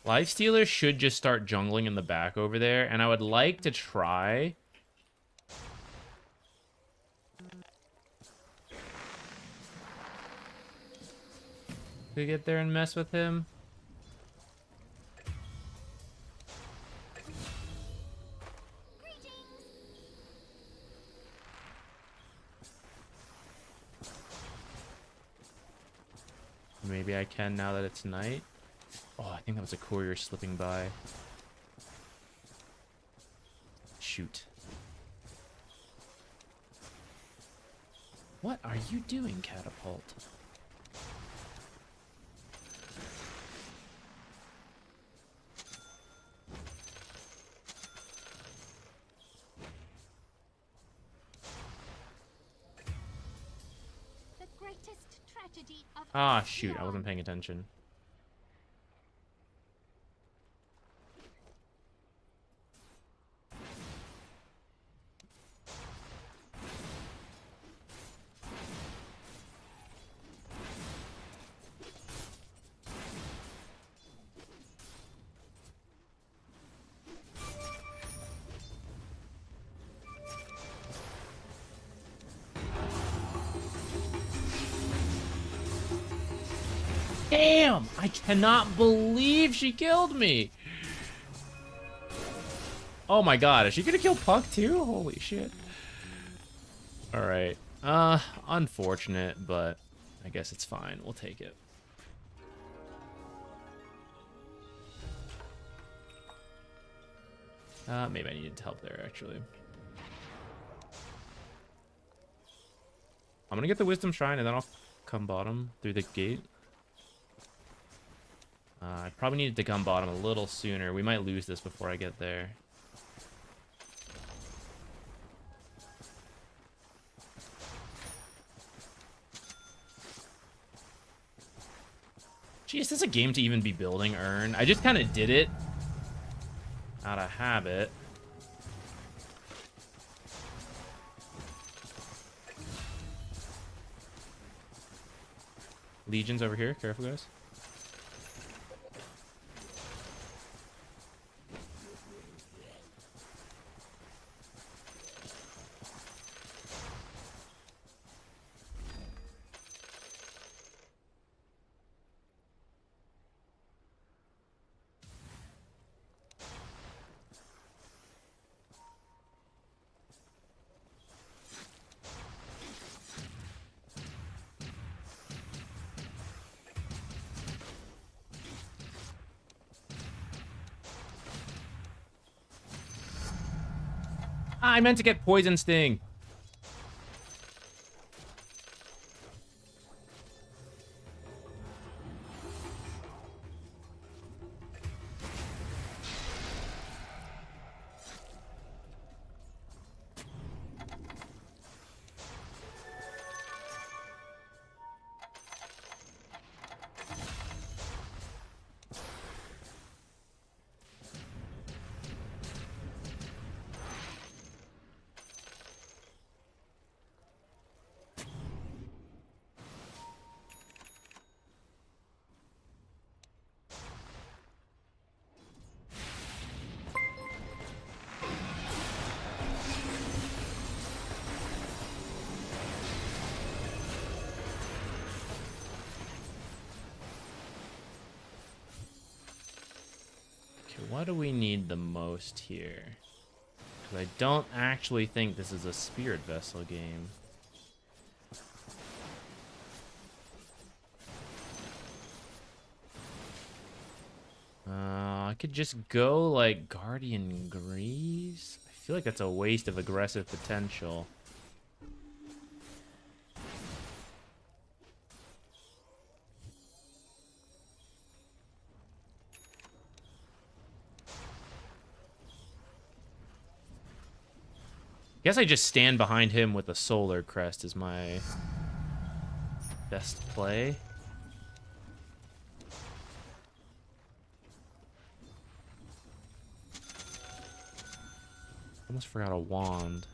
Lifestealer should just start jungling in the back over there, and I would like to try to get there and mess with him. Maybe I can now that it's night. Oh, I think that was a courier slipping by. Shoot. What are you doing, Catapult? The greatest tragedy of Ah, shoot, I wasn't paying attention. Damn! I cannot believe she killed me! Oh my god, is she gonna kill Puck too? Holy shit. Alright. Unfortunate, but I guess it's fine. We'll take it. Maybe I needed help there, actually. I'm gonna get the Wisdom Shrine, and then I'll come bottom through the gate. I probably needed to come bottom a little sooner. We might lose this before I get there. Gee, is this a game to even be building Urn? I just kind of did it out of habit. Legions over here. Careful, guys. Ah, I meant to get Poison Sting. What do we need the most here? Because I don't actually think this is a Spirit Vessel game. I could just go like Guardian Grease. I feel like that's a waste of aggressive potential. Guess I just stand behind him with a Solar Crest is my best play. Almost forgot a wand.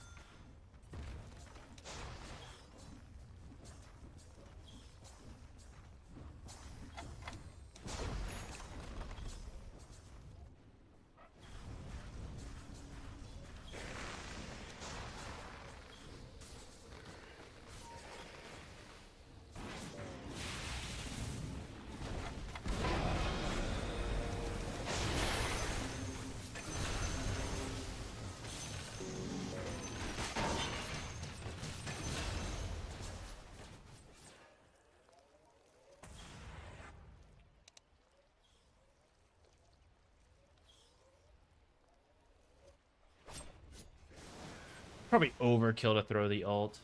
Probably overkill to throw the ult.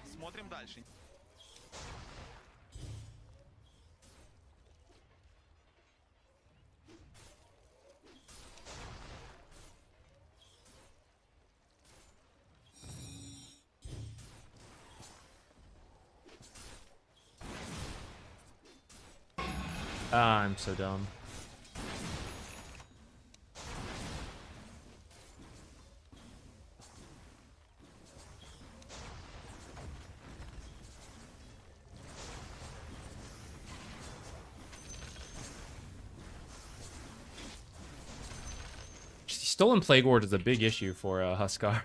Смотрим дальше. Ah, I'm so dumb. Stolen Plague Ward is a big issue for Huskar.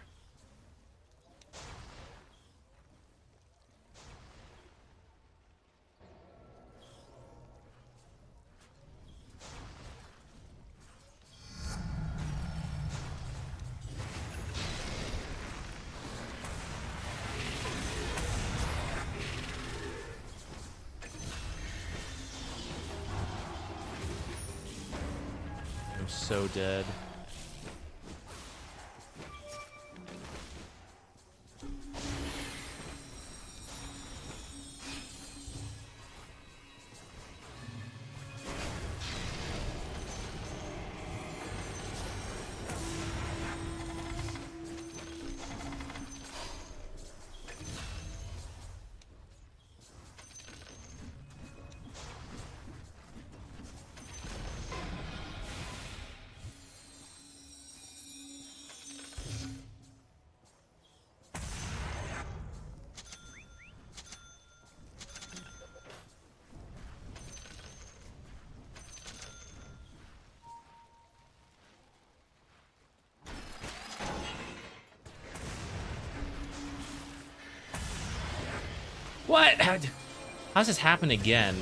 I'm so dead. What? How's this happen again?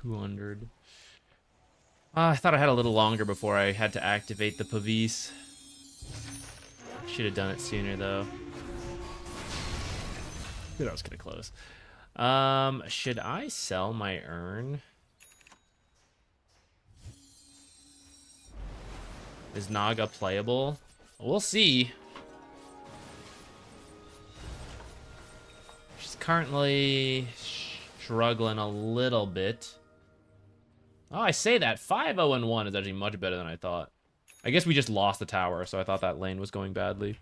$200. I thought I had a little longer before I had to activate the Pavis. Should have done it sooner though. Dude, I was gonna close. Should I sell my urn? Is Naga playable? We'll see. She's currently struggling a little bit. Oh, I say that 5-0-1 is actually much better than I thought. I guess we just lost the tower, so I thought that lane was going badly.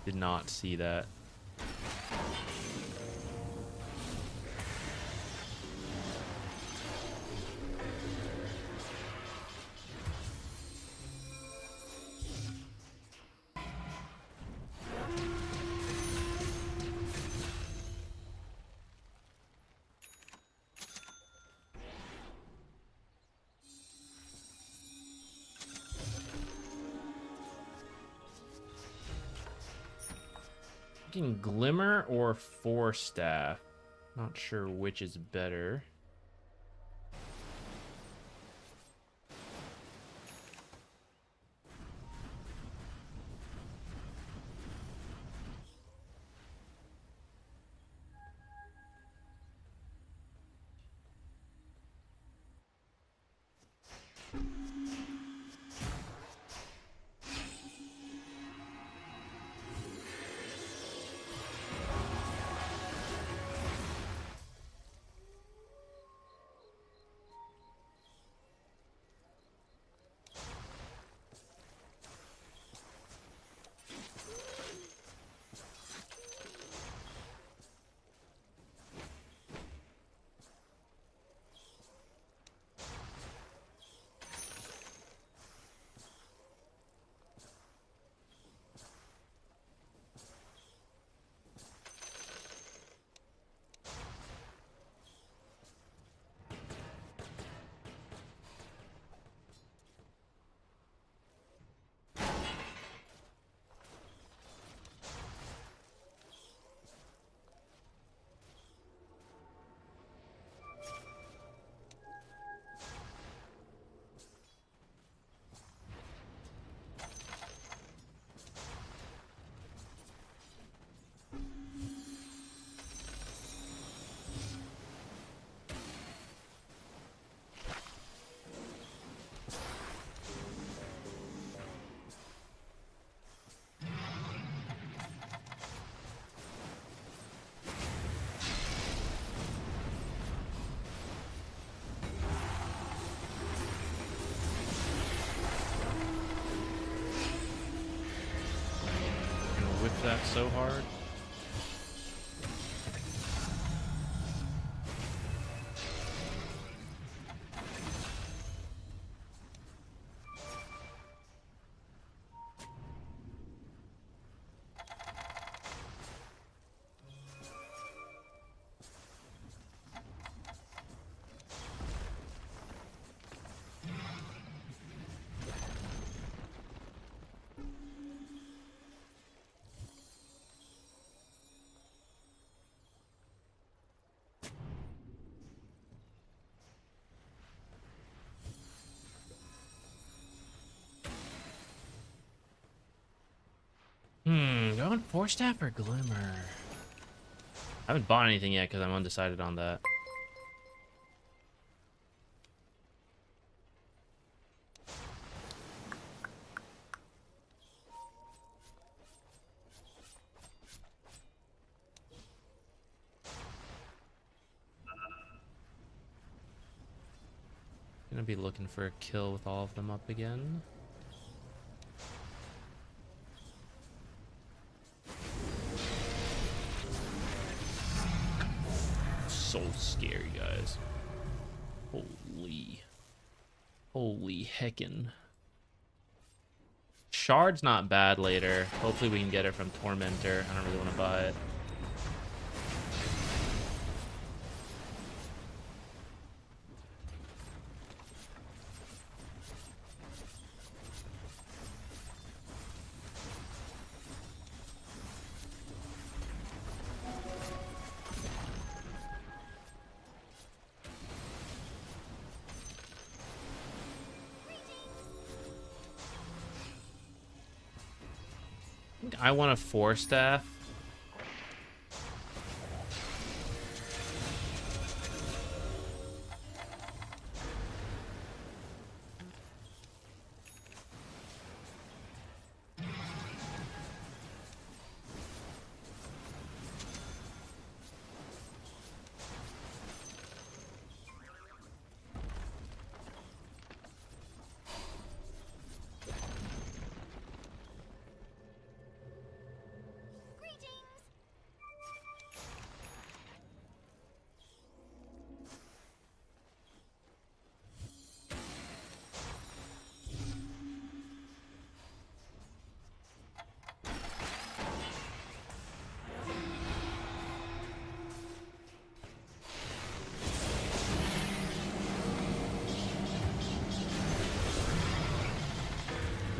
Did not see that. Glimmer or Force Staff? Not sure which is better. so hard. Going Force Staff or Glimmer? I haven't bought anything yet because I'm undecided on that. Gonna be looking for a kill with all of them up again. So scary, guys. Holy heckin'. Shard's not bad later. Hopefully we can get it from Tormentor. I don't really want to buy it. I want a 4-staff.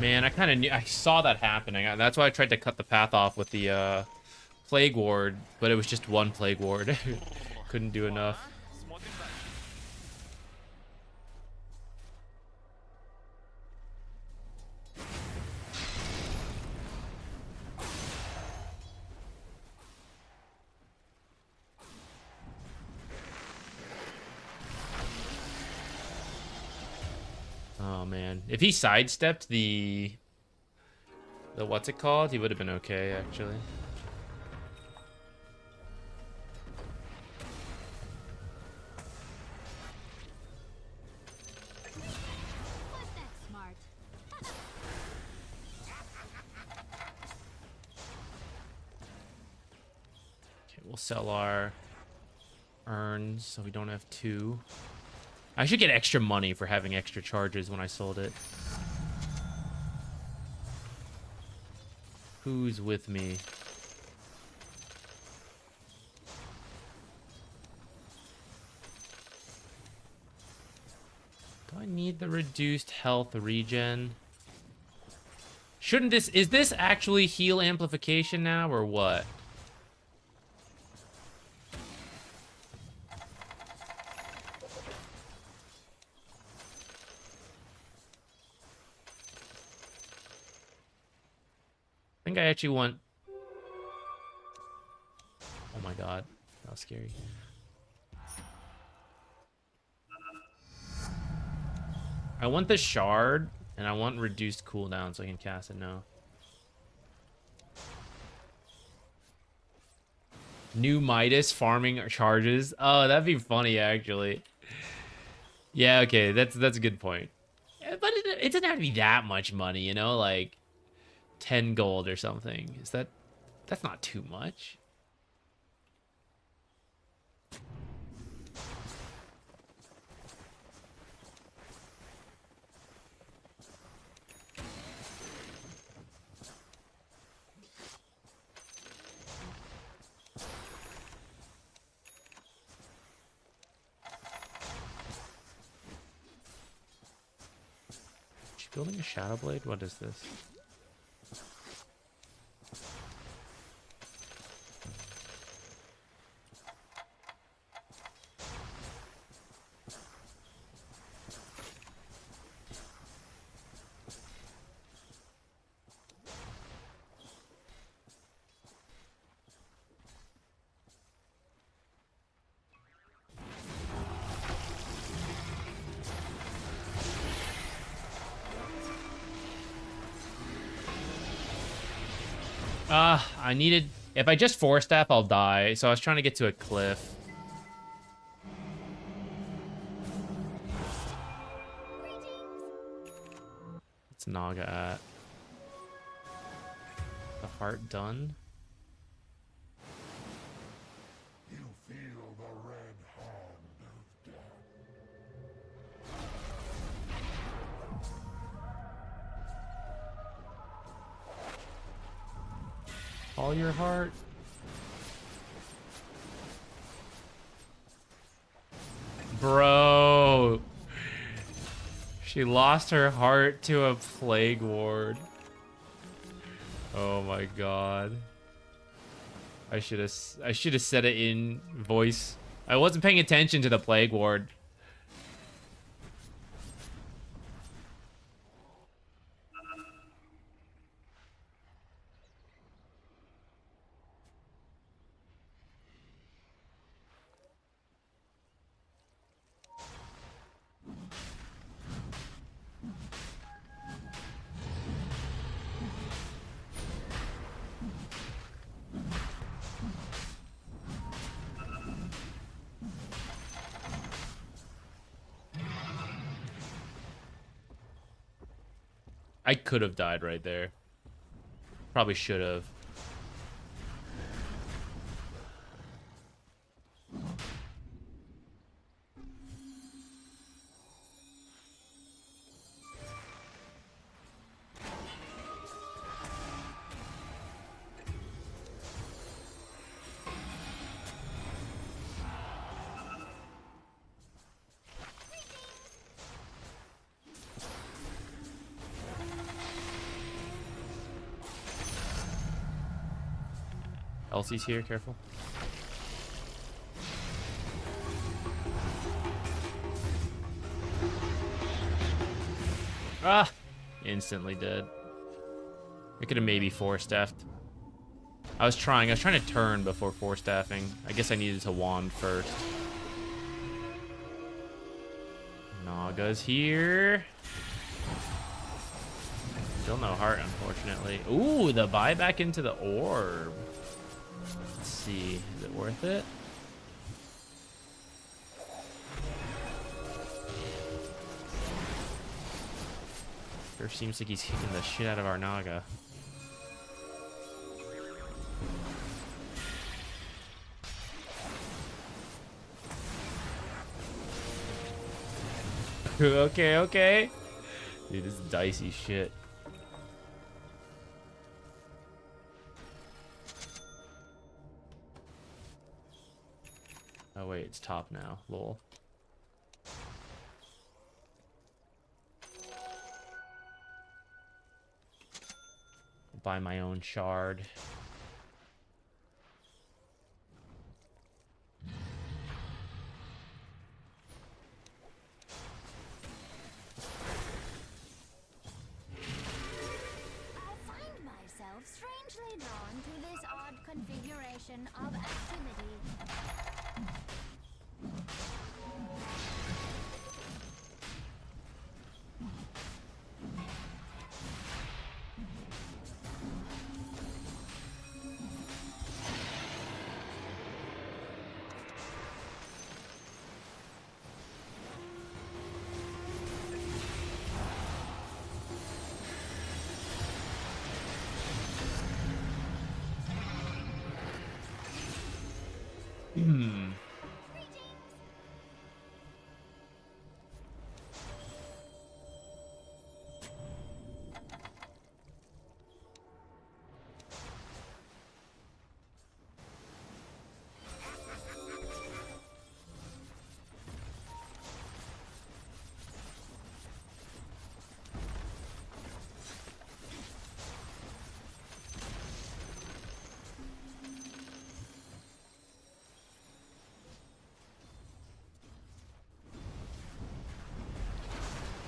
Man, I kind of knew. I saw that happening. That's why I tried to cut the path off with the Plague Ward, but it was just one Plague Ward. Couldn't do enough. Oh man, if he sidestepped the what's it called, he would have been okay actually. Was that smart? Okay, we'll sell our urns so we don't have two. I should get extra money for having extra charges when I sold it. Who's with me? Do I need the reduced health regen? Shouldn't this... Is this actually heal amplification now, or what? I think I actually want... Oh my god, that was scary. I want the shard, and I want reduced cooldown so I can cast it now. New Midas farming charges. Oh, that'd be funny actually. Yeah, okay, that's a good point. But it doesn't have to be that much money, you know, like 10 gold or something. Is that That's not too much. She's building a Shadow Blade? What is this? I needed... If I just Force Staff, I'll die. So I was trying to get to a cliff. What's Naga at? The heart done? You feel the red hand of death. All your heart. Bro. She lost her heart to a Plague Ward. Oh my god. I should have said it in voice. I wasn't paying attention to the Plague Ward. I could have died right there. Probably should have. Elsie's here, careful. Ah! Instantly dead. I could have maybe Force Staffed. I was trying to turn before Force Staffing. I guess I needed to wand first. Naga's here. Still no heart, unfortunately. Ooh, the buyback into the orb. Let's see, is it worth it? Sure seems like he's kicking the shit out of our Naga. Okay, okay. Dude, this is dicey shit. Oh wait, it's top now. Lol. Buy my own shard. I find myself strangely drawn to this odd configuration of activity.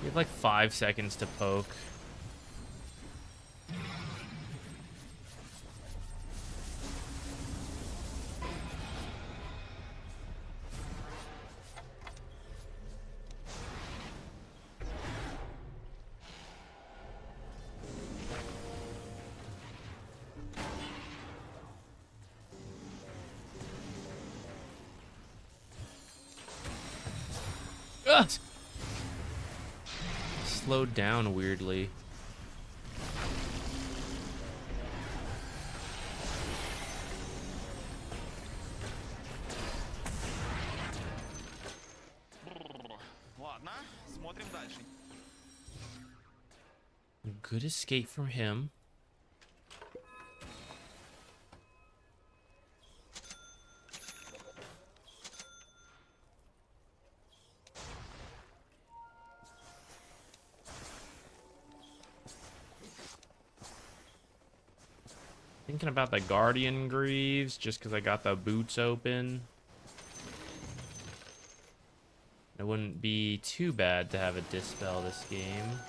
You have like 5 seconds to poke. Ugh! Slowed down weirdly. Ладно, смотрим дальше. Good escape from him. Thinking about the Guardian Greaves just because I got the boots open. It wouldn't be too bad to have a Dispel this game.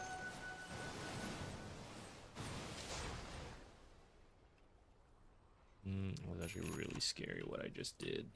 It was actually really scary what I just did.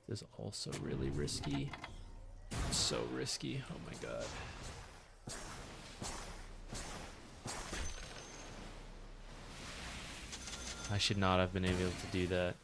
This is also really risky. So risky. Oh my god. I should not have been able to do that.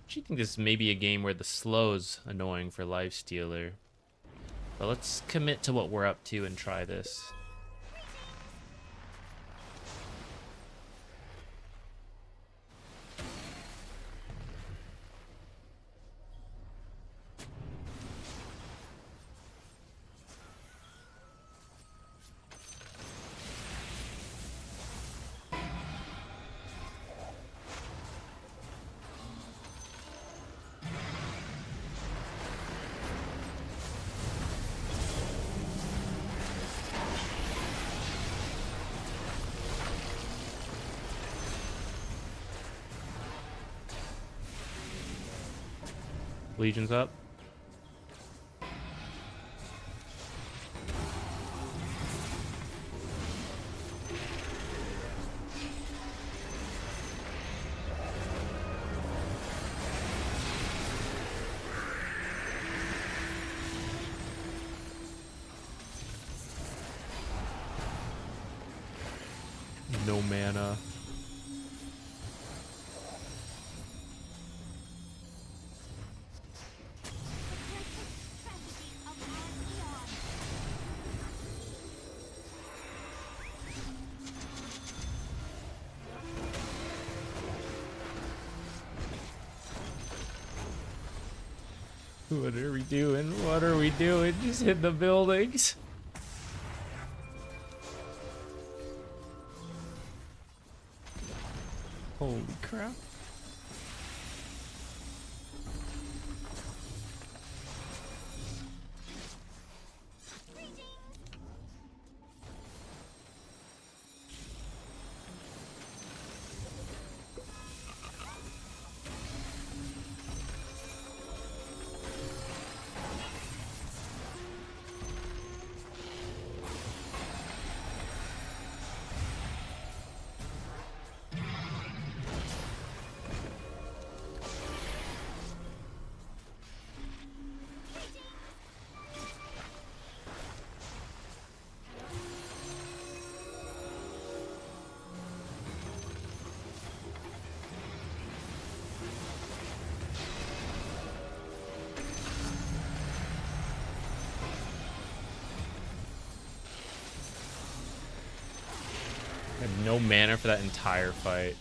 I think this may be a game where the slow's annoying for Lifestealer. But let's commit to what we're up to and try this. Legion's up. No mana. What are we doing? What are we doing? Just hit the buildings. Holy crap. no mana for that entire fight.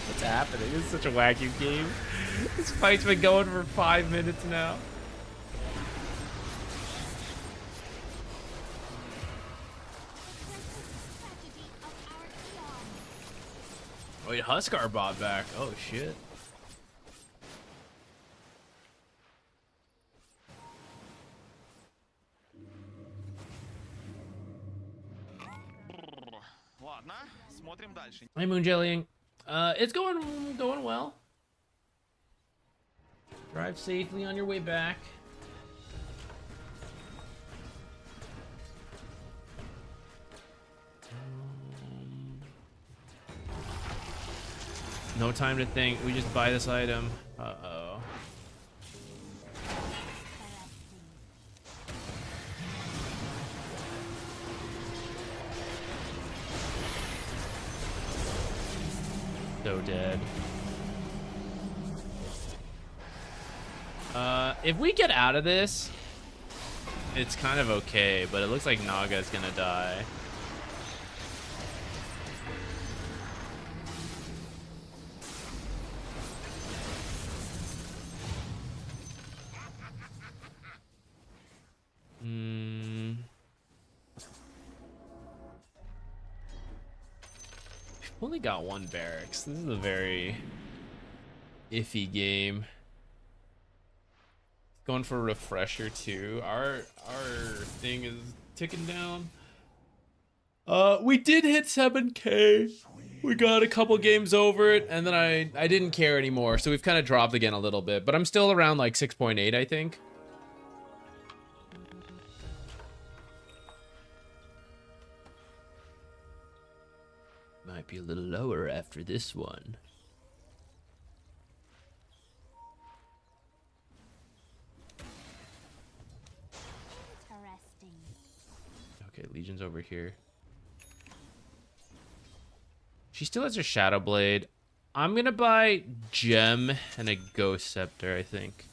What's happening? This is such a wacky game. This fight's been going for 5 minutes now. Wait, Huskar bought back. Oh shit. Ладно, смотрим дальше. Hey, Moon Jellying. It's going well. Drive safely on your way back. No time to think. We just buy this item. Uh-oh. So dead. If we get out of this, it's kind of okay, but it looks like Naga's gonna die. We've only got one barracks. This is a very iffy game. Going for a refresher too. Our thing is ticking down. We did hit 7K. We got a couple games over it, and then I didn't care anymore. So we've kind of dropped again a little bit, but I'm still around like 6.8, I think. Might be a little lower after this one. Interesting. Okay, Legion's over here. She still has her Shadow Blade. I'm gonna buy Gem and a Ghost Scepter, I think.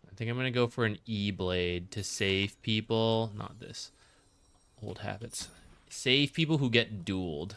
I think I'm gonna go for an E-Blade to save people. Not this. Old habits. Save people who get dueled.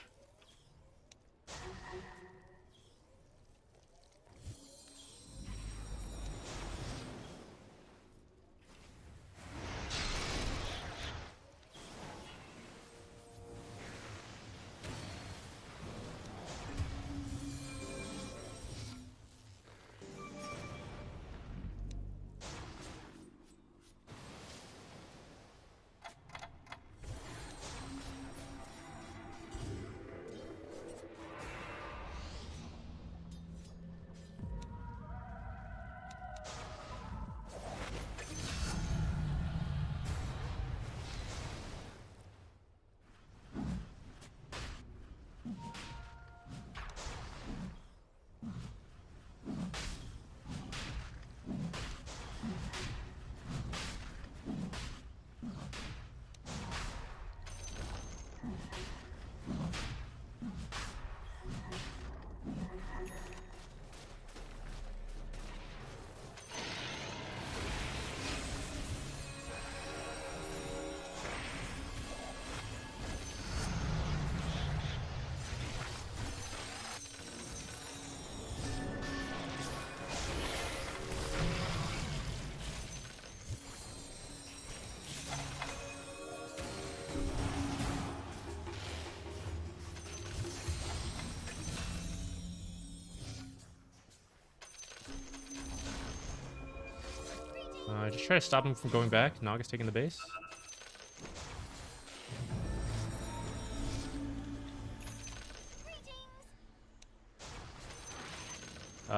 Just try to stop him from going back. Naga's taking the base.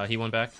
He went back.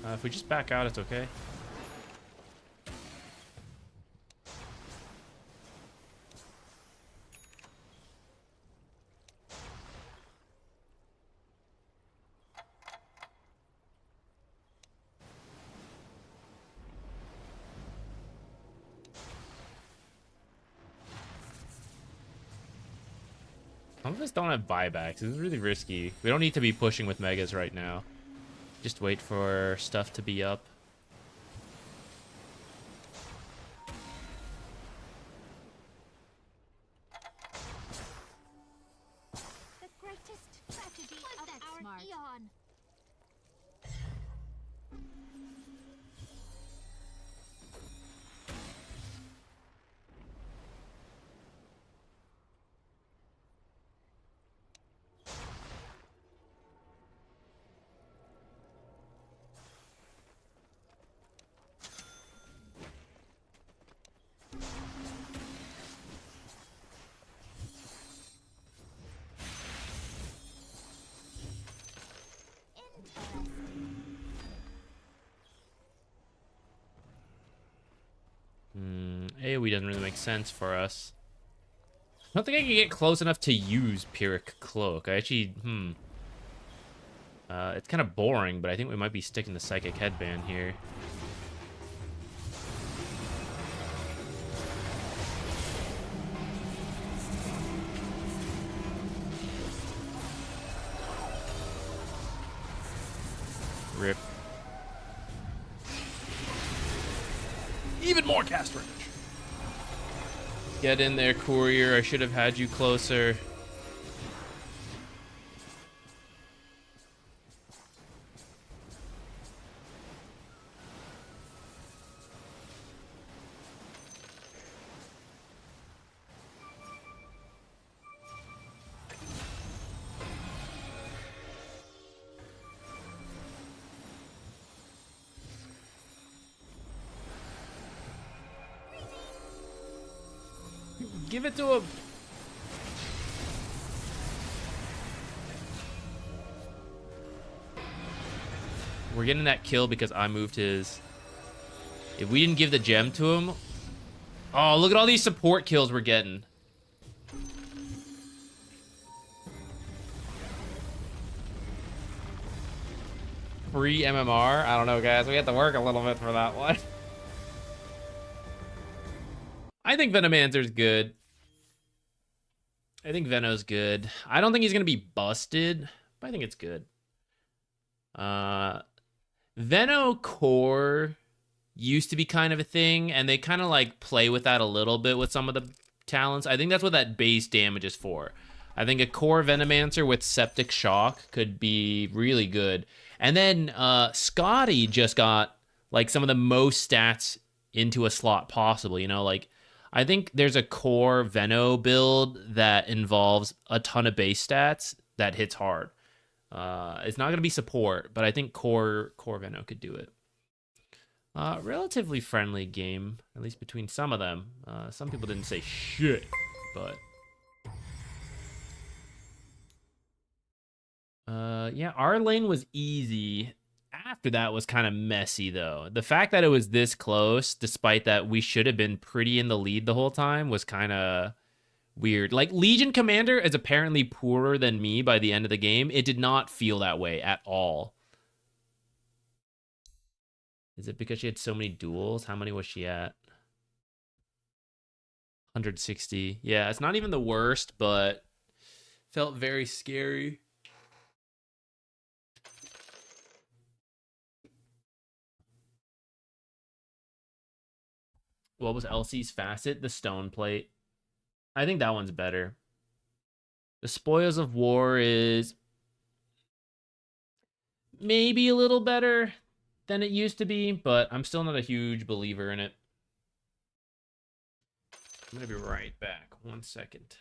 If we just back out, it's okay. Some of us don't have buybacks. This is really risky. We don't need to be pushing with megas right now. Just wait for stuff to be up. The greatest tragedy of That's our smart. eon. AoE doesn't really make sense for us. I don't think I can get close enough to use Pyrrhic Cloak. I actually, it's kind of boring, but I think we might be sticking the Psychic Headband here. Rip. Even more cast range. Get in there, Courier. I should have had you closer. Give it to him. We're getting that kill because I moved his. If we didn't give the gem to him. Oh, look at all these support kills we're getting. Free MMR? I don't know, guys. We have to work a little bit for that one. I think Venomancer's good. I think Veno's good. I don't think he's going to be busted, but I think it's good. Veno core used to be kind of a thing, and they kind of like play with that a little bit with some of the talents. I think that's what that base damage is for. I think a core Venomancer with Septic Shock could be really good. And then Scotty just got like some of the most stats into a slot possible, you know, like I think there's a core Veno build that involves a ton of base stats that hits hard. It's not going to be support, but I think core Veno could do it. Relatively friendly game, at least between some of them. Some people didn't say shit, but... yeah, our lane was easy. After that was kind of messy, though. The fact that it was this close, despite that we should have been pretty in the lead the whole time, was kind of weird. Like, Legion Commander is apparently poorer than me by the end of the game. It did not feel that way at all. Is it because she had so many duels? How many was she at? 160. Yeah, it's not even the worst, but felt very scary. What was Elsie's facet? The stone plate. I think that one's better. The Spoils of War is maybe a little better than it used to be, but I'm still not a huge believer in it. I'm going to be right back. 1 second.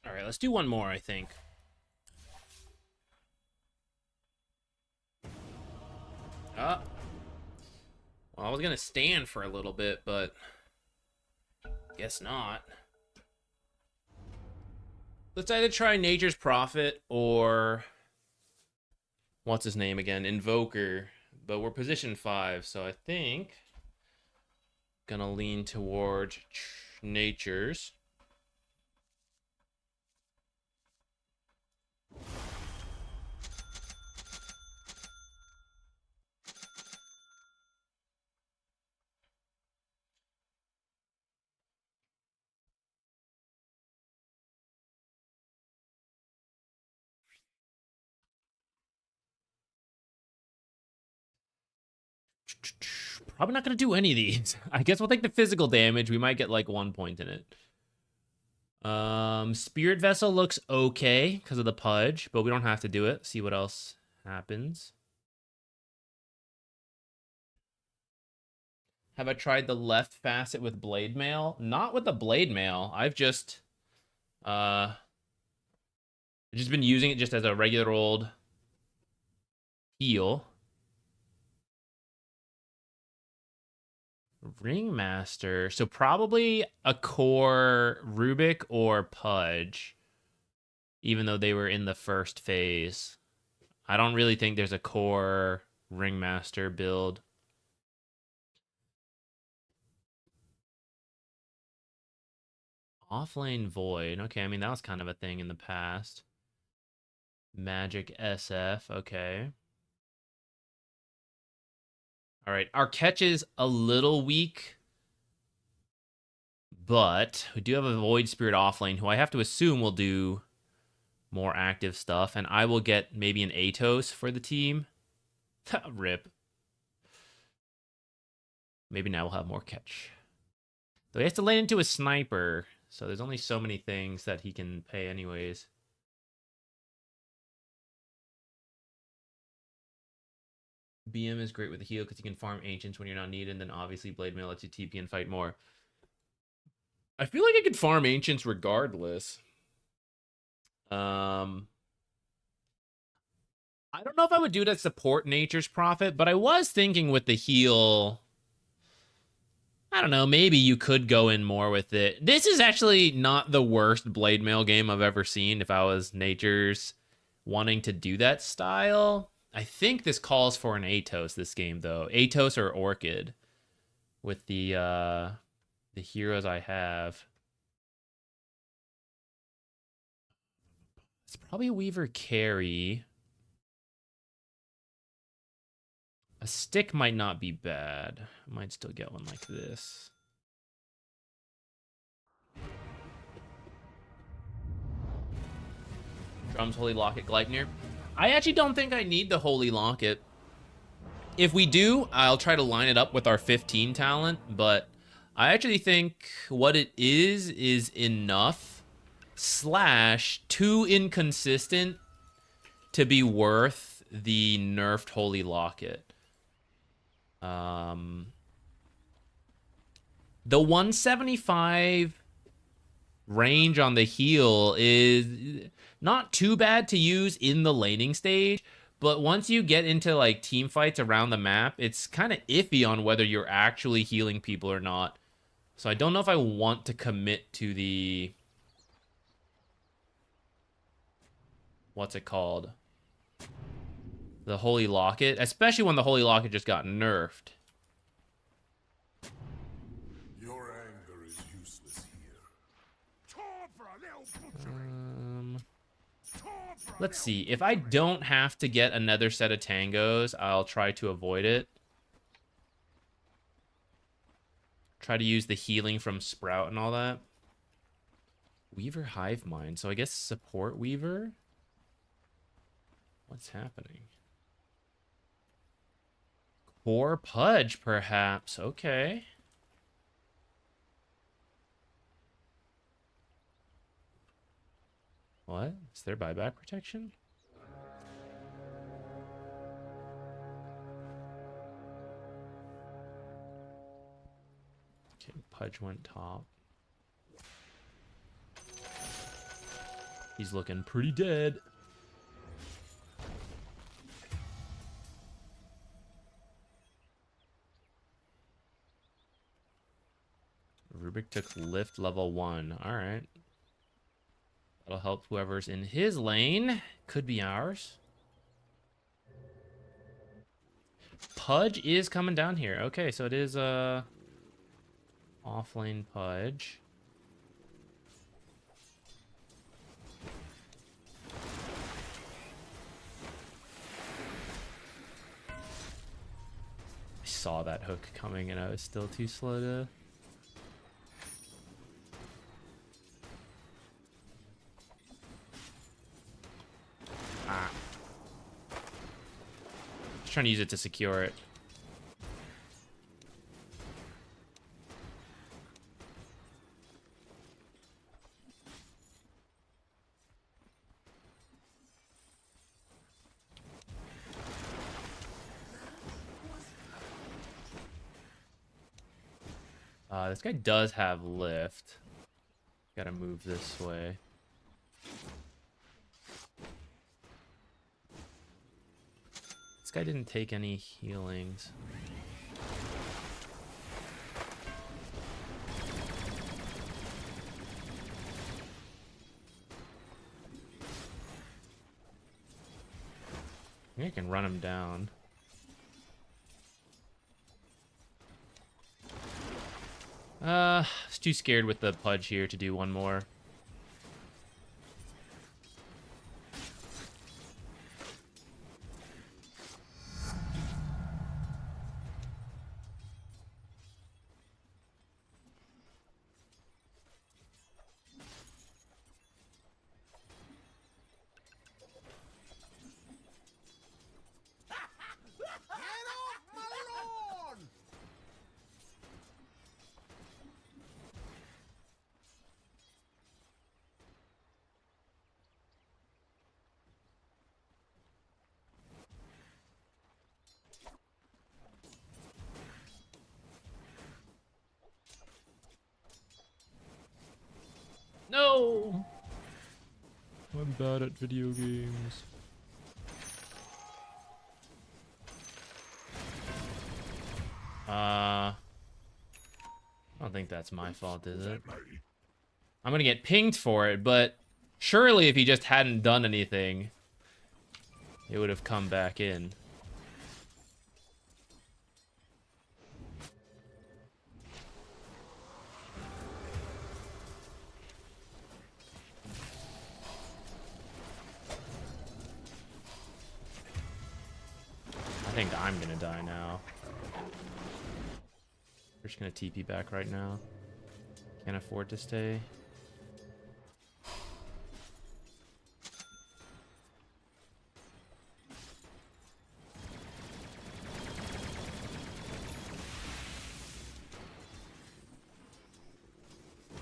All right, let's do one more, I think. Well, I was gonna stand for a little bit, but guess not. Let's either try Nature's Prophet or what's his name again? Invoker. But we're position 5, so I think gonna lean towards Nature's. Probably not going to do any of these. I guess we'll take the physical damage. We might get like 1 point in it. Spirit Vessel looks okay because of the Pudge, but we don't have to do it. See what else happens. Have I tried the left facet with Blade Mail? Not with the Blade Mail. I've just been using it just as a regular old heal. Ringmaster. So probably a core Rubik or Pudge, even though they were in the first phase. I don't really think there's a core Ringmaster build. Offlane Void. Okay, I mean, that was kind of a thing in the past. Magic SF. Okay. All right, our catch is a little weak, but we do have a Void Spirit offlane who I have to assume will do more active stuff, and I will get maybe an Atos for the team. Rip. Maybe now we'll have more catch. Though he has to lane into a sniper, so there's only so many things that he can pay anyways. BM is great with the heal because you can farm Ancients when you're not needed, and then obviously Blade Mail lets you TP and fight more. I feel like I could farm Ancients regardless. I don't know if I would do it as support Nature's Prophet, but I was thinking with the heal, I don't know, maybe you could go in more with it. This is actually not the worst Blade Mail game I've ever seen if I was Nature's wanting to do that style. I think this calls for an Atos this game, though. Atos or Orchid with the heroes I have. It's probably a Weaver carry. A stick might not be bad. I might still get one like this. Drums, Holy Locket, Gleipnir. I actually don't think I need the Holy Locket. If we do, I'll try to line it up with our 15 talent, but I actually think what it is enough / too inconsistent to be worth the nerfed Holy Locket. The 175 range on the heal is not too bad to use in the laning stage, but once you get into like team fights around the map, it's kind of iffy on whether you're actually healing people or not. So I don't know if I want to commit to the... what's it called? The Holy Locket, especially when the Holy Locket just got nerfed. Your anger is useless here. Let's see. If I don't have to get another set of tangos, I'll try to avoid it. Try to use the healing from Sprout and all that. Weaver Hive Mind. So I guess support Weaver? What's happening? Core Pudge, perhaps. Okay. What? Is there buyback protection? Okay, Pudge went top. He's looking pretty dead. Rubik took lift level 1. All right. That'll help whoever's in his lane. Could be ours. Pudge is coming down here. Okay, so it is off-lane Pudge. I saw that hook coming and I was still too slow to... Ah. Just trying to use it to secure it. This guy does have lift. Gotta move this way. This guy didn't take any healings. I think I can run him down. I was too scared with the Pudge here to do one more. No! I'm bad at video games. I don't think that's my fault, is it? I'm gonna get pinged for it, but surely if he just hadn't done anything, it would have come back in. I think I'm gonna die now. We're just gonna TP back right now. Can't afford to stay.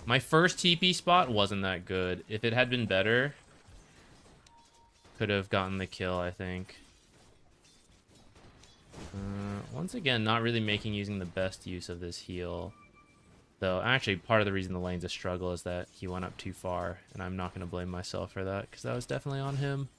My first TP spot wasn't that good. If it had been better, could have gotten the kill, I think. Once again, not really using the best use of this heal. Though, actually, part of the reason the lane's a struggle is that he went up too far, and I'm not going to blame myself for that, because that was definitely on him.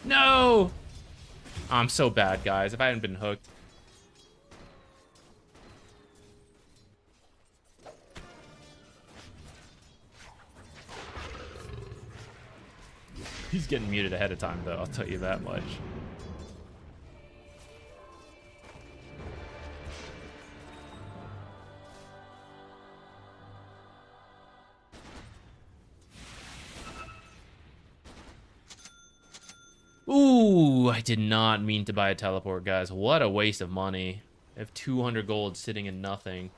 No! I'm so bad, guys. If I hadn't been hooked. He's getting muted ahead of time, though. I'll tell you that much. Ooh, I did not mean to buy a teleport, guys. What a waste of money. I have 200 gold sitting in nothing.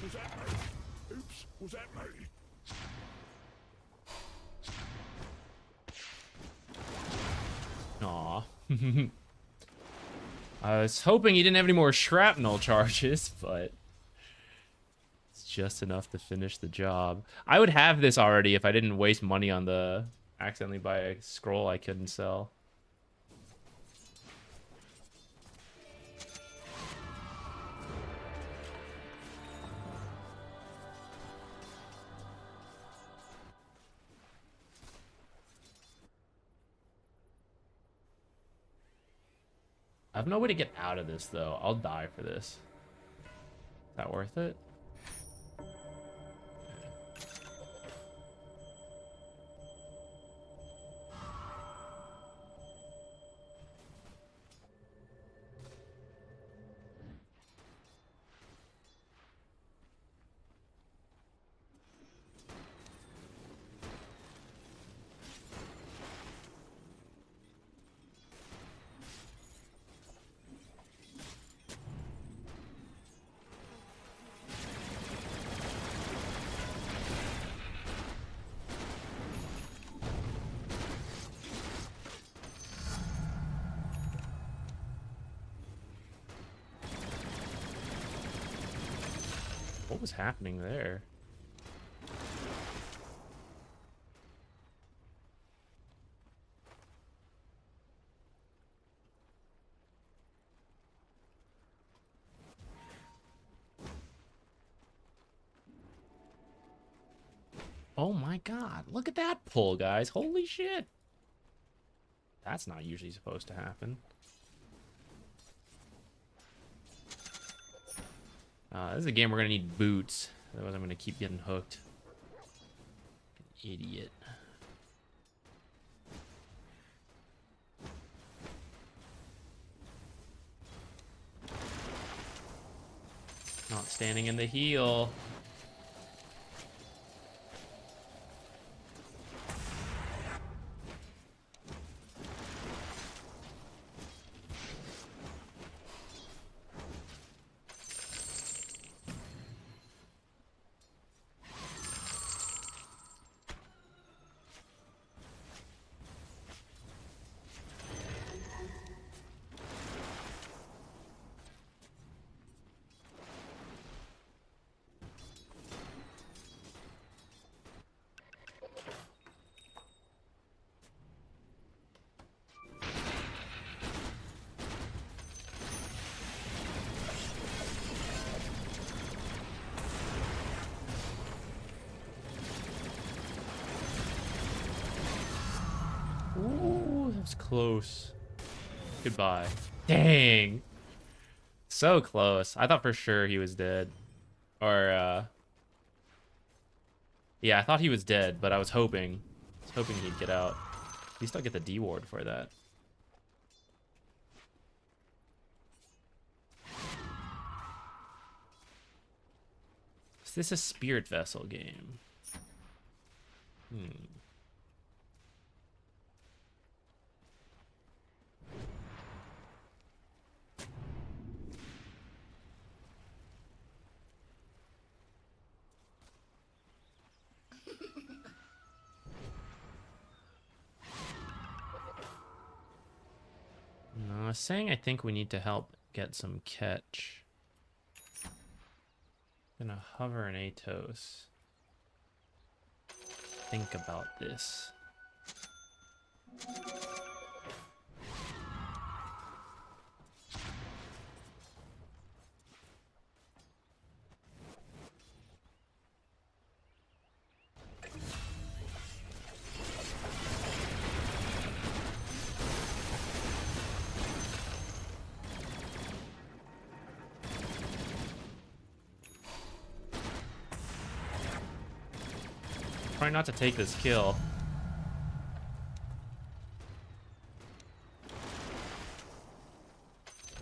Was that me? Oops, was that me? Aw. I was hoping he didn't have any more shrapnel charges, but it's just enough to finish the job. I would have this already if I didn't waste money on the accidentally buy a scroll I couldn't sell. I have no way to get out of this, though. I'll die for this. Is that worth it? What was happening there? Oh my god, look at that pull, guys. Holy shit. That's not usually supposed to happen. This is a game we're gonna need boots. Otherwise I'm gonna keep getting hooked. Idiot. Not standing in the heel. Ooh, that was close. Goodbye. Dang. So close. I thought for sure he was dead. Or, yeah, I thought he was dead, but I was hoping he'd get out. At least I'll get the D ward for that. Is this a spirit vessel game? was saying I think we need to help get some catch. Gonna hover an Atos. Think about this. Try not to take this kill.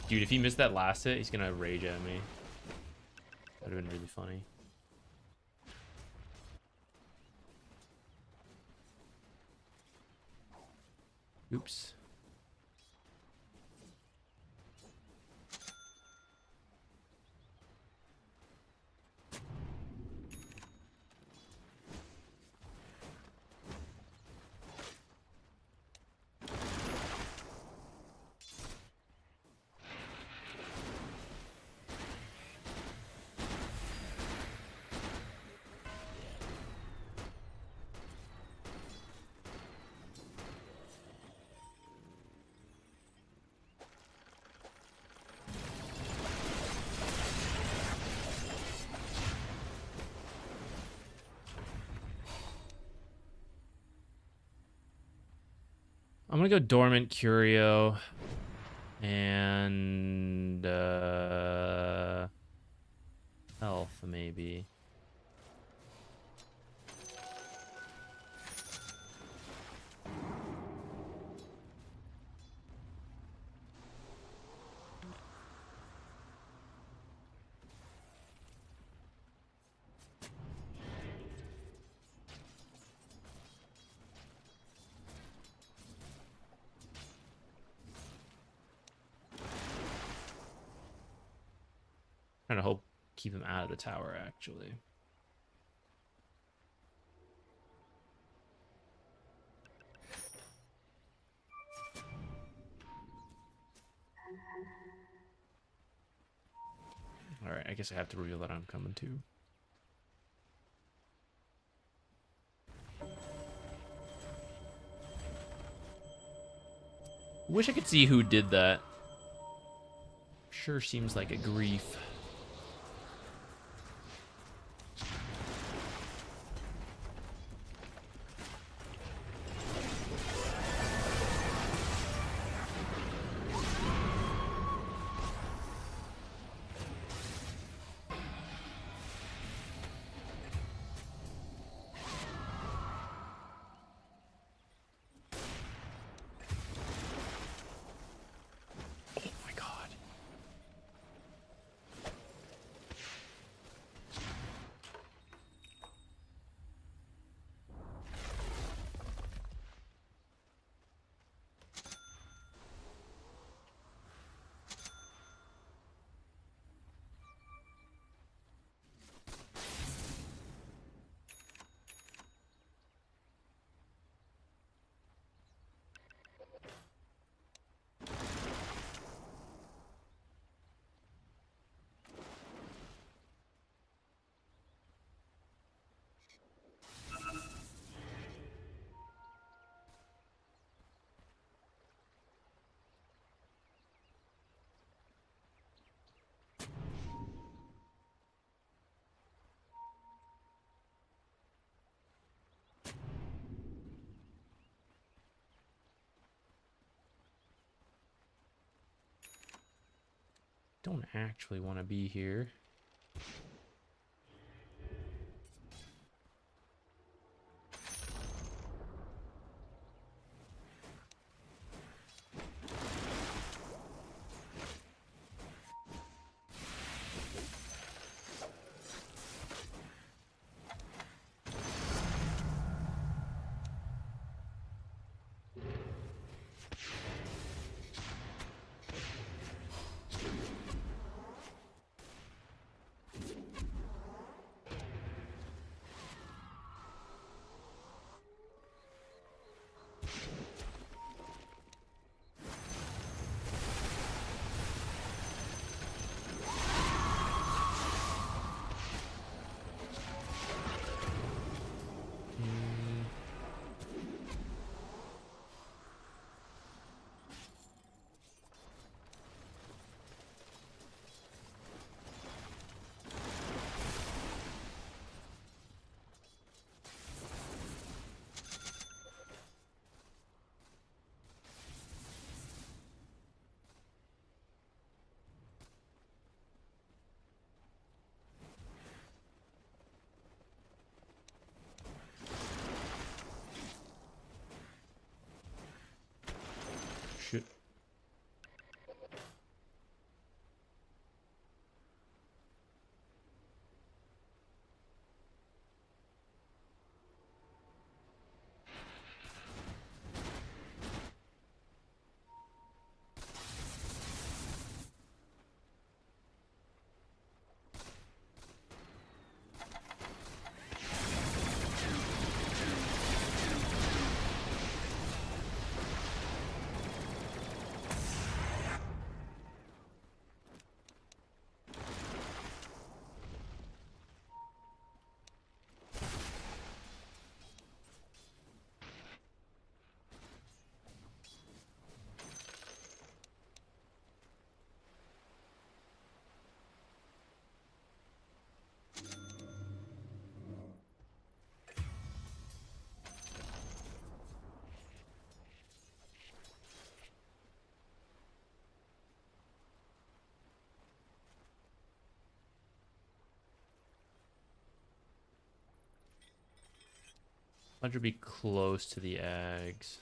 Dude, if he missed that last hit, he's gonna rage at me. That would have been really funny. Oops. I'm gonna go Dormant Curio and Health maybe. Trying to hope keep him out of the tower actually. All right, I guess I have to reveal that I'm coming too. Wish I could see who did that. Sure seems like a grief. Don't actually want to be here. 100 be close to the eggs.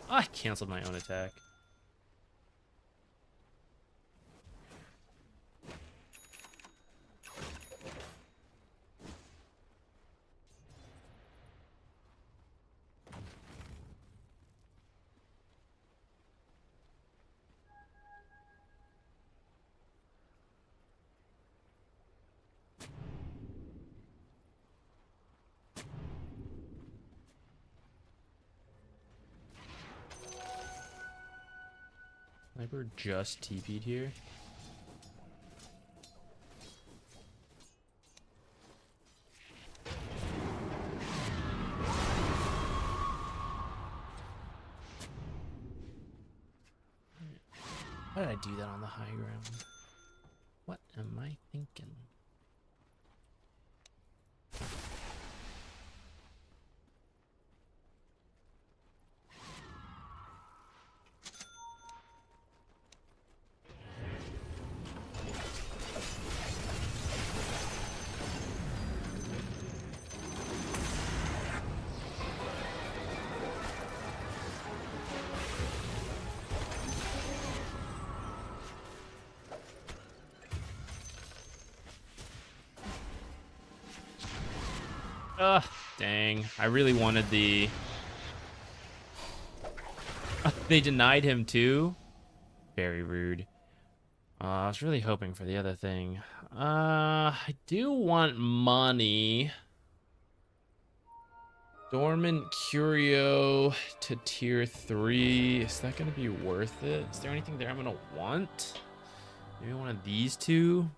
Oh, I canceled my own attack. Sniper just TP'd here. Why did I do that on the high ground? What am I thinking? Ugh, dang. I really wanted the... They denied him too? Very rude. I was really hoping for the other thing. I do want money. Dormant Curio to tier 3. Is that going to be worth it? Is there anything there I'm going to want? Maybe one of these two?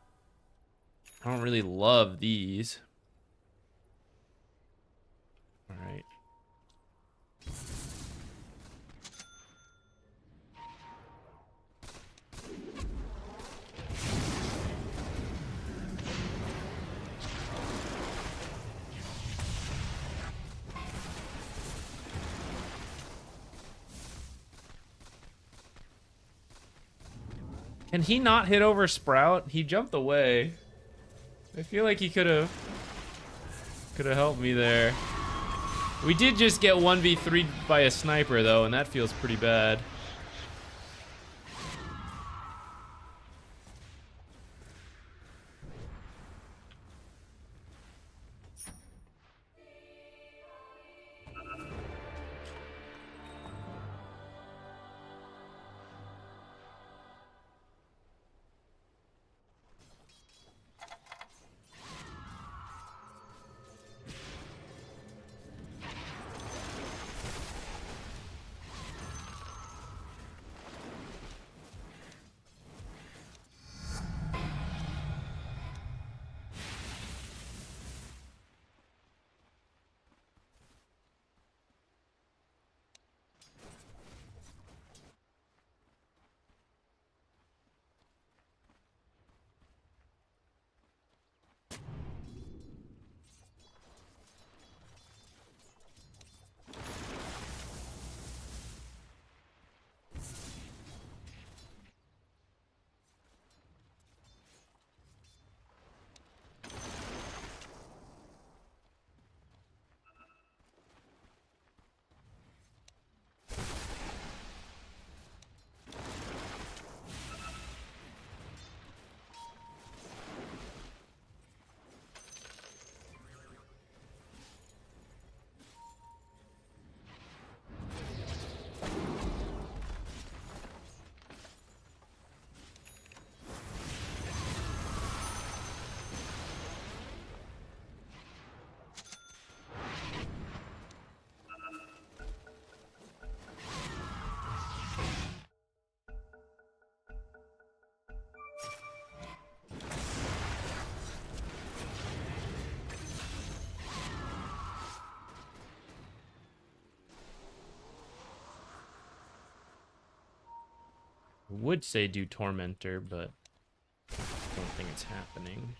I don't really love these. All right. Can he not hit over Sprout? He jumped away. I feel like he could have helped me there. We did just get 1v3 by a sniper though, and that feels pretty bad. Would say do Tormentor, but I don't think it's happening.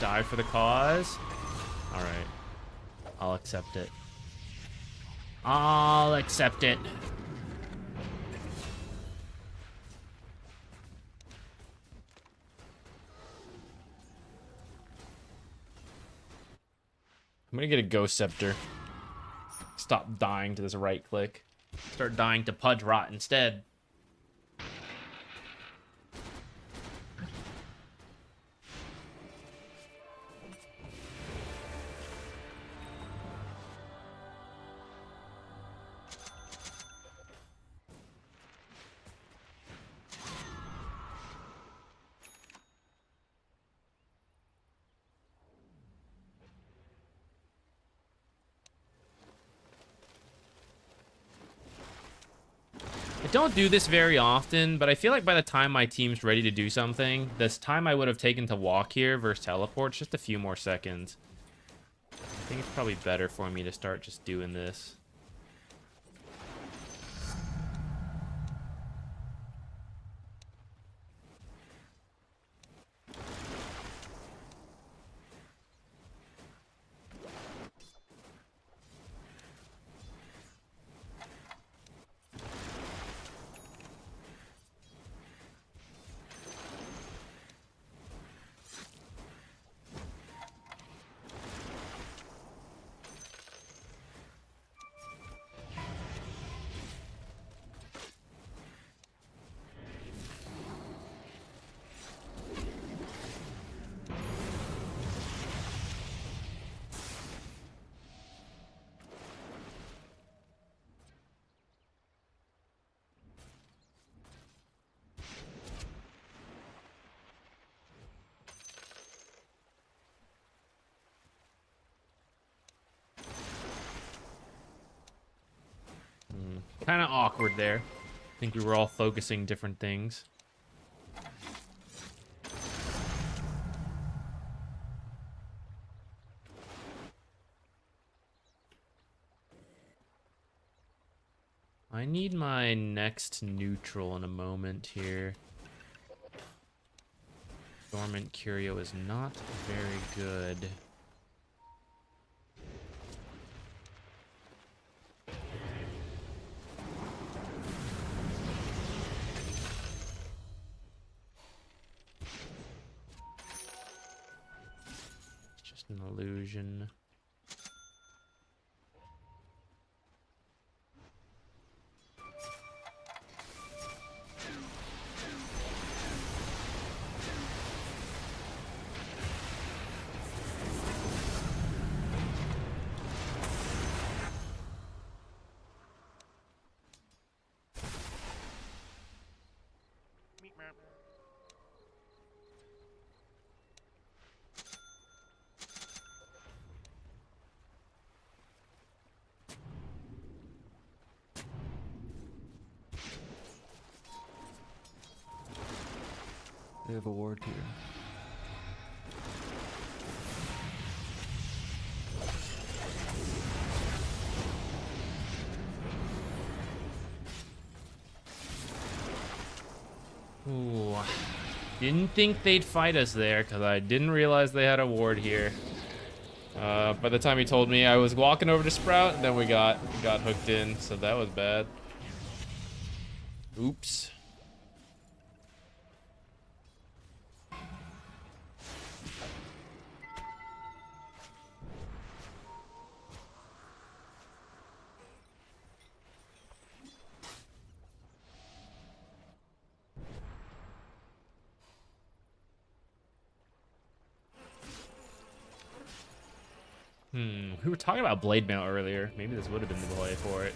Die for the cause? Alright. I'll accept it. I'll accept it. I'm gonna get a Ghost Scepter. Stop dying to this right click. Start dying to Pudge Rot instead. I don't do this very often, but I feel like by the time my team's ready to do something, this time I would have taken to walk here versus teleport, just a few more seconds. I think it's probably better for me to start just doing this. Kind of awkward there. I think we were all focusing different things. I need my next neutral in a moment here. Dormant Curio is not very good. Just an illusion. They have a ward here. Ooh. Didn't think they'd fight us there because I didn't realize they had a ward here. By the time he told me, I was walking over to Sprout, and then we got hooked in, so that was bad. Oops. We were talking about Blade Mail earlier. Maybe this would have been the play for it.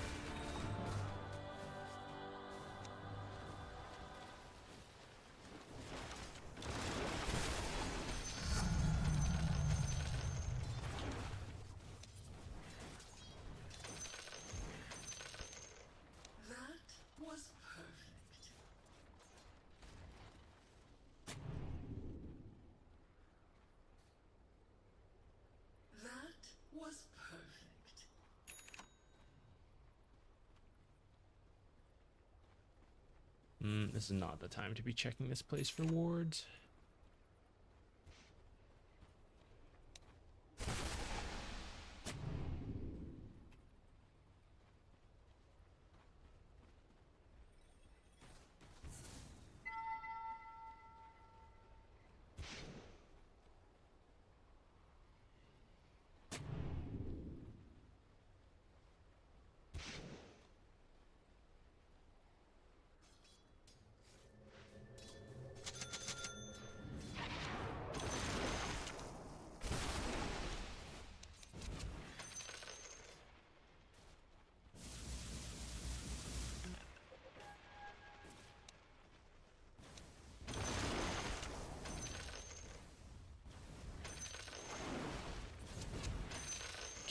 That was perfect. That was perfect. This is not the time to be checking this place for wards.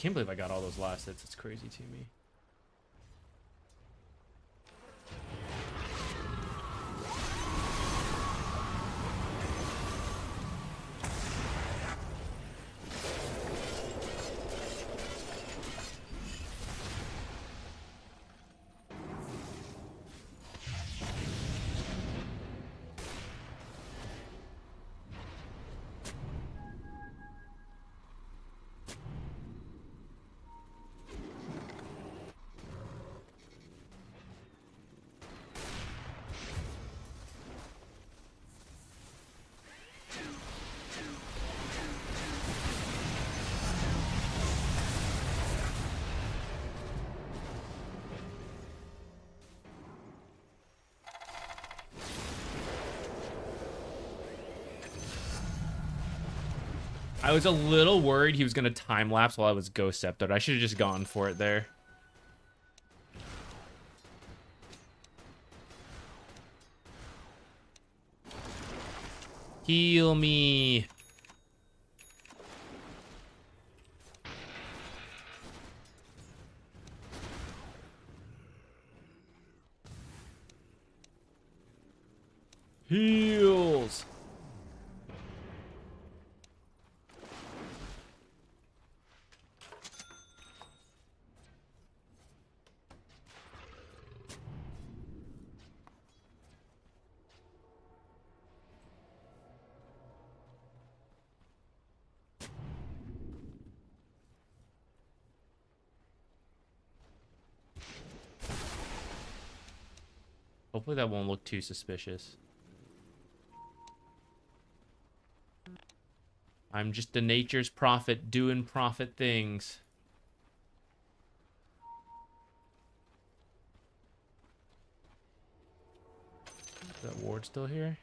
can't believe I got all those last hits. It's crazy to me. I was a little worried he was going to time lapse while I was Ghost Sceptered. I should have just gone for it there. Heal me. Heals. Hopefully that won't look too suspicious. I'm just a nature's prophet doing prophet things. Is that ward still here?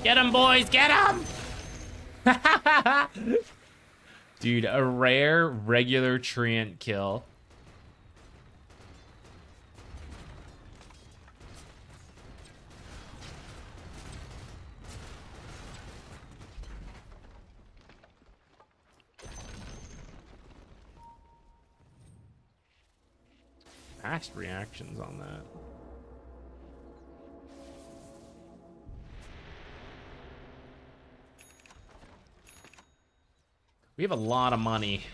Get him, boys! Get him! Dude, a rare regular treant kill. Fast reactions on that. We have a lot of money.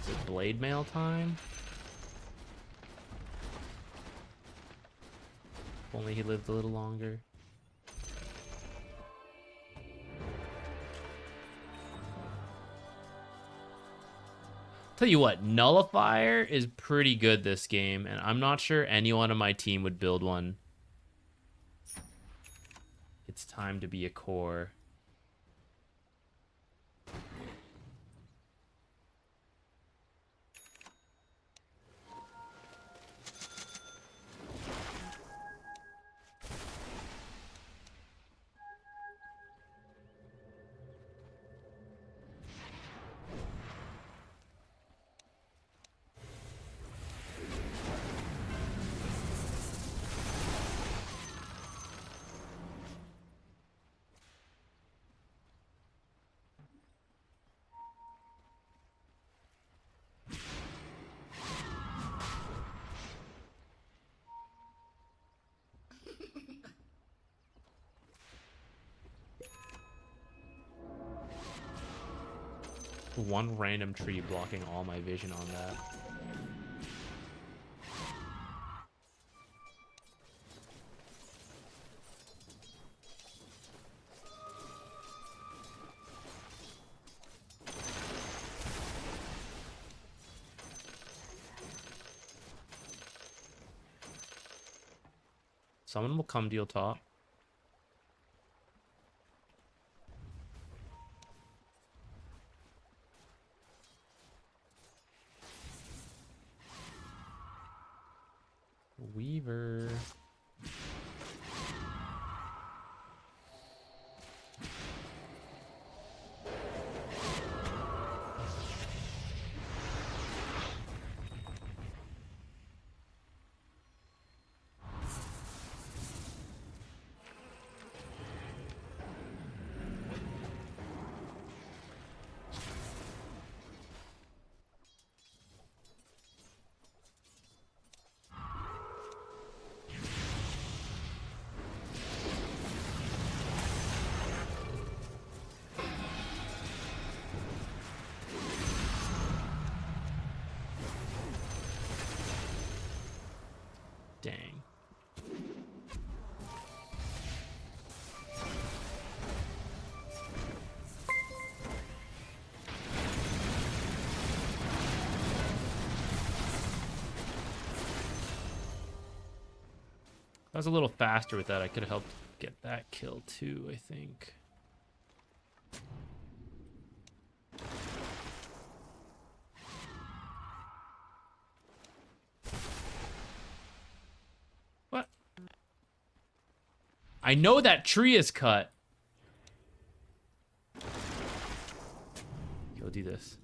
Is it blade mail time? If only he lived a little longer. Tell you what, Nullifier is pretty good this game, and I'm not sure anyone on my team would build one. It's time to be a core. One random tree blocking all my vision on that. Someone will come deal top. Weaver. Dang. I was a little faster with that. I could have helped get that kill too, I think. What? I know that tree is cut. Go do this.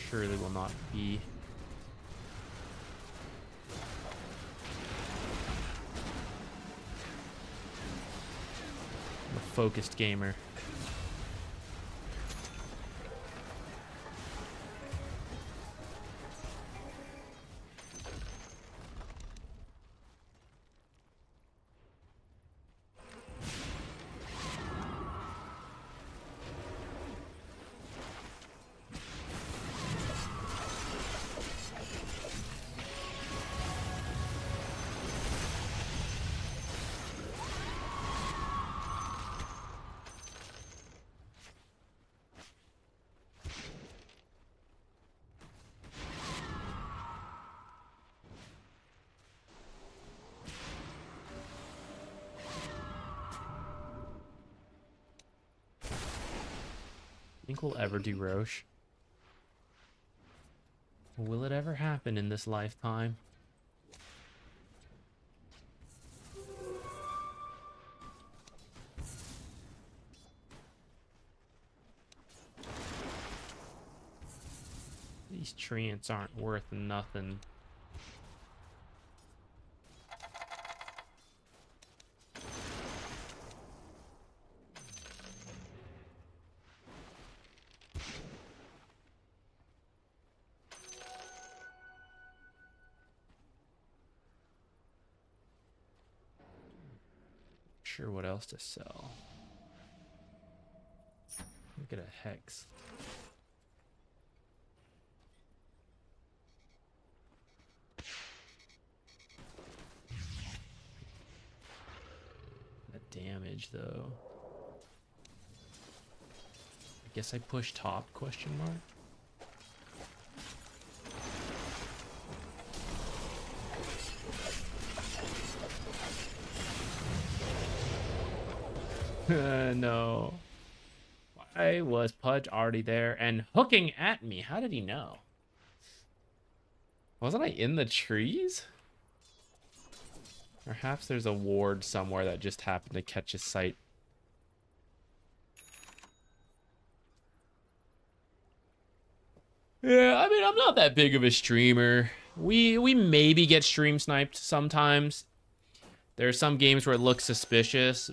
Surely will not be. I'm a focused gamer. Think we'll ever do Roche? Will it ever happen in this lifetime? These treants aren't worth nothing. Sure what else to sell. Look at a hex. The damage though. I guess I push top, question mark. No. Why was Pudge already there and hooking at me? How did he know? Wasn't I in the trees? Perhaps there's a ward somewhere that just happened to catch his sight. Yeah, I mean, I'm not that big of a streamer. We maybe get stream sniped sometimes. There are some games where it looks suspicious.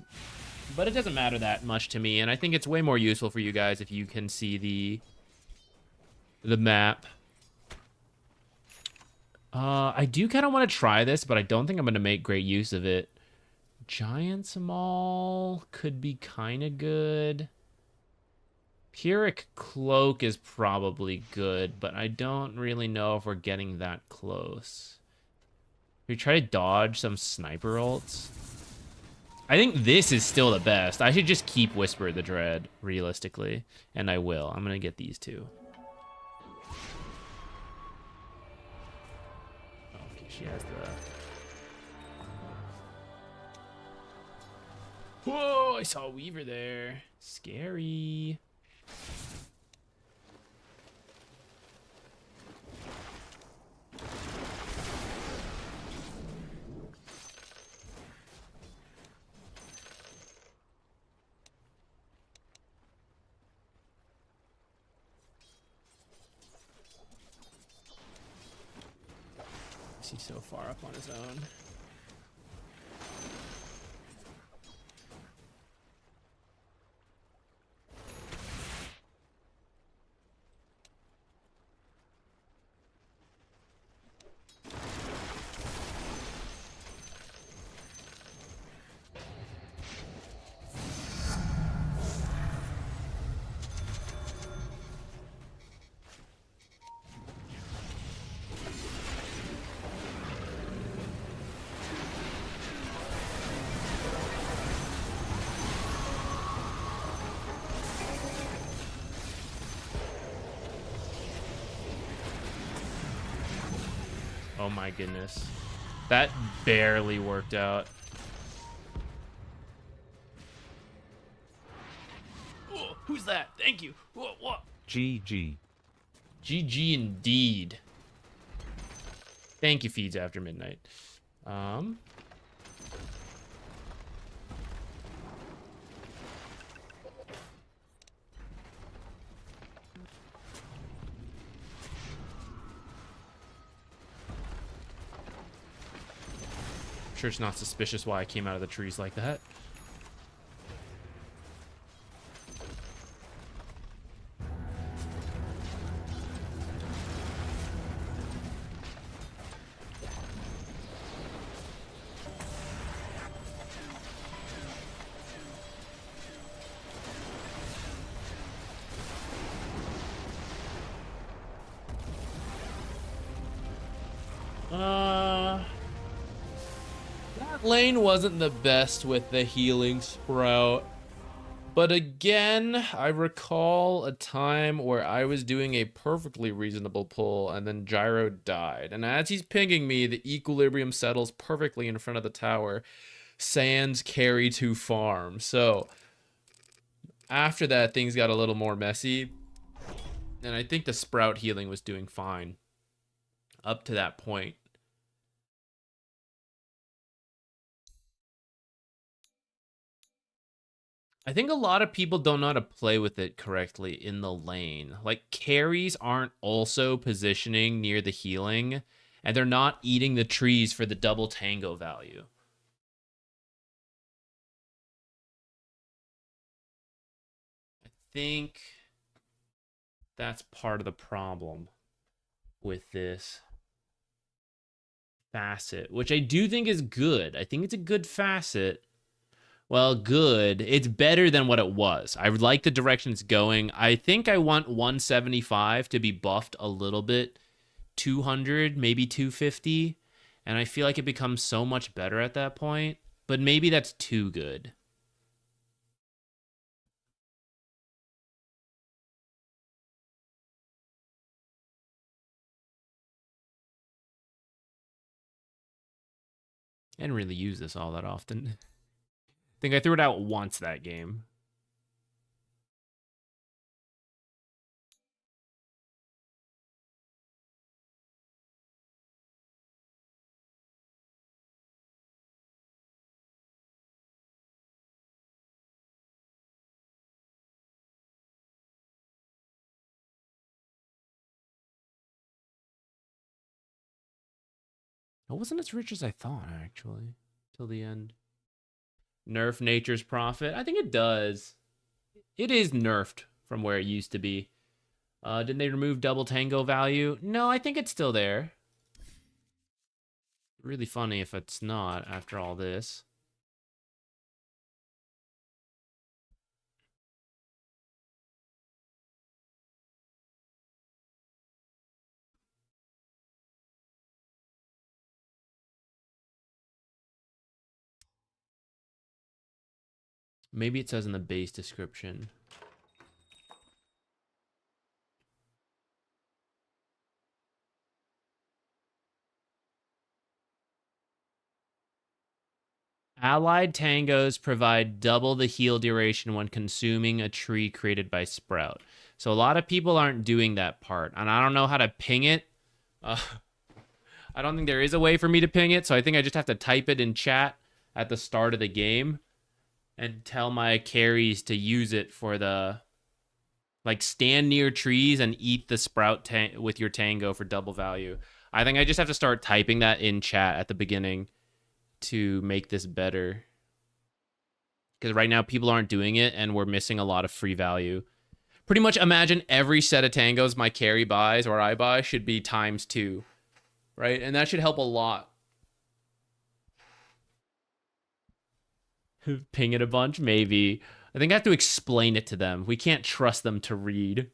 But it doesn't matter that much to me, and I think it's way more useful for you guys if you can see the map. I do kind of want to try this, but I don't think I'm going to make great use of it. Giant's Maul could be kind of good. Pyrrhic Cloak is probably good, but I don't really know if we're getting that close. We try to dodge some sniper ults. I think this is still the best. I should just keep Whisper the Dread, realistically. And I will. I'm going to get these two. Okay, she has the... Whoa, I saw a Weaver there. Scary. He's so far up on his own. Oh my goodness. That barely worked out. Oh, who's that? Thank you. What? GG. GG indeed. Thank you, Feeds After Midnight. Sure it's not suspicious why I came out of the trees like that. That lane wasn't the best with the healing sprout. But again, I recall a time where I was doing a perfectly reasonable pull and then Gyro died. And as he's pinging me, the equilibrium settles perfectly in front of the tower. Sans carry to farm. So after that, things got a little more messy. And I think the Sprout healing was doing fine up to that point. I think a lot of people don't know how to play with it correctly in the lane. Like, carries aren't also positioning near the healing, and they're not eating the trees for the double tango value. I think that's part of the problem with this facet, which I do think is good. I think it's a good facet. Well, good. It's better than what it was. I like the direction it's going. I think I want 175 to be buffed a little bit. 200, maybe 250. And I feel like it becomes so much better at that point. But maybe that's too good. I didn't really use this all that often. I think I threw it out once that game. It wasn't as rich as I thought, actually, till the end. Nerf Nature's Prophet. I think it does. It is nerfed from where it used to be. Didn't they remove double tango value? No, I think it's still there. Really funny if it's not after all this. Maybe it says in the base description. Allied tangos provide double the heal duration when consuming a tree created by Sprout. So a lot of people aren't doing that part, and I don't know how to ping it. I don't think there is a way for me to ping it, so I think I just have to type it in chat at the start of the game and tell my carries to use it for the, like, stand near trees and eat the Sprout with your tango for double value. I think I just have to start typing that in chat at the beginning to make this better, because right now people aren't doing it and we're missing a lot of free value. Pretty much imagine every set of tangos my carry buys or I buy should be ×2, right? And that should help a lot. Ping it a bunch, maybe. I think I have to explain it to them. We can't trust them to read.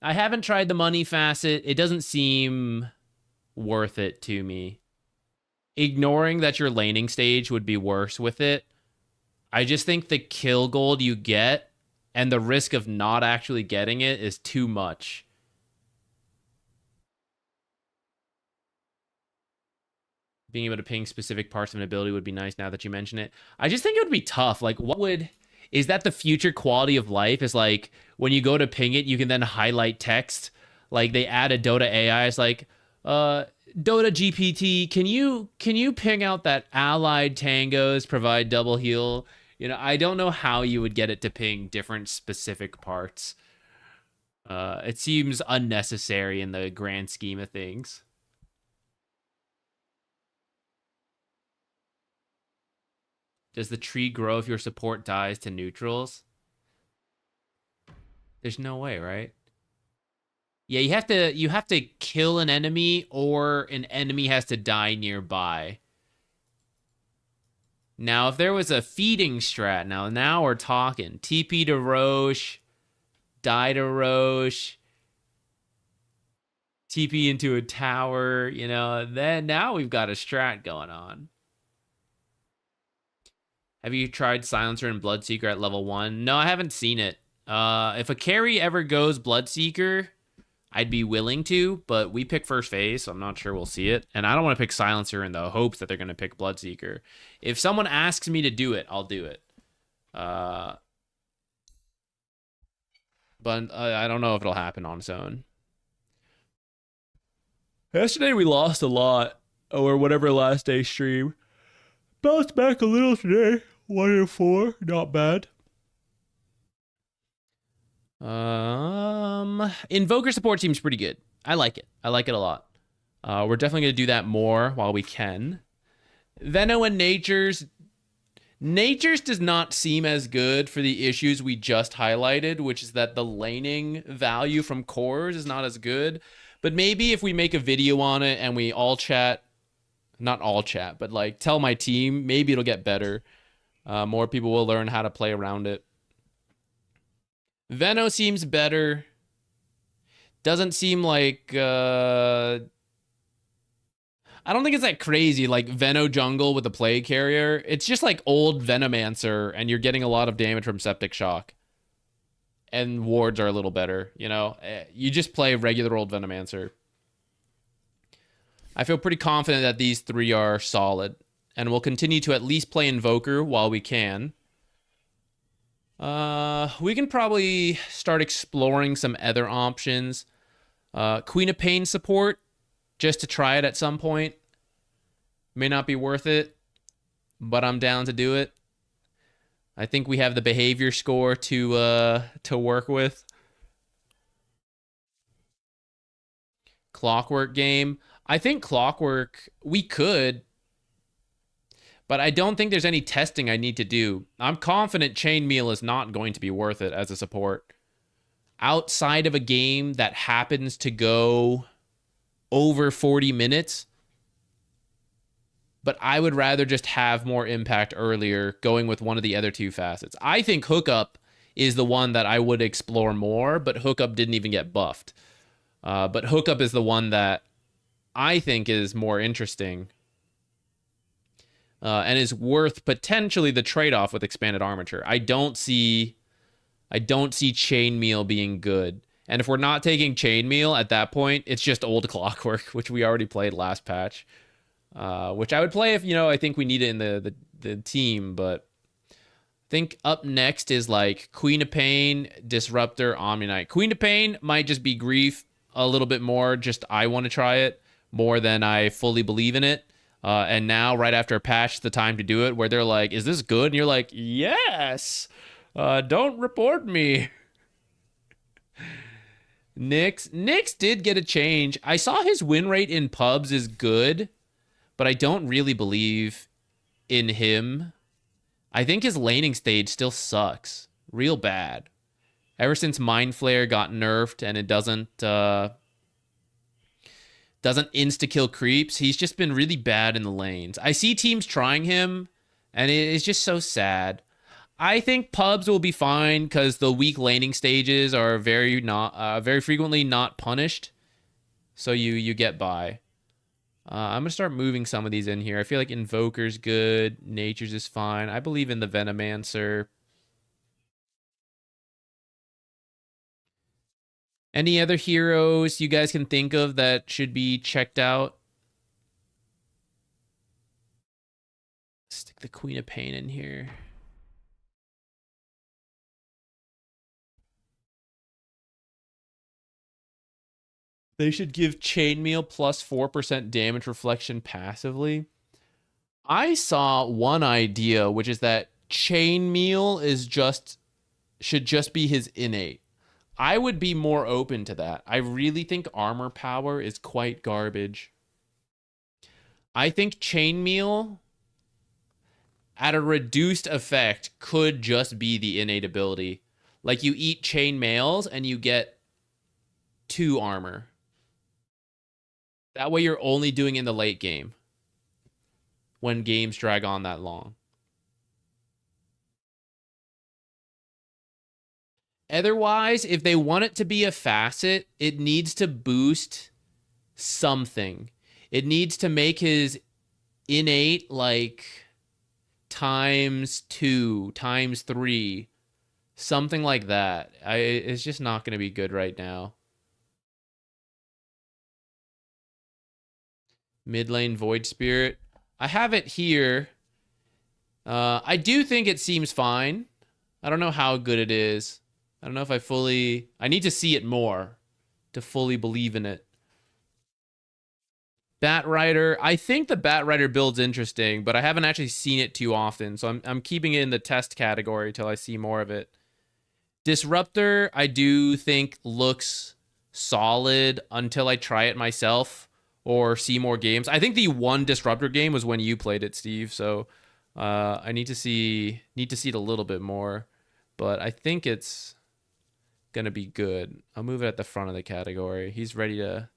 I haven't tried the money facet. It doesn't seem worth it to me. Ignoring that your laning stage would be worse with it, I just think the kill gold you get and the risk of not actually getting it is too much. Being able to ping specific parts of an ability would be nice now that you mention it. I just think it would be tough. Like, is that the future quality of life? Is like, when you go to ping it, you can then highlight text. Like, they add a Dota AI. It's like, Dota GPT, can you ping out that allied tangos provide double heal? You know, I don't know how you would get it to ping different specific parts. It seems unnecessary in the grand scheme of things. Does the tree grow if your support dies to neutrals? There's no way, right? Yeah, you have to kill an enemy, or an enemy has to die nearby. Now, if there was a feeding strat, now we're talking. TP to Roche, die to Roche, TP into a tower, you know, then now we've got a strat going on. Have you tried Silencer and Bloodseeker at level 1? No, I haven't seen it. If a carry ever goes Bloodseeker, I'd be willing to, but we pick first phase, so I'm not sure we'll see it. And I don't want to pick Silencer in the hopes that they're going to pick Bloodseeker. If someone asks me to do it, I'll do it. But I don't know if it'll happen on its own. Yesterday we lost a lot, or whatever last day stream. Bounced back a little today. 1-4, not bad. Invoker support seems pretty good. I like it. I like it a lot. We're definitely going to do that more while we can. Veno and Nature's does not seem as good for the issues we just highlighted, which is that the laning value from cores is not as good. But maybe if we make a video on it and we all chat, not all chat, but like tell my team, maybe it'll get better. More people will learn how to play around it. Veno seems better. Doesn't seem like... I don't think it's that crazy, like Veno jungle with a Plague Carrier. It's just like old Venomancer, and you're getting a lot of damage from Septic Shock. And wards are a little better, you know? You just play regular old Venomancer. I feel pretty confident that these three are solid. And we'll continue to at least play Invoker while we can. We can probably start exploring some other options. Queen of Pain support, just to try it at some point. May not be worth it, but I'm down to do it. I think we have the behavior score to work with. Clockwork game. I think Clockwork, we could. But I don't think there's any testing I need to do. I'm confident Chainmeal is not going to be worth it as a support. Outside of a game that happens to go over 40 minutes, but I would rather just have more impact earlier going with one of the other two facets. I think Hookup is the one that I would explore more, but Hookup didn't even get buffed. But Hookup is the one that I think is more interesting and is worth potentially the trade-off with expanded armature. I don't see Chainmeal being good. And if we're not taking Chainmeal at that point, it's just old Clockwork, which we already played last patch. Which I would play if, I think we need it in the team, but I think up next is like Queen of Pain, Disruptor, Omni-Knight. Queen of Pain might just be Grief a little bit more, just I want to try it more than I fully believe in it. And now, right after a patch, the time to do it, where they're like, is this good? And you're like, yes! Don't report me. Nyx did get a change. I saw his win rate in pubs is good, but I don't really believe in him. I think his laning stage still sucks. Real bad. Ever since Mind Flare got nerfed and it doesn't insta-kill creeps, he's just been really bad in the lanes. I see teams trying him, and it is just so sad. I think pubs will be fine because the weak laning stages are very frequently not punished, so you get by. I'm going to start moving some of these in here. I feel like Invoker's good. Nature's is fine. I believe in the Venomancer. Any other heroes you guys can think of that should be checked out? Stick the Queen of Pain in here. They should give Chainmeal plus 4% damage reflection passively. I saw one idea, which is that Chainmeal should just be his innate. I would be more open to that. I really think armor power is quite garbage. I think Chainmeal at a reduced effect could just be the innate ability. Like you eat chainmails and you get 2 armor. That way you're only doing it in the late game when games drag on that long. Otherwise, if they want it to be a facet, it needs to boost something. It needs to make his innate like ×2, ×3, something like that. It's just not going to be good right now. Mid lane Void Spirit. I have it here. I do think it seems fine. I don't know how good it is. I don't know if I need to see it more to fully believe in it. Bat Rider. I think the Bat Rider build's interesting, but I haven't actually seen it too often, so I'm keeping it in the test category till I see more of it. Disruptor, I do think looks solid until I try it myself or see more games. I think the one Disruptor game was when you played it, Steve, so I need to see it a little bit more, but I think it's gonna be good. I'll move it at the front of the category. He's ready to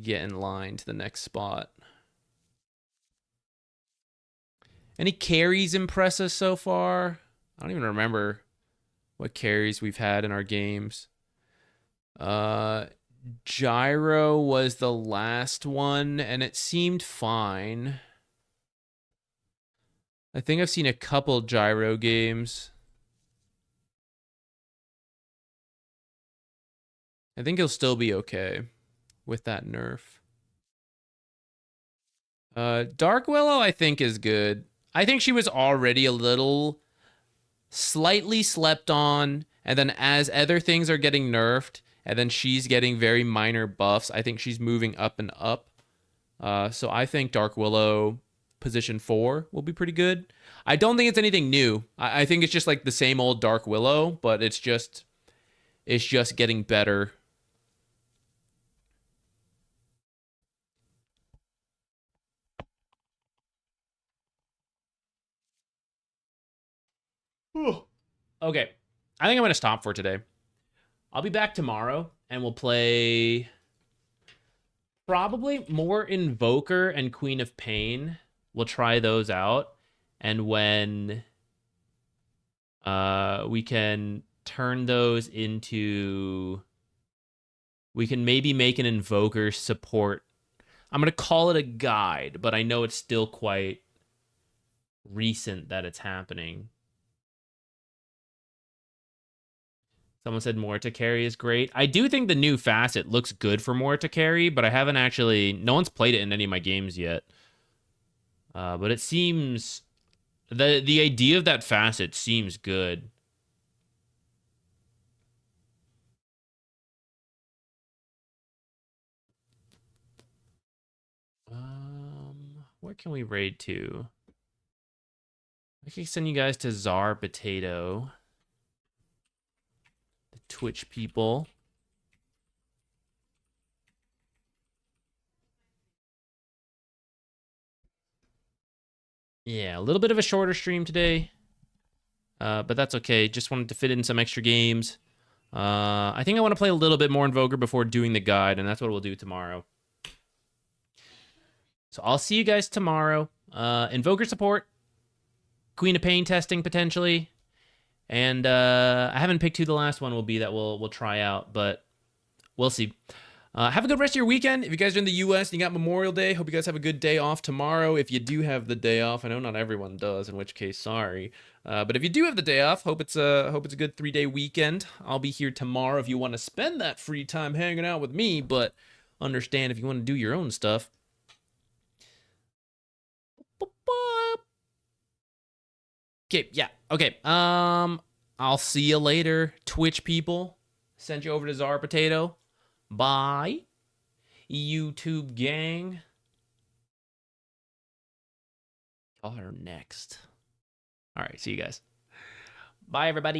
get in line to the next spot. Any carries impress us so far? I don't even remember what carries we've had in our games. Gyro was the last one, and it seemed fine. I think I've seen a couple Gyro games. I think he'll still be okay with that nerf. Dark Willow, I think, is good. I think she was already a little slightly slept on, and then as other things are getting nerfed, and then she's getting very minor buffs, I think she's moving up and up. So I think Dark Willow position 4 will be pretty good. I don't think it's anything new. I think it's just like the same old Dark Willow, but it's just getting better. Okay. I think I'm going to stop for today. I'll be back tomorrow, and we'll play probably more Invoker and Queen of Pain. We'll try those out. And when we can turn those into... We can maybe make an Invoker support. I'm going to call it a guide, but I know it's still quite recent that it's happening. Someone said Morta carry is great. I do think the new facet looks good for Morta carry, but I haven't actually... No one's played it in any of my games yet. But it seems... The idea of that facet seems good. Where can we raid to? I can send you guys to Czar Potato. The Twitch people. Yeah, a little bit of a shorter stream today. But that's okay. Just wanted to fit in some extra games. I think I want to play a little bit more Invoker before doing the guide, and that's what we'll do tomorrow. So I'll see you guys tomorrow. Invoker support. Queen of Pain testing, potentially. And I haven't picked who the last one will be that we'll try out, but we'll see. Have a good rest of your weekend. If you guys are in the U.S. and you got Memorial Day, hope you guys have a good day off tomorrow. If you do have the day off, I know not everyone does, in which case, sorry. But if you do have the day off, hope it's a good 3-day weekend. I'll be here tomorrow if you want to spend that free time hanging out with me, but understand if you want to do your own stuff. Okay, yeah, okay. I'll see you later, Twitch people. Send you over to Czar Potato. Bye, YouTube gang. Y'all are next. All right, see you guys. Bye, everybody.